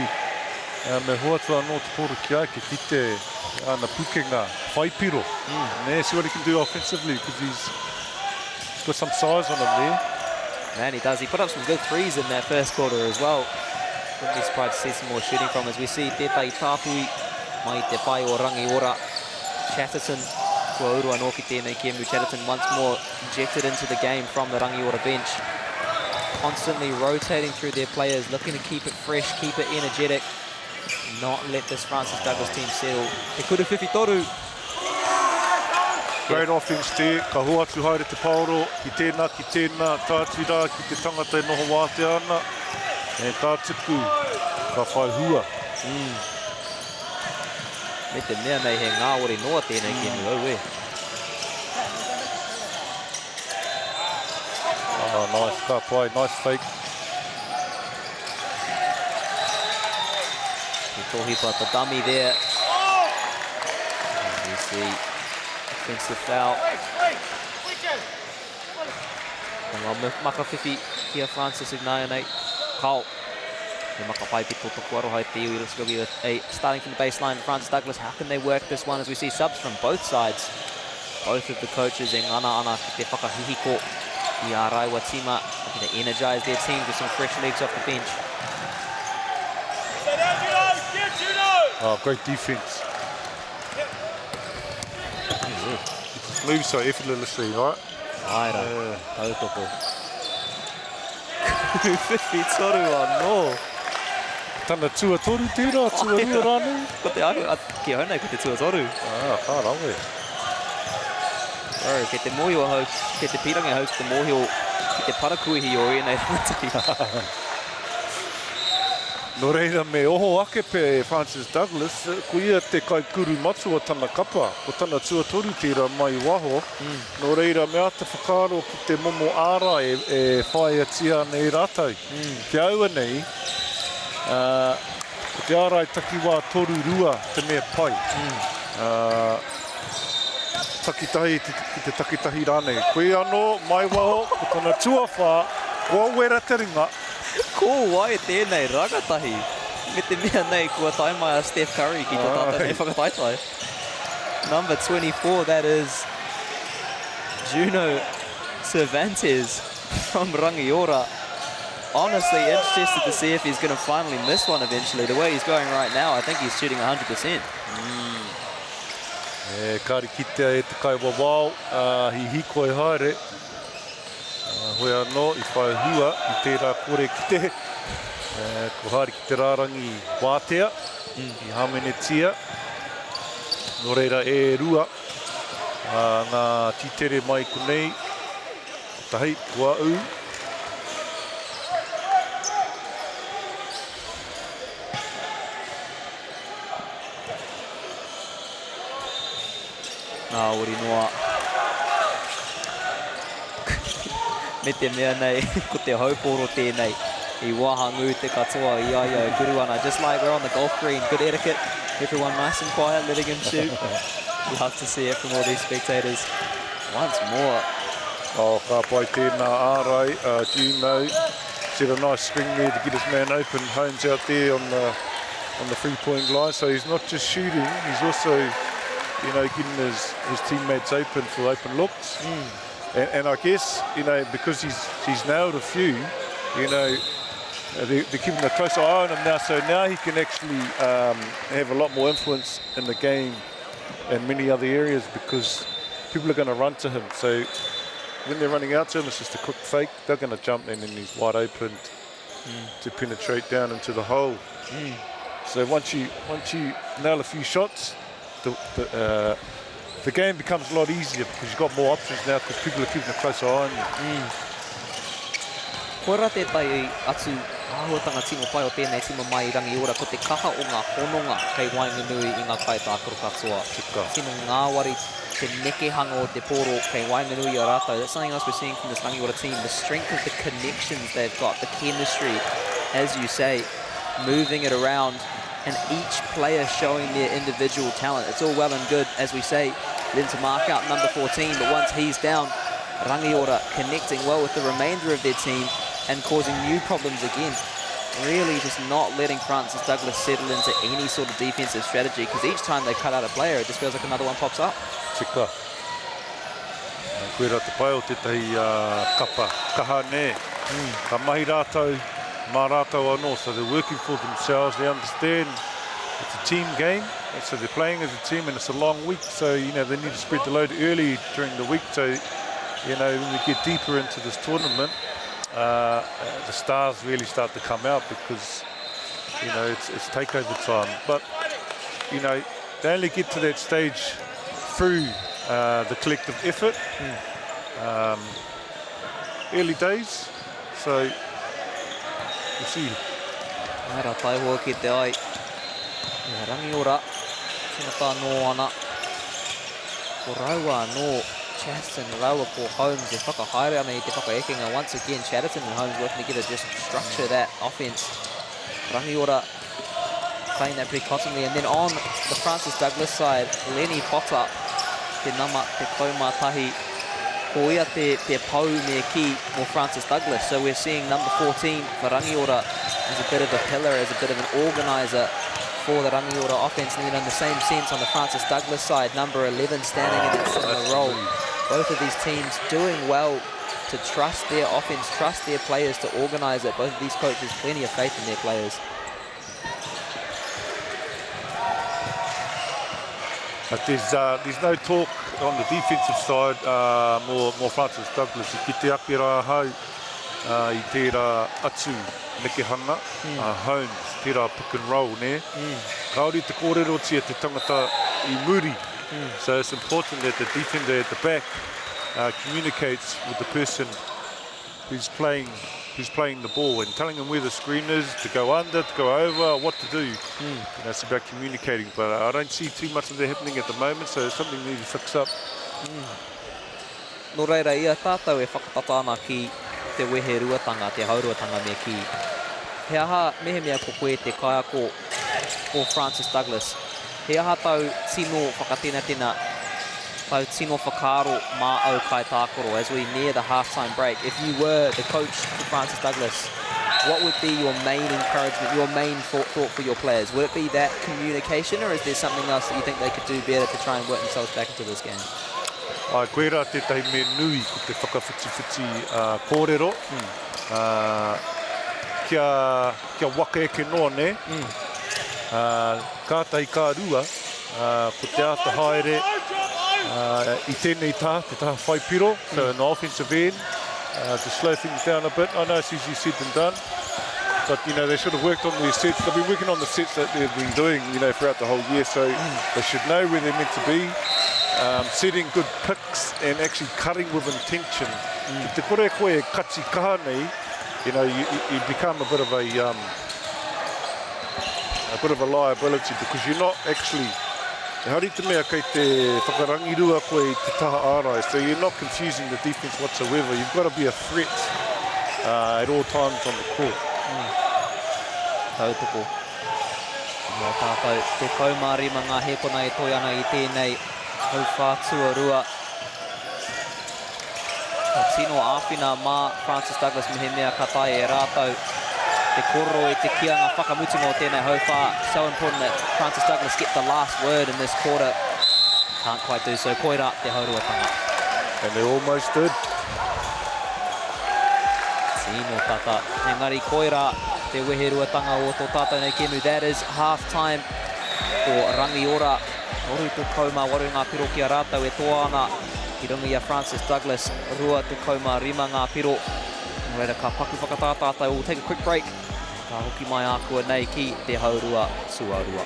S2: me hoatua no te poro ki ai ke kite ana pukenga, whaipiro. See what he can do offensively, because he's got some size on him there.
S18: Man, he does. He put up some good threes in that first quarter as well. Wouldn't be surprised to see some more shooting from, as we see Tetai Tāpui, mai te pai o Rangiora, Chatterton, kua urua no ki tēnei kēmu. Chatterton once more injected into the game from the Rangiora bench. Constantly rotating through their players, looking to keep it fresh, keep it energetic, not let this Francis Douglas team settle. He could have whiwhitoru.
S2: Great offense there, ka hoa atu haere te paoro, ki tēnā, tātira, ki te tangata e noho wā te ana. E kā tuku, ka whai hua.
S18: Me te mea nei he MāORI noa tēnei ki nu au e.
S2: Oh, nice, ka pai, nice fake.
S18: He tohipa the dummy there. And we see offensive foul. Ngā makawhiwhi kia Francis Ignayane. Kau. He makapai pi tōtoku aroha te iwi. Let's go with a starting from the baseline. Francis Douglas, how can they work this one as we see subs from both sides? Both of the coaches in ana ki te whakahihiko i a Raiwa tima. Looking to energise their teams with some fresh legs off the bench.
S2: Oh, great defense. He just moves so effortlessly, right?
S18: Aira, tautoko. Whiwhi toru anō.
S2: Tana tuatoru tērā, tuarua rānu.
S18: Ko te ahu, ki haunei ko te tuatoru.
S2: Kā rawe.
S18: Kei te mōhio hau, kei te pirangi hau, te mōhio, ki te parakuihi o i nei rangatahi.
S2: No reira me oho ake pe Francis Douglas, ko ia te kai kuru matua tana kapa, ko tana tuatoru tērā mai waho. No reira me ata whakaro ki te momo ara e whai atia nei rātou. Ki aua nei, ko te ārai takiwā toru rua te mea pai. Takitahi ki te takitahi rānei. Koe anō, mai waho, ko tana tuawha, kua wera te ringa.
S18: Ko wai tēnei rangatahi. Me te mea nei kua taimai a Steph Curry ki te tata nei whakataitai. Number 24, that is Juno Cervantes from Rangiora. Honestly, interested to see if he's going to finally miss one eventually. The way he's going right now, I think he's shooting 100%.
S2: Kāri kitea e te kai wawao, hi hiko e haere. Hoi anō, i whai hua, i tērā kore kite. Ko haere ki te rārangi wātea, i hamenetia. No reira e rua, ngā titere mai kunei. Tahi, kua au.
S18: MāORI noa. Me te mea nei, ko te hauporo tēnei. I wahangu te katoa i aia e guru ana. Just like we're on the golf green, good etiquette. Everyone nice and quiet, letting him shoot. Love to see it from all these spectators. Once more.
S2: Oh, ka pai tēnā ārai, Juno. Set a nice swing there to get his man open. Hones out there on the three-point line. So he's not just shooting, he's also, you know, getting his teammates open for open looks. And I guess, you know, because he's nailed a few, you know, they're keeping a close eye on him now. So now he can actually have a lot more influence in the game and many other areas because people are going to run to him. So when they're running out to him, it's just a quick fake. They're going to jump in and he's wide open to penetrate down into the hole. So once you nail a few shots, the game becomes a lot easier because you've got more options now because people are keeping a close eye on you.
S18: Koera tētai atu āhuatanga timo pai o tēnei timo mai i Rangiora ko te kaha o ngā hononga kei Wainganui i ngā kai tākaro katoa. Tino ngāwari te nekehanga o te poro kei Wainganui o rātou. That's something else we're seeing from this Rangiora team. The strength of the connections they've got, the chemistry, as you say, moving it around. And each player showing their individual talent. It's all well and good, as we say, then to mark out number 14, but once he's down, Rangiora connecting well with the remainder of their team and causing new problems again. Really just not letting Francis Douglas settle into any sort of defensive strategy, because each time they cut out a player, it just feels like another one pops up.
S2: Tika. Koera te pai o tētahi kapa, kaha ne. Ka mahi rātou, mā rātou anō, so they're working for themselves, they understand it's a team game, so they're playing as a team and it's a long week, so you know they need to spread the load early during the week, so you know when we get deeper into this tournament, the stars really start to come out because you know it's takeover time. But you know they only get to that stage through the collective effort. Early days, so we'll see
S18: Aira taihoa ki te ai. Ia Rangiora. Tina no ana. Ko raua no Chaston, raua ko Holmes. E whakahaere ana I te whakaekinga. Once again, Chatterton and Holmes working together just structure that offense. Rangiora playing that pretty constantly. And then on the Francis Douglas side, Lenny Potter. Te nama, te kaumatahi. Ko ia te pau me ki mo Francis Douglas. So we're seeing number 14 for Rangiora as a bit of a pillar, as a bit of an organiser for the Rangiora offence. And then in the same sense on the Francis Douglas side, number 11 standing in that similar role. Both of these teams doing well to trust their offence, trust their players to organise it. Both of these coaches plenty of faith in their players.
S2: But there's no talk on the defensive side, more Francis Douglas. I ki te akira hau, I tērā atu nekehanga, Holmes, tērā pick and roll, ne? Kaori te kōrero tia te tangata I muri. So it's important that the defender at the back communicates with the person who's playing the ball and telling them where the screen is, to go under, to go over, what to do. You know, it's about communicating, but I don't see too much of that happening at the moment, so it's something we need to fix up.
S18: No reira, ia tātou e whakatata ana ki te wehe ruatanga, te hauruatanga me ki. He aha mehemea ko koe te kaiako o Francis Douglas. He aha tau tino whakatena tau tino whakaro mā au kai tākoro as we near the half-time break. If you were the coach for Francis Douglas, what would be your main encouragement, your main thought for your players? Would it be that communication, or is there something else that you think they could do better to try and work themselves back into this game?
S2: Ai koe rā te tai me nui ko te whakawhiti kōrero. Kia waka eke noa, ne? Kātai kā rua, ko te ata haere, I tēnei tā, te taha whaipiro, so in the offensive end, to slow things down a bit. I know it's easy said than done, but you know, they should have worked on their sets. They've been working on the sets that they've been doing, you know, throughout the whole year, so they should know where they're meant to be. Setting good picks and actually cutting with intention. Te kore koe kachi kaha nei, you know, you become a bit of a liability because you're not actually. Hauri te mea kei te whakarangirua koe I te taha ārai, so you're not confusing the defence whatsoever. You've got to be a threat at all times on the court.
S18: Tautoko. Nā tātou te kaumārima ngā hekona e toi ana I tēnei hau whātua rua. Tino āwhina mā Francis Douglas mehemea katai e rātou. Te koro e te kia ngā whakamutinga o tēnei hauwha. So important that Francis Douglas get the last word in this quarter. Can't quite do so. Koira te hauruatanga.
S2: And they almost did.
S18: Tino tata. Engari koira te wehe ruatanga o tō tātou nei kemu. That is half-time for Rangiora. Oru te kauma waru ngā piro kia rātou e toa ana. I rungi a Francis Douglas. Rua te kauma rima ngā piro. Reira ka paku whakatātātou. We'll take a quick break. Ka hoki mai ākua nei ki te haurua suarua.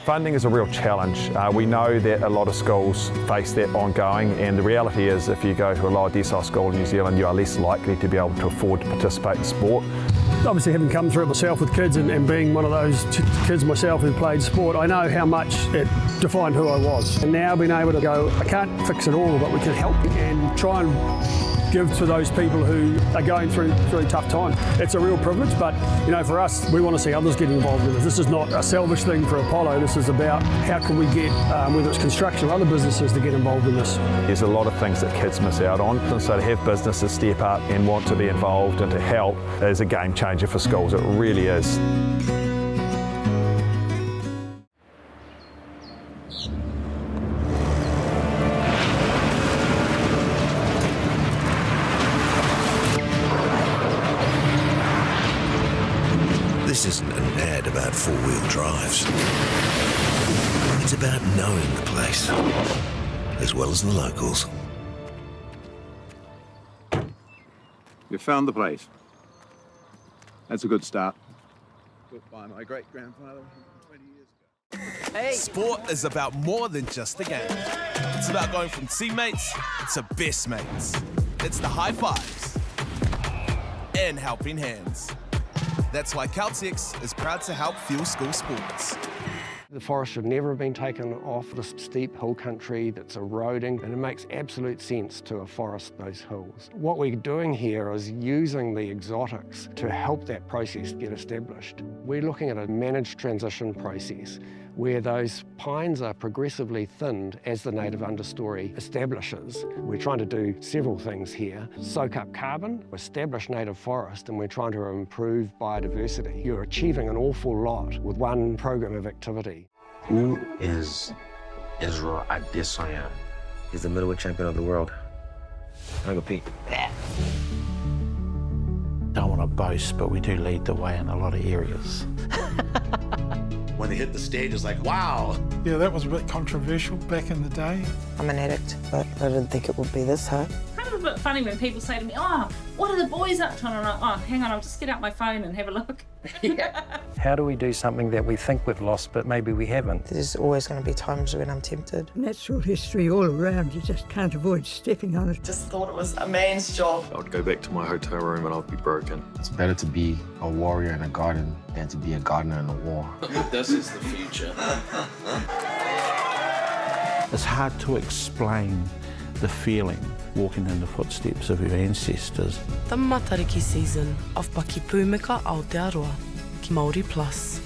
S19: Funding is a real challenge. We know that a lot of schools face that ongoing, and the reality is if you go to a lower decile school in New Zealand, you are less likely to be able to afford to participate in sport.
S20: Obviously, having come through it myself with kids and being one of those kids myself who played sport, I know how much it defined who I was. And now being able to go, I can't fix it all, but we can help and try and give to those people who are going through really tough times. It's a real privilege, but you know, for us, we want to see others get involved in this. This is not a selfish thing for Apollo. This is about how can we get, whether it's construction or other businesses, to get involved in this.
S19: There's a lot of things that kids miss out on, and so to have businesses step up and want to be involved and to help is a game changer for schools. It really is.
S8: This isn't an ad about four-wheel drives. It's about knowing the place, as well as the locals.
S21: You found the place. That's a good start. Built by my great-grandfather 20 years ago.
S11: Hey. Sport is about more than just a game. It's about going from teammates to best mates. It's the high fives. and helping hands. That's why Caltex is proud to help fuel school sports.
S4: The forest should never have been taken off this steep hill country that's eroding, and it makes absolute sense to afforest those hills. What we're doing here is using the exotics to help that process get established. We're looking at a managed transition process where those pines are progressively thinned as the native understory establishes. We're trying to do several things here. Soak up carbon, establish native forest, and we're trying to improve biodiversity. You're achieving an awful lot with one program of activity.
S22: Who is Israel Adesanya? He's the middleweight champion of the world. I compete.
S23: Don't want to boast, but we do lead the way in a lot of areas.
S24: When they hit the stage, it's like, wow.
S25: Yeah, that was a bit controversial back in the day.
S26: I'm an addict, but I didn't think it would be this hard.
S27: Kind of a bit funny when people say to me, oh, what are the boys up to? And I'm like, oh, hang on, I'll just get out my phone and have a look.
S23: How do we do something that we think we've lost, but maybe we haven't?
S26: There's always going to be times when I'm tempted.
S28: Natural history all around, you just can't avoid stepping on it.
S26: Just thought it was a man's job.
S29: I would go back to my hotel room and I'd be broken.
S22: It's better to be a warrior in a garden than to be a gardener in a war.
S24: This is the future.
S23: It's hard to explain the feeling walking in the footsteps of your ancestors.
S30: The Matariki season of Paki Pūmeka Aotearoa ki Māori Plus.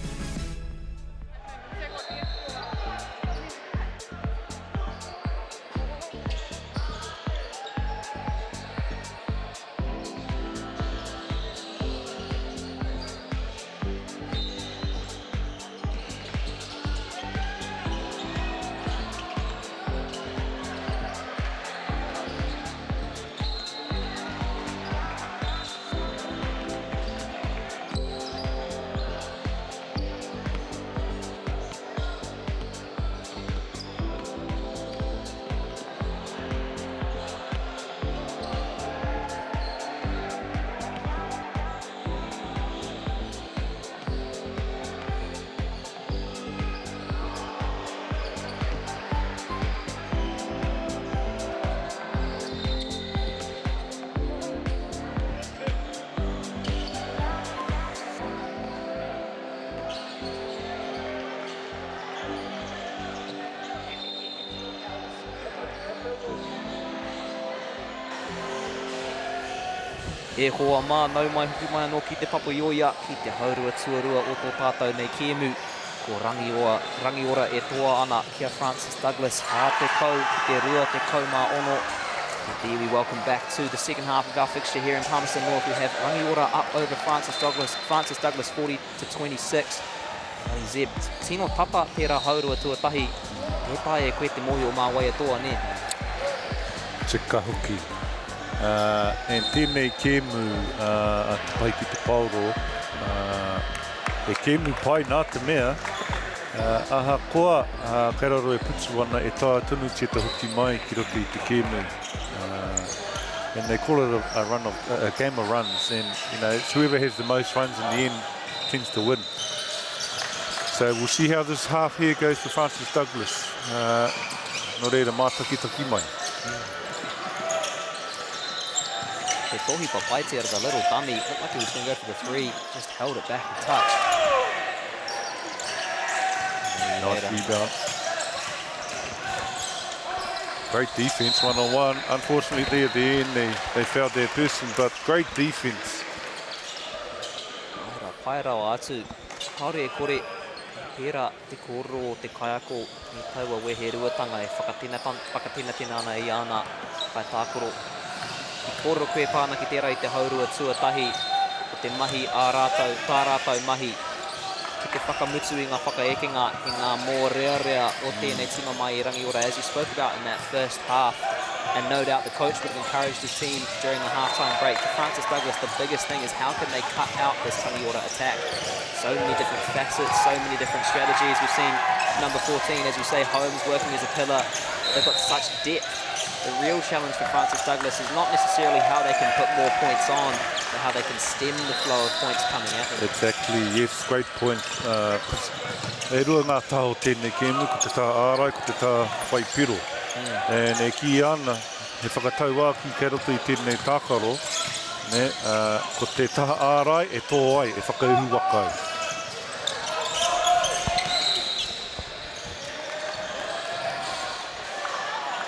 S18: E hoa mā nau mai huki mai anō ki te papu ioia ki te haurua tuarua o tō tātou nei kēmu. Ko rangiora e toa ana kia Francis Douglas. Hā te kau ki te rua te kau mā ono. Indeed, we welcome back to the second half of our fixture here in Palmerston North. We have rangiora up over Francis Douglas 40-26. Zeb, tino tata tērā haurua tuatahi. E tae koe te mohi o mā wai atoa, ne?
S2: Te kahuki. En tēnei kēmu a te pai ki te pauro. E kēmu pai nā te mea. Aha koa kairaro e putsu ana e tā tunu te huki mai ki roto I te kēmu. And they call it a game of runs. And you know, it's whoever has the most runs in the end tends to win. So we'll see how this half here goes for Francis Douglas. No reira mātakitaki mai.
S18: Te tohi papaiti out of a little dummy. Looked like he was going to go for the three. Just held it back and touched.
S2: Nice rebound. Great defense, one-on-one. Unfortunately, there at the end, they fouled their person, but great defense.
S18: Pai rao atu. Haere e kore. Pera te koro o te kaiako. I taua wehe ruatanga e whakatina ana I ana kai tākoro. I koro koe pāna ki tērā I te haurua tuatahi. O te mahi ā rātou, tā rātou mahi. Ki te whakamutu I ngā whakaekenga I ngā mōrearea o tēnei tima mai I rangiora, as you spoke about in that first half. And no doubt the coach would have encouraged his team during the halftime break. For Francis Douglas, the biggest thing is how can they cut out this rangiora attack? So many different facets, so many different strategies. We've seen number 14, as you say, Holmes working as a pillar. They've got such depth. The real challenge for Francis Douglas is not necessarily how they can put more points on, but how they can stem the flow of points coming at them.
S2: Exactly, yes, great point. E rua ngā taho tēnei kēmu, ko te tā ārai, ko te tā whaipiro. And e ki ana, he whakatau wā ki kei roto I tēnei tākaro, Ne, ko te taha ārai e tō ai, e whakauhu wakai.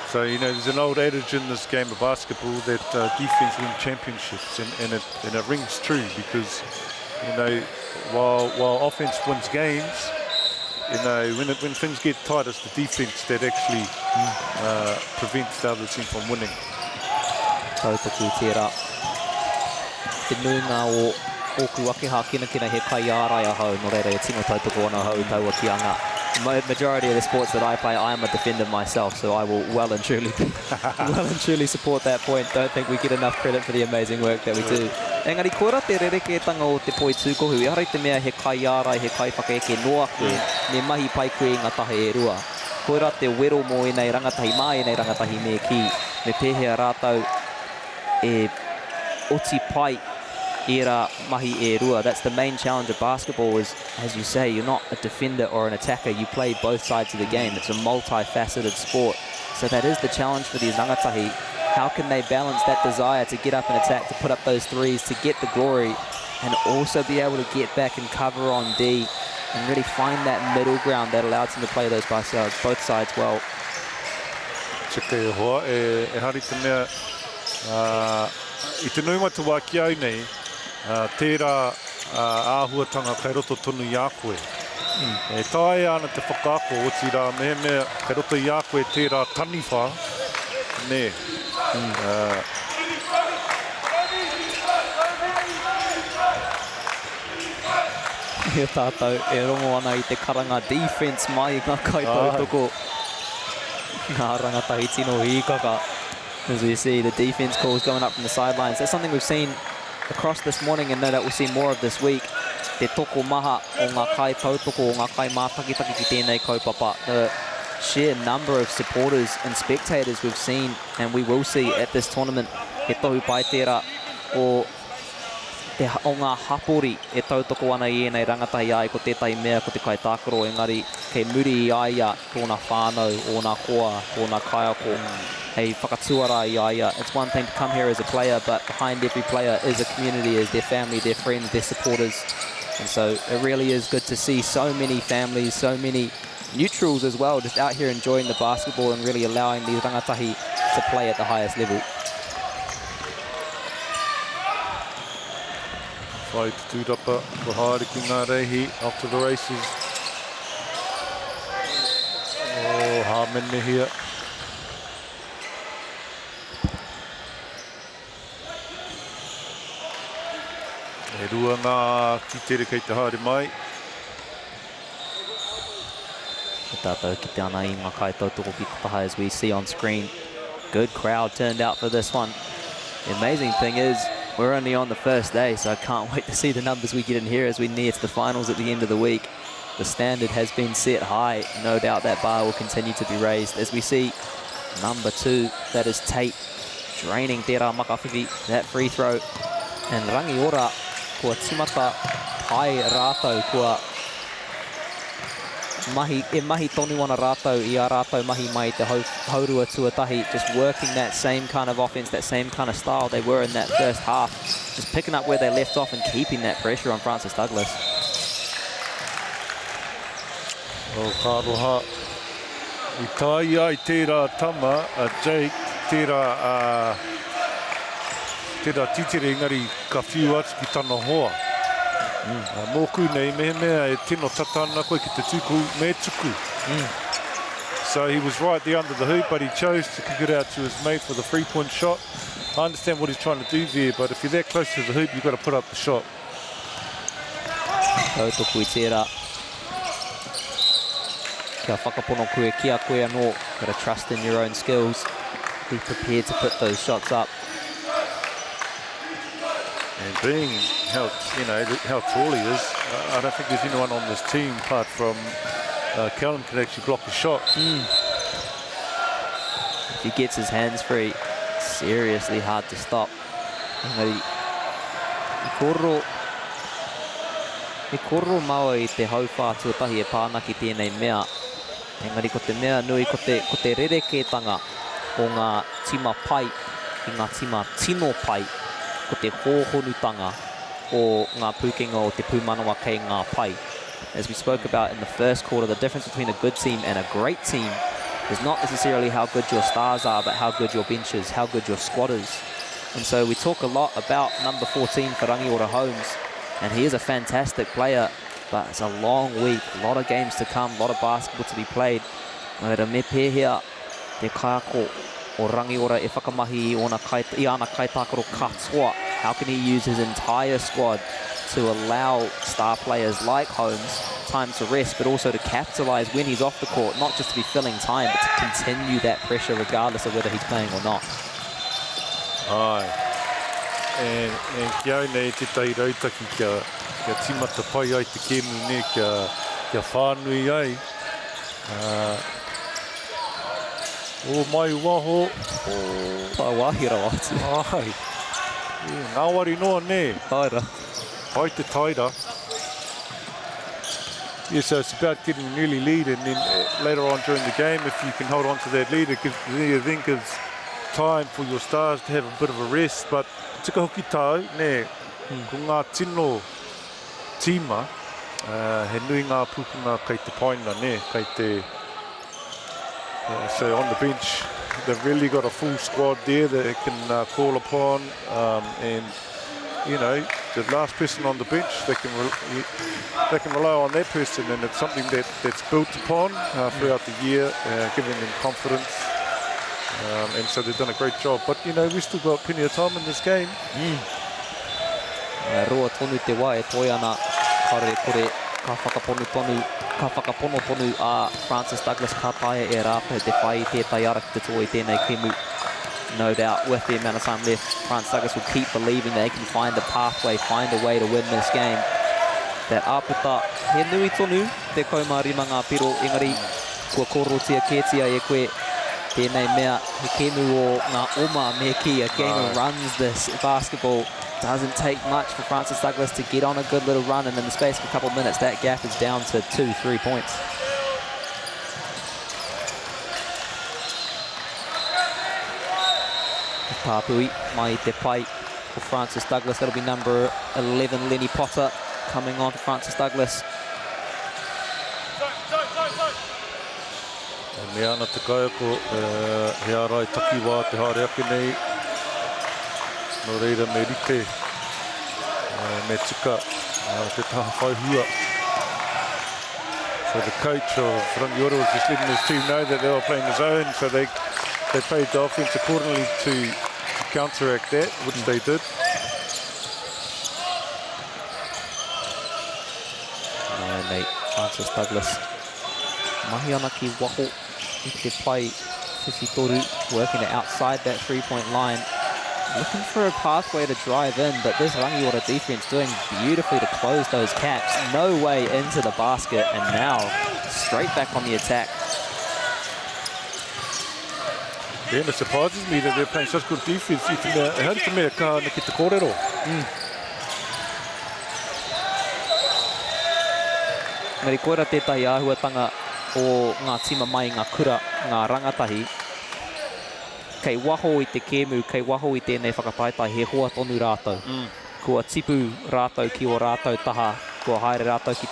S2: So, you know, there's an old adage in this game of basketball that defense wins championships, and it rings true because, you know, while offense wins games, you know, when things get tight, it's the defense that actually prevents the other team from winning.
S18: Tautaki tērā. Te nuinga o oku akeha kina he kai ārai ahau, no reira e tino tautoko ana hau taua ki anga. Majority of the sports that I play, I am a defender myself, so I will well and truly support that point. Don't think we get enough credit for the amazing work that we do. Engari, kora te rereketanga o te poi tūkohu, i harai te mea he kai ārai, he kai whakaeke noa koe, me mahi pai koe i ngā tahe e rua. Koera te wero mo i nei rangatahi mai, i nei rangatahi me ki, me pēhea rātau e oti pai Ira mahi e rua. That's the main challenge of basketball is, as you say, you're not a defender or an attacker. You play both sides of the game. It's a multifaceted sport. So that is the challenge for these rangatahi. How can they balance that desire to get up and attack, to put up those threes, to get the glory, and also be able to get back and cover on D and really find that middle ground that allows them to play those both sides well.
S2: Tika e hoa, e hari te mea, I te nuinga te wā ki au nei, tērā āhuatanga kei roto tonu i a koe. E tae ana te whakaako o ti rā mea kei roto i a koe tērā taniwha. Ne.
S18: E tātou e rongo ana I te karanga defense mai ngā kaitautoko. Ngā rangatahi tino hīkaka. As we see the defense calls going up from the sidelines. That's something we've seen across this morning and no doubt we'll see more of this week. Te toko maha o ngā kai tautoko, o ngā kai mātakitaki ki tēnei kaupapa. The sheer number of supporters and spectators we've seen and we will see at this tournament. He tohu pai tērā o ngā hapori e tautoko ana I nei rangatahi ai ko tētai mea ko te kai tākaro. Engari, kei muri I aia tōna whānau, o ngā koa, tōna kaiako. Hei whakatuara I aia. It's one thing to come here as a player, but behind every player is a community, is their family, their friends, their supporters. And so it really is good to see so many families, so many neutrals as well, just out here enjoying the basketball and really allowing these rangatahi to play at the highest level.
S2: Whai te tūrapa, ko haere ki ngā reihi, off to the races. Oh, hāmene here. E rua ngā titere kei te haere mai.
S18: E tātou ki te ana I ngā kai tautoko ki te taha as we see on screen. Good crowd turned out for this one. The amazing thing is, we're only on the first day, so I can't wait to see the numbers we get in here as we near to the finals at the end of the week. The standard has been set high. No doubt that bar will continue to be raised. As we see number 2, that is Tate, draining tērā makawhiki, that free throw. And rangiora, kua timata pai rātou, kua mahi tonu ana rātou I a rātou mahi mai te haurua tuatahi, just working that same kind of offense, that same kind of style they were in that first half, just picking up where they left off and keeping that pressure on Francis Douglas.
S2: O kāroha, I tai ai tērā tama, Jake, tērā titere engari ka whiu atu ki tana hoa. Mōku nei mea e tino tatana koe ki te tuku me tuku. So he was right there under the hoop, but he chose to kick it out to his mate for the three-point shot. I understand what he's trying to do there, but if you're that close to the hoop, you've got to put up the shot.
S18: Tautoku I tērā. Kia whakapono koe, kia koe anō. Got to trust in your own skills. Be prepared to put those shots up.
S2: And being how tall he is, I don't think there's anyone on this team apart from Callum can actually block a shot.
S18: If he gets his hands free, seriously hard to stop. I kororo maua I te hauwha tuatahi e pāna ki tēnei mea. Engari ko te mea nui, ko te rereketanga o ngā tima pai I ngā tima tino pai. ko te hōhonutanga o ngā pūkenga o te pūmanawa kei ngā pai. As we spoke about in the first quarter, the difference between a good team and a great team is not necessarily how good your stars are, but how good your bench is, how good your squad is. And so we talk a lot about number 14 for Rangiora Holmes, and he is a fantastic player, but it's a long week, a lot of games to come, a lot of basketball to be played. Nō me pēhea te kaako o Rangiora e whakamahi i ana kaitākaro katoa. How can he use his entire squad to allow star players like Holmes time to rest, but also to capitalise when he's off the court, not just to be filling time, but to continue that pressure regardless of whether he's playing or not.
S2: Ai. E kia nei te tai rautaki kia timata pai ai te kēmu ne kia whānui ai. O mai waho.
S18: Tā wahira atu.
S2: Ai. Ngāwari noa ne.
S18: Taira.
S2: Ai te taira. Yeah, so it's about getting an early lead, and then later on during the game, if you can hold on to that lead, it then gives time for your stars to have a bit of a rest. But tika hoki tau, ne, ko ngā tino tīma, he nui ngā pupunga kei te paina, ne, kei te... so on the bench, they've really got a full squad there that they can call upon, and you know, the last person on the bench, they can rely on that person, and it's something that's built upon throughout the year, giving them confidence, and so they've done a great job. But you know, we've still got plenty of time in this game.
S18: Roa tonu te wā e toi ana, kare kore ka whakapono tonu a Francis Douglas ka taia e rāpea te whai tētai ara ki te tō i tēnei kemu. No doubt, with the amount of time left, Francis Douglas will keep believing they can find a pathway, find a way to win this game. That aputa, he nui tonu, te kaumārima ngā piro, engari, kua korotia kētia e koe, tēnei mea, he kēmu o ngā oma me ki, a game that runs this basketball. Doesn't take much for Francis Douglas to get on a good little run, and in the space of a couple of minutes, that gap is down to 2-3 points. Papui, mai te pai for Francis Douglas. That'll be number 11, Lenny Potter, coming on to Francis Douglas.
S2: Me ana te kaiako, he arai taki wā te haere ake nei. Nō reira me rite, me tika, te taha whaihua. So the coach of Rangiora was just letting his team know that they were playing the zone, so they played the offense accordingly to counteract that, which they did.
S18: Mate, Francis Douglas. Mahi ana ki waho I te pai Fifitoru, working it outside that three-point line. Looking for a pathway to drive in, but this Rangiora defense doing beautifully to close those caps. No way into the basket, and now straight back on the attack.
S2: Yeah, and it surprises me that they're playing such good defense. How does the mea ka na ki te kōrero?
S18: Ngari koera tētahi āhuatanga o ngā tima mai ngā kura, ngā rangatahi. Kei waho i te kēmu, kei waho i tēnei whakataitai, he hoa tonu rātou. Kua tipu rātou ki o rātou taha, kua haere rātou ki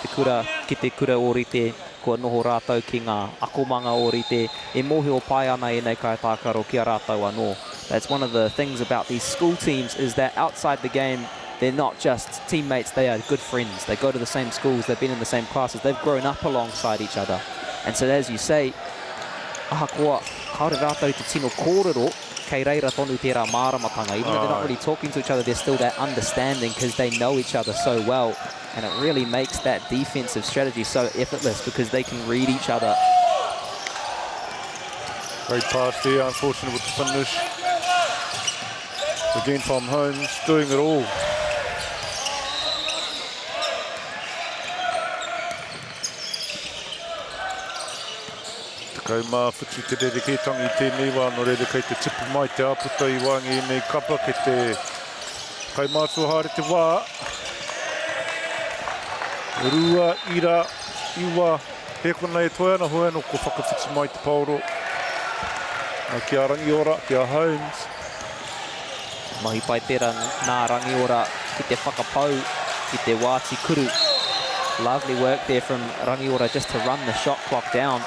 S18: te kura o rite, kua noho rātou ki ngā akomanga o rite, e mohi o pai ana e nei kaitākaro ki a rātou anō. That's one of the things about these school teams, is that outside the game, they're not just teammates, they are good friends. They go to the same schools, they've been in the same classes, they've grown up alongside each other. And so as you say, ahakoa, kaore rātou te tino kōrero, kei reira tonu tērā māramatanga. Even though they're not really talking to each other, there's still that understanding because they know each other so well. And it really makes that defensive strategy so effortless because they can read each other.
S2: Great pass there, unfortunate with the finish. Again from Holmes, doing it all. Kei mā whitu te rereketangi tēnei wā, no reire kei te tipu mai te aputa I wangi nei kapa ke te kai mātua haere te wā. Rua, ira, iwa, hekona e toi ana hoeno ko whakawhitu mai te pauro. Ki a Rangiora, ki a Holmes.
S18: Mahi pai tērā nā Rangiora ki te whakapau, ki te wāti kuru. Lovely work there from Rangiora just to run the shot clock down.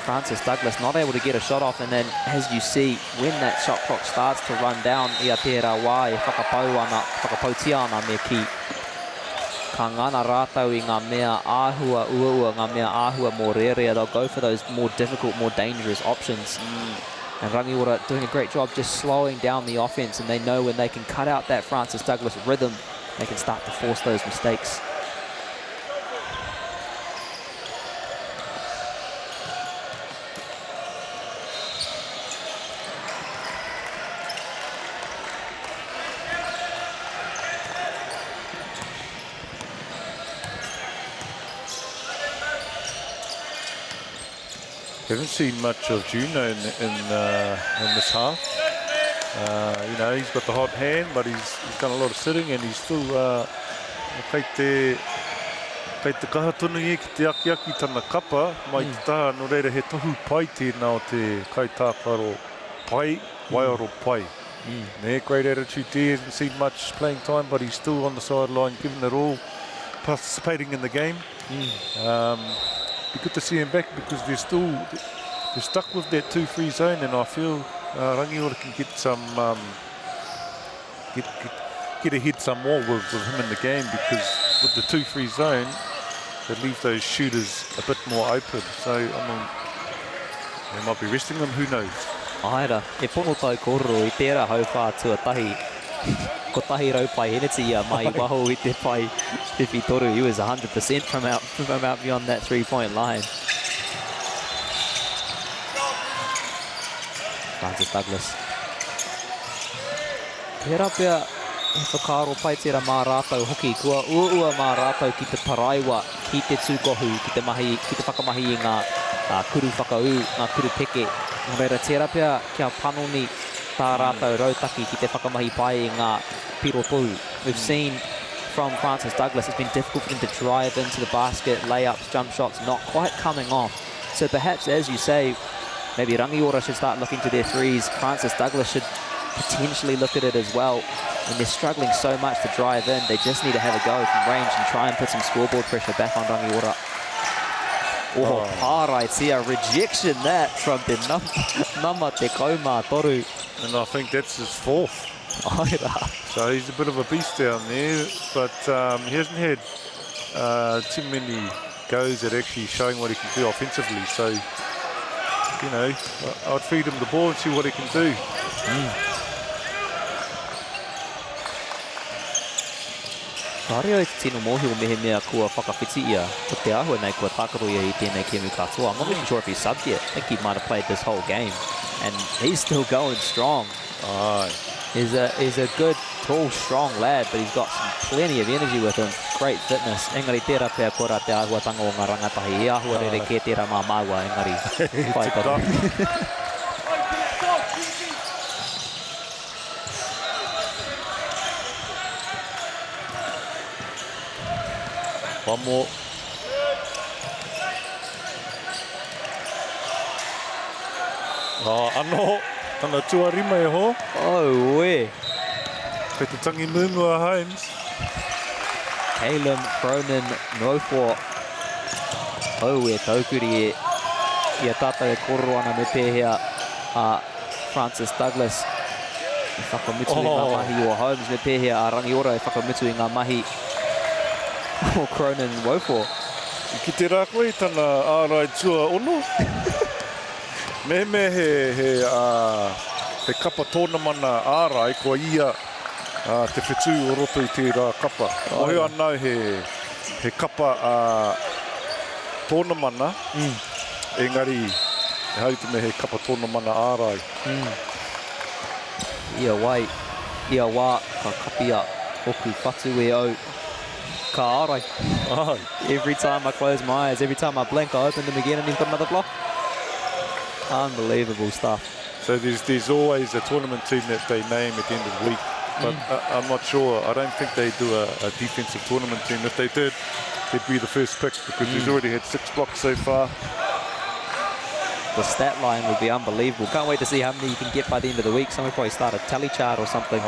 S18: Francis Douglas not able to get a shot off, and then as you see, when that shot clock starts to run down, ia tērā wā e whakapautia ana me ki. Ka ngana rātau I ngā mea āhua ua, ngā mea āhua mō rearea. They'll go for those more difficult, more dangerous options. And Rangiora doing a great job just slowing down the offense, and they know when they can cut out that Francis Douglas rhythm, they can start to force those mistakes.
S2: Haven't seen much of Juno in this half. You know, he's got the hot hand, but he's done a lot of sitting, and he's still kei te kahatunu I ki te aki tana kapa mai te taha, no reira he tohu pai tēnā o te kaitākaro pai, waiaro pai. Great attitude there, hasn't seen much playing time, but he's still on the sideline, giving it all, participating in the game. Be good to see him back because they're stuck with that 2-3 zone, and I feel Rangiora can get some get ahead some more with him in the game, because with the 2-3 zone they leave those shooters a bit more open. So I mean, they might be resting them, who knows.
S18: Aira, e pono tau kororo I tērā hauwha tuatahi. Ko tahi rau pai heneti ia mai waho I te pai whiwhi toru. He was 100% from out beyond that 3-point line. Francis Douglas. Pērā pia e whakaaro pai tērā mā rātau hoki. Kua ua mā rātau ki te paraiwa, ki te tūkohu, ki te whakamahi I ngā kuru whakau, ngā kuru peke. Nō reira tērā pia kia panoni tā rātau rautaki ki te whakamahi pai I ngā piropu. We've seen from Francis Douglas, it's been difficult for him to drive into the basket, layups, jump shots, not quite coming off. So perhaps, as you say, maybe Rangiora should start looking to their threes. Francis Douglas should potentially look at it as well. When they're struggling so much to drive in, they just need to have a go from range and try and put some scoreboard pressure back on Rangiora. Pārai tia, rejection that from te nama te kaumā toru.
S2: And I think that's his fourth. So he's a bit of a beast down there, but he hasn't had too many goes at actually showing what he can do offensively. So, you know, I'd feed him the ball and see what he can do.
S18: Kāre o te tino mohi o mehe mea kua whakawhiti ia. Ko te ahua nei kua tākaro ia I tēnei kemu katoa. I'm not even sure if he's subbed yet. I think he might have played this whole game. And he's still going strong. He's a good, tall, strong lad, but he's got plenty of energy with him. Great fitness. Engari tērā pia kora te ahuatanga o ngā rangatahi. E ahua rere ke tērā mā maua, engari. Whai toru.
S2: One more. Anō, tana tuarima e ho.
S18: Oh, we.
S2: Kei te tangi Mumua Holmes.
S18: Caleb Cronin Nofo. Oh, e taukuri e. Ia tātou e kororo ana me pēhea Francis Douglas. E whakamutu I ngā mahi o Holmes me pēhea a Rangiora e whakamutu I ngā mahi o Cronin Nofo.
S2: Ki te rā koe tana ārai tua ono. Me he kapa tōna mana ārai, ko ia te whetū o roto I te rā kapa. Ohe anau he kapa tōna mana, engari e hautu me he kapa tōna mana ārai.
S18: Ia wā, ka kapia hoku whatu e au. Ka ārai. Every time I close my eyes, every time I blink, I open them again and then put another block. Unbelievable stuff.
S2: So there's always a tournament team that they name at the end of the week, but I'm not sure. I don't think they do a defensive tournament team. If they did, he'd be the first pick because he's already had 6 blocks so far.
S18: the stat line would be unbelievable. Can't wait to see how many you can get by the end of the week. Someone probably start a tally chart or something.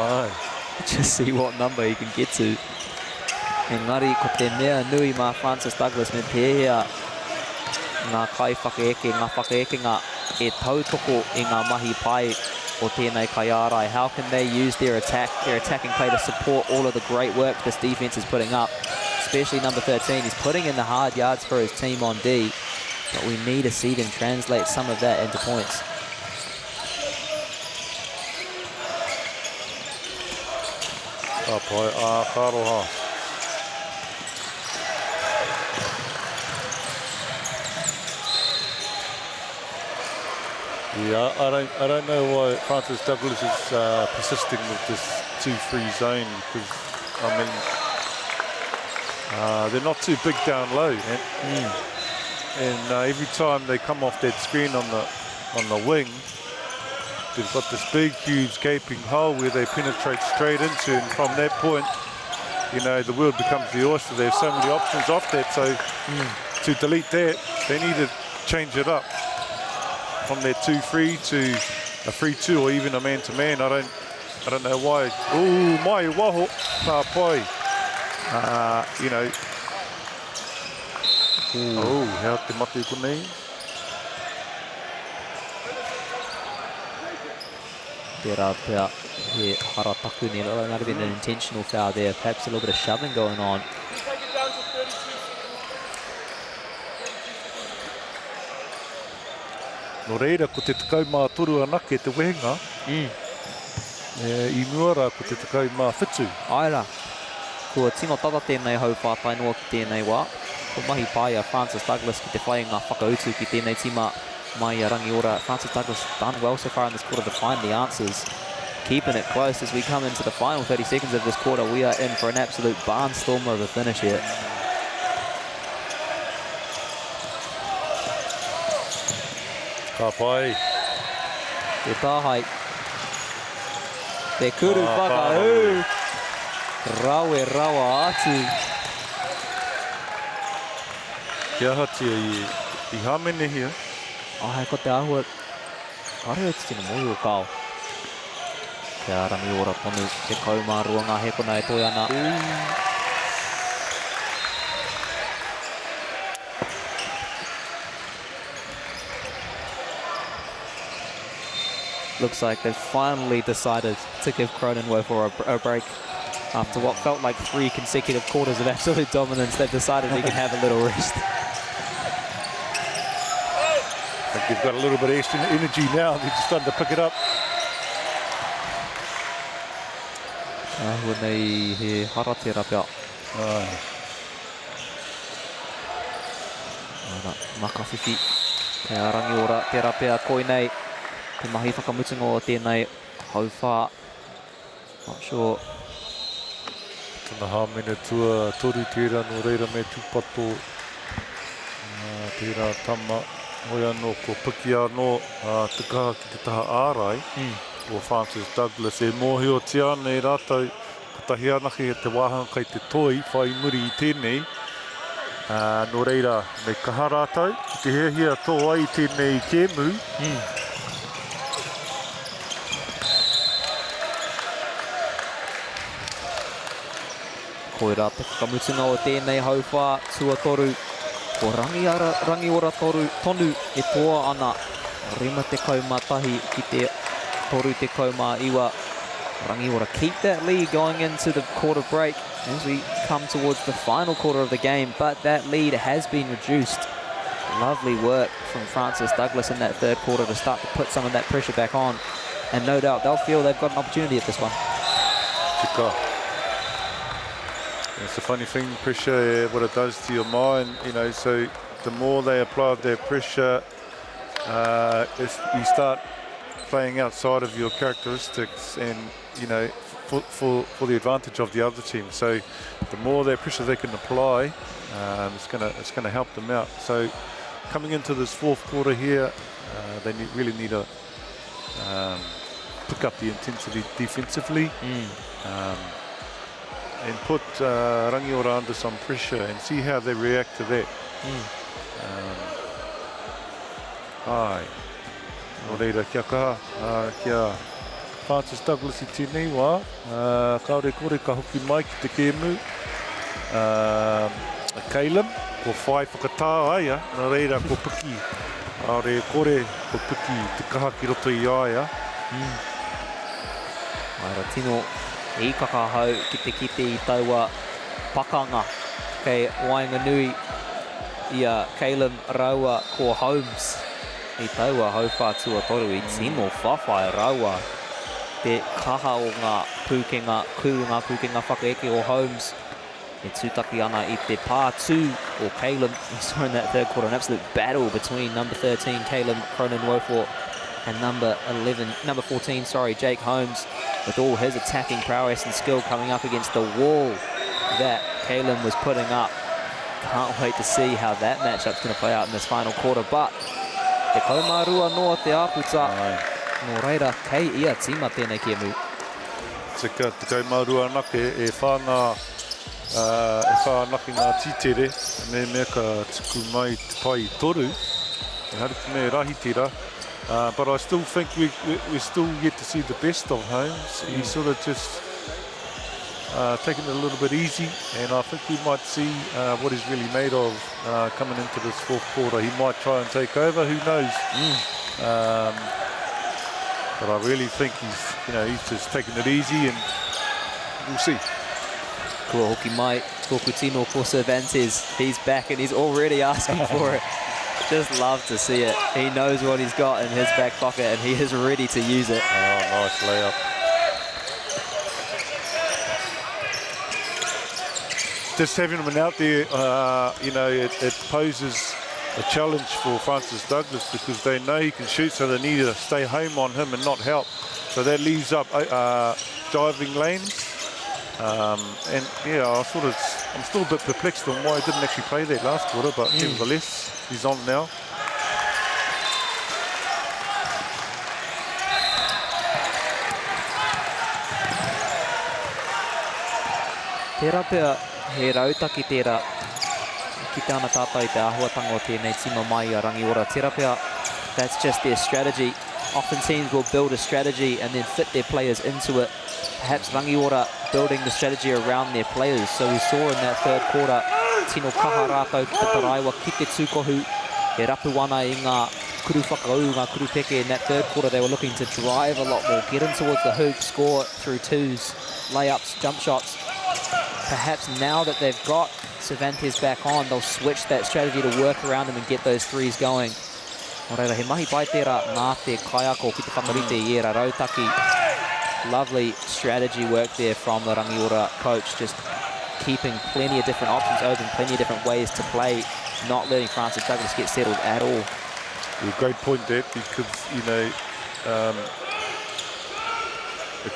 S18: Just see what number you can get to. Engari, ko te mea nui mā Francis Douglas me pēhea ngā kai whakaeke, ngā whakaekenga e tautoko i ngā mahi pai o tēnei kai ārai. How can they use their attacking play to support all of the great work this defence is putting up? Especially number 13, he's putting in the hard yards for his team on D, but we need to see them translate some of that into points.
S2: Karoha. Yeah, I don't know why Francis Douglas is persisting with this 2-3 zone, because I mean they're not too big down low, and every time they come off that screen on the wing, they've got this big, huge gaping hole where they penetrate straight into, and from that point, you know, the world becomes the oyster. They have so many options off that, so to delete that, they need to change it up from that 2-3 to a 3-2 or even a man-to-man. I don't know why. Ooh, mai waho, nā pai. You know. Oh, how te mate konei.
S18: Tērā pia he harataku ni. That might have been an intentional foul there. Perhaps a little bit of shoving going on.
S2: No reira, ko te tekau mā toru anake te wehenga, I muara ko te tekau mā whitu.
S18: Aira, kua tino tata tēnei hau whātai noa ki tēnei wā. Ko mahi pai a Francis Douglas ki te whainga whakautu ki tēnei tima mai a Rangiora. Francis Douglas done well so far in this quarter to find the answers. Keeping it close as we come into the final 30 seconds of this quarter. We are in for an absolute barnstormer of a finish here.
S2: Ka pai.
S18: Te tāhai. Te kuru whakahū. Rawe rawa atu.
S2: Kia hatia I hamene hia.
S18: Ai, ko te ahua. Kare atu tino moi o kao. Kia Rangiora tonu te kaumārua ngā hekona e toi ana. Looks like they've finally decided to give Cronenworth a break. After what felt like 3 consecutive quarters of absolute dominance, they've decided he can have a little rest.
S2: I think they've got a little bit of extra energy now. They're just starting to pick it up.
S18: Ahua nei he haratera pia. Makawhiwhi. Kia Rangiora tērā pia koinei. Te mahi whakamutunga o tēnei hauwha. Not sure.
S2: Tēnā hāmene tua toru tērā no reira me tūpato. Tērā tama hoi anō ko piki anō te kaha ki te taha ārai o Francis Douglas. E mōhi o te ana e rātou ko tahi anake e te wāhanga kai te toi whai muri I tēnei. No reira me kaha rātou. Te hea tō ai tēnei kēmu.
S18: Koira te whakamutunga o tēnei hauwha tuatoru. Ko Rangiora tonu e toa ana. Rima te kaumatahi ki te toru te kaumaiwa. Rangiora keep that lead going into the quarter break as we come towards the final quarter of the game, but that lead has been reduced. Lovely work from Francis Douglas in that third quarter to start to put some of that pressure back on. And no doubt they'll feel they've got an opportunity at this one.
S2: Tika. It's a funny thing, pressure, what it does to your mind, you know, so the more they apply their pressure, you start playing outside of your characteristics and, you know, for the advantage of the other team. So the more their pressure they can apply, it's gonna help them out. So coming into this fourth quarter here, they really need to pick up the intensity defensively. And put Rangiora under some pressure and see how they react to that. Ai. Nō reira kia kaha, kia Francis Douglas I tēnei wā. Kaore kore ka hoki mai ki te kēmu. Caleb, ko whai whakatā aia, nō reira ko Piki. Kaore kore ko Piki te kaha ki roto I aia.
S18: Aira tino I kakahau ki te kite I taua pakanga. Kei Wainganui ia Caleb Raua ko Holmes. I taua hauwhātua toru I tino whawhai Raua. Te kaha o ngā pūkenga, ngā pūkenga whakaeke o Holmes. E tūtaki ana I te pātū o Caleb. We saw in that third quarter an absolute battle between number 13, Caleb Cronin-Wofor, and number 14, Jake Holmes, with all his attacking prowess and skill coming up against the wall that Caleb was putting up. Can't wait to see how that matchup's going to play out in this final quarter, but te kaumarua noa te aputa. Nō reira, kei ia tima tēnei kēmu.
S2: Te kaumarua nake e whānaki ngā tītere, me ka tuku mai te pai I toru. E hariki me rahi tira. But I still think we're still yet to see the best of Holmes. He's sort of just taking it a little bit easy, and I think we might see what he's really made of coming into this fourth quarter. He might try and take over, who knows? But I really think he's just taking it easy, and we'll see.
S18: Kua hoki mai, tōku tino ko Cervantes. He's back and he's already asking for it. Just love to see it. He knows what he's got in his back pocket and he is ready to use it.
S2: Oh, nice layup. Just having him out there, it poses a challenge for Francis Douglas because they know he can shoot, so they need to stay home on him and not help. So that leaves up diving lanes. And yeah, I'm still a bit perplexed on why he didn't actually play that last quarter, but nevertheless, he's on now.
S18: Tērā pia, he rautaki tērā. Ki te ana tātai te āhuatanga o tēnei tima mai a Rangiora. Tērā pia, that's just their strategy. Often teams will build a strategy and then fit their players into it. Perhaps Rangiora building the strategy around their players. So we saw in that third quarter, tino kaha rātou ki te taraiwa, ki te tūkohu, he rapu ana I ngā kuru whakaau, ngā kuru peke. In that third quarter, they were looking to drive a lot more, get in towards the hoop, score through twos, layups, jump shots. Perhaps now that they've got Cervantes back on, they'll switch that strategy to work around him and get those threes going. Oreira, he mahi pai tērā nā te kaiako ki te whakarite I era rautaki. Lovely strategy work there from the Rangiora coach, just keeping plenty of different options open, plenty of different ways to play, not letting Francis Douglas get settled at all.
S2: Yeah, great point there, because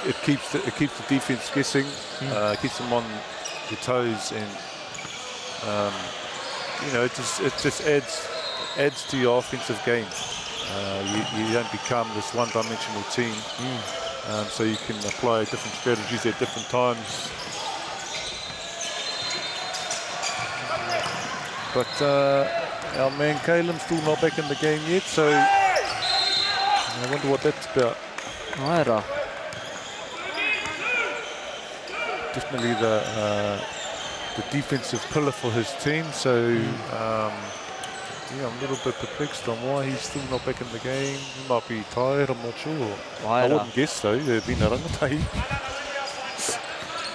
S2: it keeps the defense guessing, keeps them on your toes, and it just adds to your offensive game. You don't become this one-dimensional team. So you can apply different strategies at different times. But our man Caleb's still not back in the game yet, so I wonder what that's about.
S18: Aira.
S2: Definitely the defensive pillar for his team, so yeah, I'm a little bit perplexed on why he's still not back in the game. He might be tired, I'm not sure. I wouldn't guess though, they've been a rangatahi.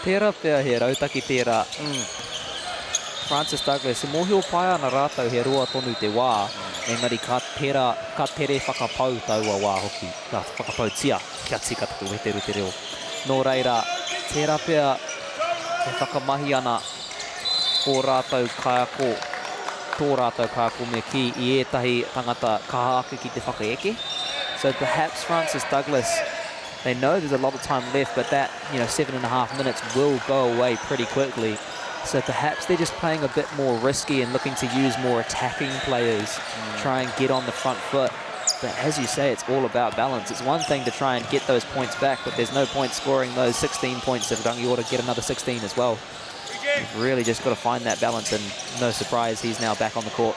S18: Tērā pia he rautaki tērā. Francis Douglas, se mohio pai ana rātou he roa tonu te wā, engari ka tere whakapau taua wā hoki, ka whakapau tia, kia tika taku heteru te reo. Nō reira, tērā pia he whakamahi ana o rātou kaiako, tō rātou kaiako me ki I ētahi tangata kaha ake ki te whakaeke. So perhaps Francis Douglas, they know there's a lot of time left, but that 7.5 minutes will go away pretty quickly. So perhaps they're just playing a bit more risky and looking to use more attacking players, try and get on the front foot. But as you say, it's all about balance. It's one thing to try and get those points back, but there's no point scoring those 16 points if Rangiora get another 16 as well. You've really just got to find that balance, and no surprise, he's now back on the court.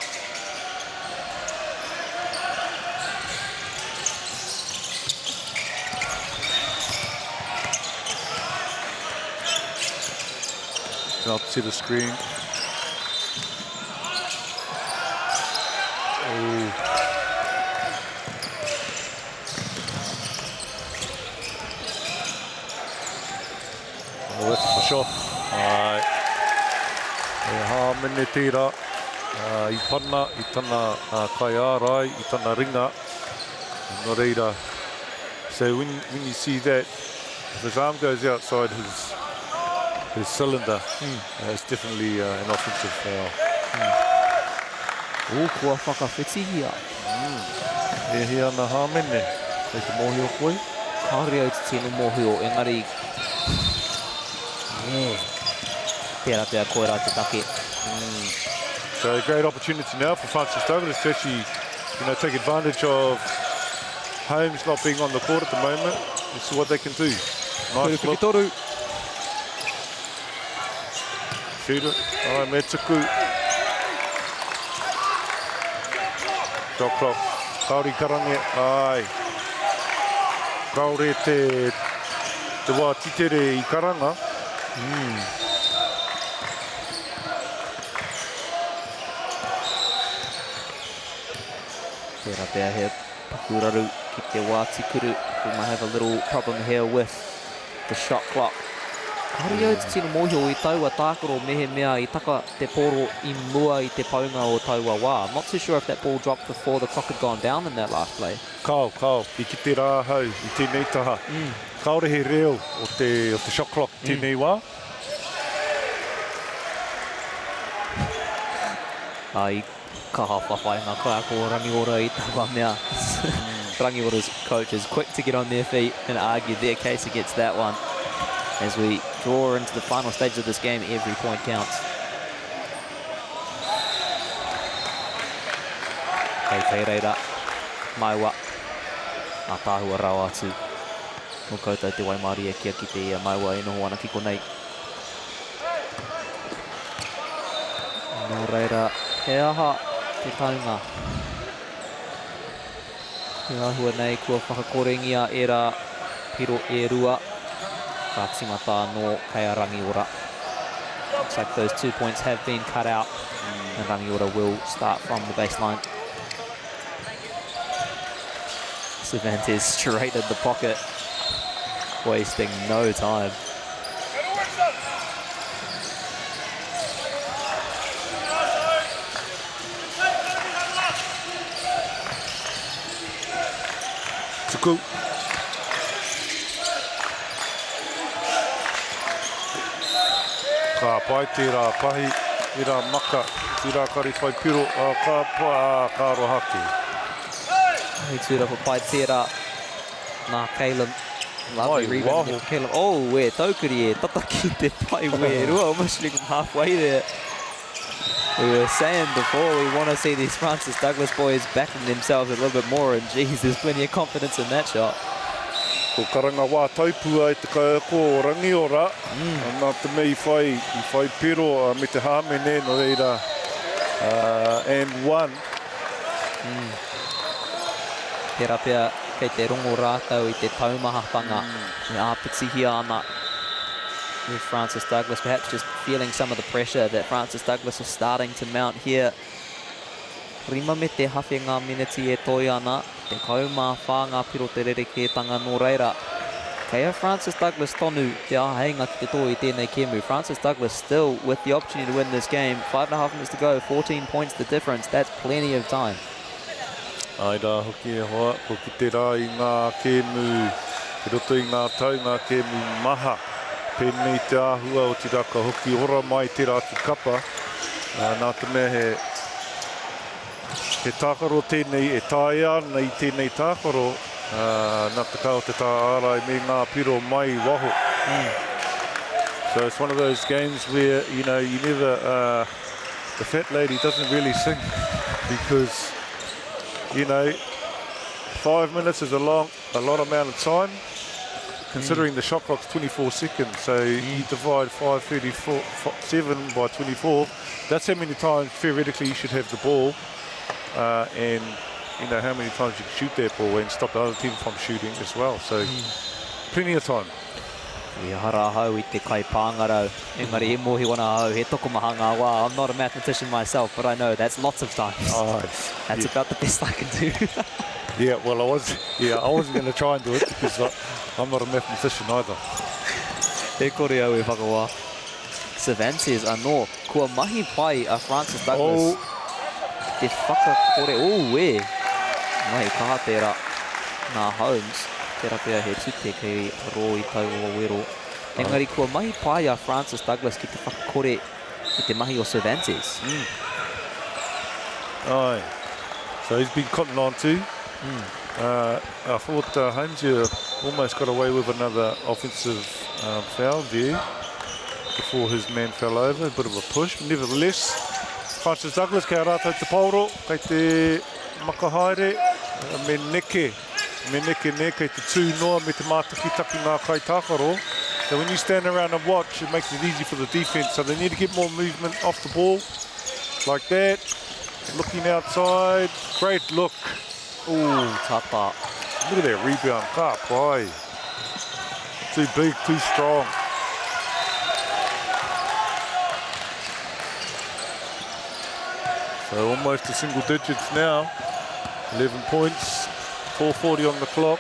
S2: Up to the screen. That's for sure. Ai. E ha mene tira. I pana, I tana kai ārai, I tana ringa. No reira. So when you see that, if his arm goes outside his cylinder, it's definitely an offensive foul.
S18: Kua whakawhetihia.
S2: E hea na ha mene. Kei te mōhio koe.
S18: Kāre au te tino mōhio, engari. Pēra pēra koe rā te take.
S2: So a great opportunity now for Francis Douglas to actually, take advantage of Holmes not being on the court at the moment. Let's see what they can do. Nice look. Shooter. Ai, me tuku. Shot clock. Kauri karange. Ai. Kauri te wā titere I karanga.
S18: Pēra pēra he pakuraru ki te wā tikuru. We might have a little problem here with the shot clock. Kāre au te tino mōhio I taua tākaro mehe mea I taka te poro I mua I te paunga o taua wā. I'm not too sure if that ball dropped before the clock had gone down in that last play.
S2: Kao. I ki te rāhau, I tēnei taha. Kaore he reo o te shot clock tēnei wā.
S18: Ai, ka hawhawhai ngā kai ko Rangiora I taua mea. Rangiora's coach is quick to get on their feet and argue their case against that one. As we draw into the final stage of this game, every point counts. Kei reira, Maiwa, a tāhua rau atu. Mo koutou te Waimaori e kia ki te Maiwa e noho ana ki konei. Nō reira, he aha te taunga. He ahua nei kua whakakorengia e rā piro e rua. Ka timata no Kea Rangiora. Looks like those 2 points have been cut out. And Rangiora will start from the baseline. Cervantes straight at the pocket. Wasting no time.
S2: Tuku. Ka pai tērā pahi, tērā maka, tērā kari whai piro, ka rohaki.
S18: Hei tūrapa pai tērā nā Caleb. Lovely rebound from Caleb. Oh, e taukuri e tataki te pai we rua, almost like halfway there. We were saying before we want to see these Francis Douglas boys backing themselves a little bit more, and geez, there's plenty of confidence in that shot.
S2: Ko karanga wā taupua e te kaiako o Rangiora. Nā te mei I whai pero me te hāmene no reira. And one.
S18: Pēra pēra kei te rongo rātau I te taumahapanga. E āpitihia ana with Francis Douglas, perhaps just feeling some of the pressure that Francis Douglas is starting to mount here. Rima me te hawhi ngā miniti e toi ana. Te kaumā whā ngā piro te rerekētanga nō reira. Kea Francis Douglas tonu te aheinga ki te toi tēnei kemu. Francis Douglas still with the opportunity to win this game. 5.5 minutes to go, 14 points the difference. That's plenty of time.
S2: Ai rā hoki e hoa, ko ki te rā I ngā kemu, ki roto I ngā tau ngā kemu maha. Pēnei te āhua o te raka hoki ora mai te rātu kapa. Nā te mea he tākaro tēnei e tāi ana I tēnei tākaro. Nā te kao te tā ārai me ngā piro mai waho. So it's one of those games where, you never, the fat lady doesn't really sing because, 5 minutes is a lot amount of time, considering the shot clock's 24 seconds. So you divide 5:37 by 24. That's how many times theoretically you should have the ball, and how many times you can shoot that ball and stop the other team from shooting as well. So plenty of time.
S18: I hara hau I te kai pāngarau. Engari, he mohi wana hau, he tokomahanga. Wow, I'm not a mathematician myself, but I know that's lots of times.
S2: Oh,
S18: that's about the best I can do.
S2: Yeah, well, I wasn't going to try and do it because I'm not a mathematician either.
S18: E kore au e whakawā. Savan says, anō, kua mahi pai a Francis Douglas. Te whakakore, e. Ngai, kaha tērā. Nā Holmes, tērā pēr he tute kei rō I tau o wero. Engari, kua mahi pai a Francis Douglas ki te whakakore I te mahi o Cervantes.
S2: Aye. So he's been cotton on too. I thought Holmes almost got away with another offensive foul there before his man fell over. A bit of a push. Nevertheless, Francis Douglas kei rātou te pauro, kei te makahaere, me neke ne, kei te tū noa me te mātakitaki ngā kai tākaro. So when you stand around and watch, it makes it easy for the defense. So they need to get more movement off the ball, like that. Looking outside, great look. Ooh, tapa. Look at that rebound, ka pai. Too big, too strong. So almost to single digits now. 11 points, 4:40 on the clock.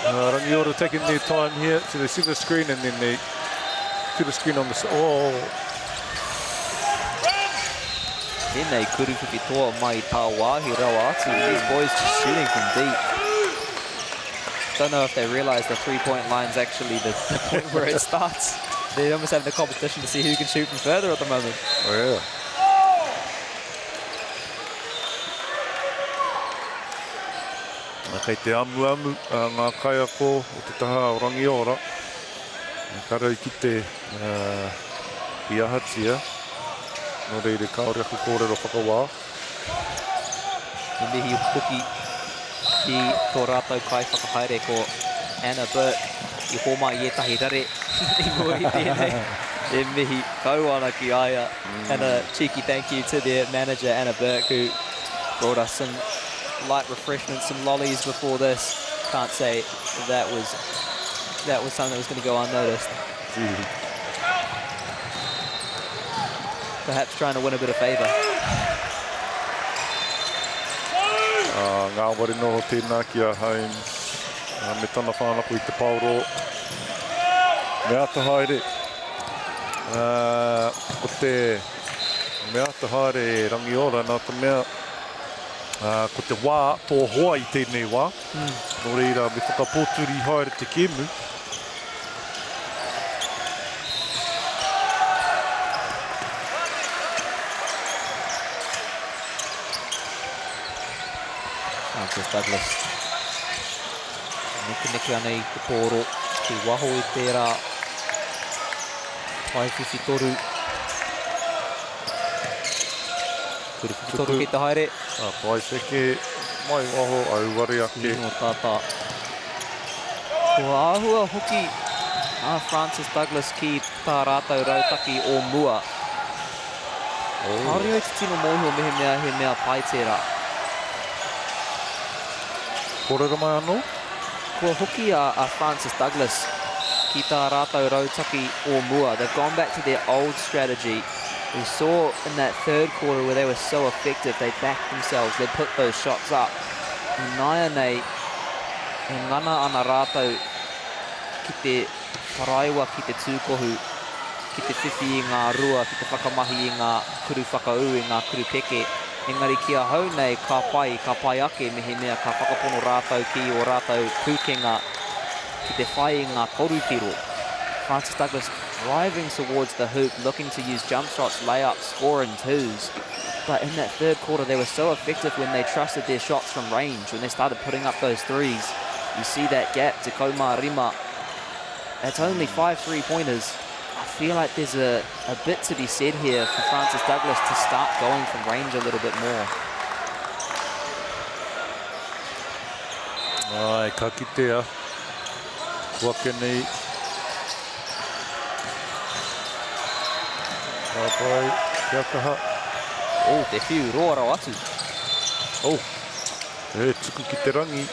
S2: Rangiora taking their time here. So they see the screen and then they see the screen on the side. Oh.
S18: Tēnei kuruwhiki toa mai tā wāhi rawa atu. These boys just shooting from deep. Don't know if they realise the three-point line's actually the point where it starts. They're almost having a competition to see who can shoot from further at the moment.
S2: Oh, yeah. Kei te amu ngā kaiako o te taha o Rangiora. Karau ki te iahatia. No reire kaore aku kōrero whakawā.
S18: I mihi puki ki tō rātou kai whakahaere ko Anna Burke I hōma I etahi rare I mua I tēnei. E mihi kauana ki aia. And a cheeky thank you to their manager Anna Burke who brought us some light refreshments, some lollies before this. Can't say that was something that was going to go unnoticed. Perhaps trying to win a bit of favour.
S2: Ngā wari noho tēnā ki a Holmes. Me tana whānako I te pauro. Me ata haere. Ko te me ata haere Rangiora nā te mea. Ko te wā tō hoa I tēnei wā. Nō reira me whakapōturi haere te kēmu.
S18: Francis Douglas. Neke ana I te pōro. Ki waho I tērā. Waiwhiwhi toru. Kuriwhiwhi toru ki te haere.
S2: Pai seke, mai waho au wari ake.
S18: Nino tata. Kua āhua hoki a Francis Douglas ki tā rātou rautaki o mua. Haere au te tino mōhio me he mea pai tērā.
S2: Kōrero mai anō?
S18: Kua hoki a Francis Douglas ki tā rātou rautaki o mua. They've gone back to their old strategy. We saw in that third quarter where they were so effective, they backed themselves, they put those shots up. I naia nei, e ngana ana rātou ki te paraiwa, ki te tūkohu, ki te whiwhi I ngā rua, ki te whakamahi I ngā kuru whakau, I ngā kuru peke. Engari kia hau nei, ka pai ake me he mea ka whakapono rātou ki o rātou pūkenga ki te whai I ngā korupiro. Francis Douglas driving towards the hoop, looking to use jump shots, layups, score and twos. But in that third quarter, they were so effective when they trusted their shots from range, when they started putting up those threes. You see that gap to Kaumā Rima. That's only 5 3-pointers. I feel like there's a bit to be said here for Francis Douglas to start going from range a little bit more.
S2: Ai, ka kitea. Kua kenei. Pai, kia kaha.
S18: Oh, te whiu roa rau atu.
S2: Oh, e tuku ki te rangi.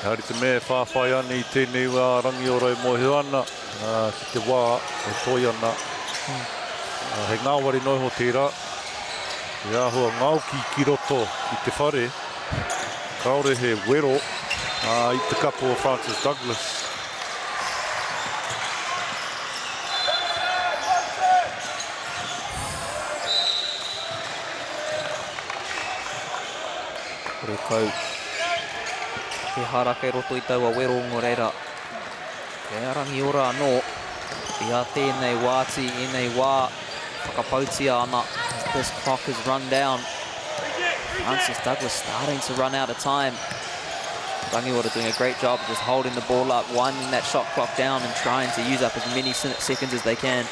S2: haere te mea whawhai ana I tēnei wā rangiora e mohe ana ki te wā e toi ana. He ngāwari noiho tērā. E āhua ngauki ki roto I te whare. Kaore he wero I te kapo o Francis Douglas.
S18: Kau he haraka e roto I taua wero ngō reira. Ke arangi ora anō. I a tēnei wāti I nei wā whakapautia ana as this clock is run down. Francis Douglas starting to run out of time. Rangiora doing a great job of just holding the ball up, winding that shot clock down and trying to use up as many seconds as they can.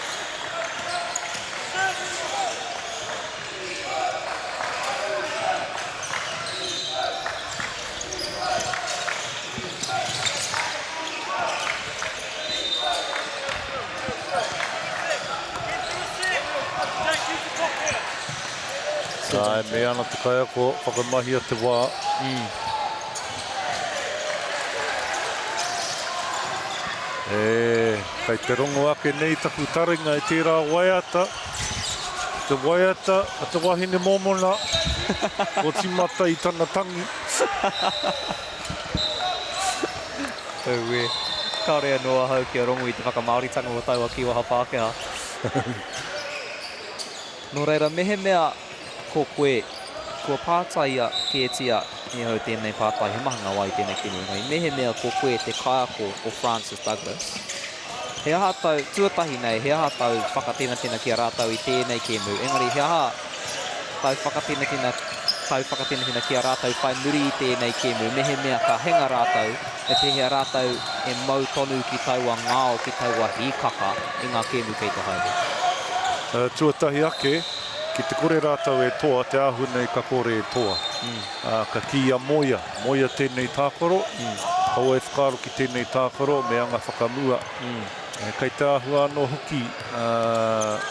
S2: Ai, me ana te kai ako whakamahia te wā. Kai te rongo ake nei taku taringa I tērā waiata. Te waiata a te wahine momona. O timata I tana tangi.
S18: Ue, kaore anō ahau ki a rongo I te whakamāoritanga o taua Kiwaha Pākehā. Nō reira, mehe mea ko koe, kua pātaia ke etia I hau tēnei pātai he mahanga wai tēnei kini. Ngai mehe mea ko koe te kaiako o Francis Douglas. He aha tau, tuatahi nei, he aha tau whakatina ki a rātau I tēnei kēmu. Engari, he aha tau whakatina ki a rātau whai muri I tēnei kēmu. Mehe mea ka henga rātau, e pehea rātau e mau tonu ki taua ngāo, ki taua hīkaka I ngā kēmu kei te haere.
S2: Tuatahi ake, ki te kore rātau e toa, te ahu nei ka kore e toa. Ka ki a moia tēnei tākoro. Hau e whakaro ki tēnei tākoro, me anga whakamua. Kei te ahu anō hoki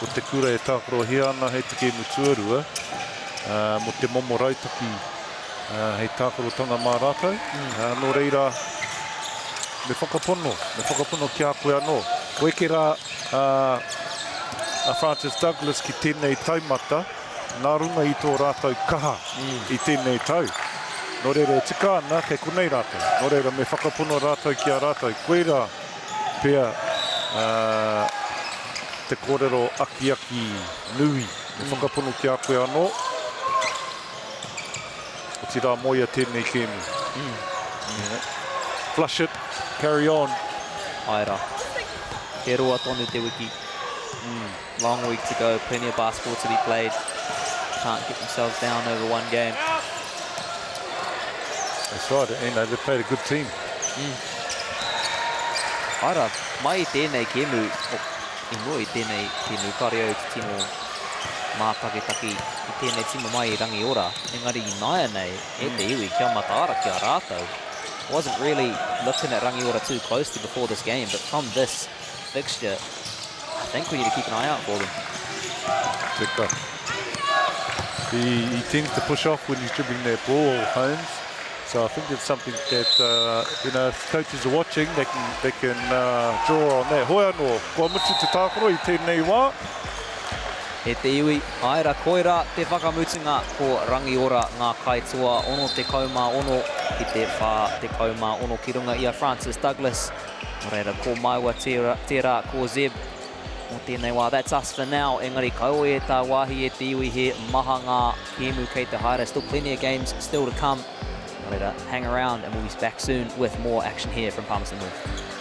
S2: o te kura e tākoro he ana hei te kēmu tuarua. Mo te momo rautaki hei tākoro tanga mā rātau. Nō reira, me whakapono ki a koe anō. Koe ke rā a Francis Douglas ki tēnei taumata, nā runga I tō rātau kaha I tēnei tau. Nō reira e tika ana kei konei rātau. Nō reira me whakapono rātau ki a rātau. Koe rā pia te kōrero aki nui. Me whakapono ki a koe anō. O ti rā moia tēnei kēmu. Flush it, carry on.
S18: Aira. He roa tonu te wiki. Long week to go, plenty of basketball to be played. Can't get themselves down over one game.
S2: That's right, and they played a good team.
S18: Aira, mai tēnei kēmu, I noi tēnei kēmu kare au te tino mātaketaki I tēnei tima mai I Rangiora. Engari I naia nei, e te iwi kia mataara ki a rātau. Wasn't really looking at Rangiora too closely before this game, but from this fixture, I think we need to keep an eye out for them.
S2: He tends to push off when he's dribbling their ball, Holmes. So I think it's something that if coaches are watching, they can draw on that. Hoi anō, kua mutu te tākoro I tēnei wā.
S18: E te iwi, aira koira te whakamutunga ko Rangiora ngā kaitua ono te kaumā ono ki te whā te kaumā ono ki runga I a Francis Douglas. Reira ko maiwa tērā ko Zeb. O tēnei wā, that's us for now. Engari kaue e tā wāhi e te iwi he maha ngā kēmu kei te haere. Still plenty of games still to come. Reira, hang around and we'll be back soon with more action here from Palmerston North.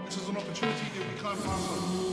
S1: This is an opportunity that we can't pass on.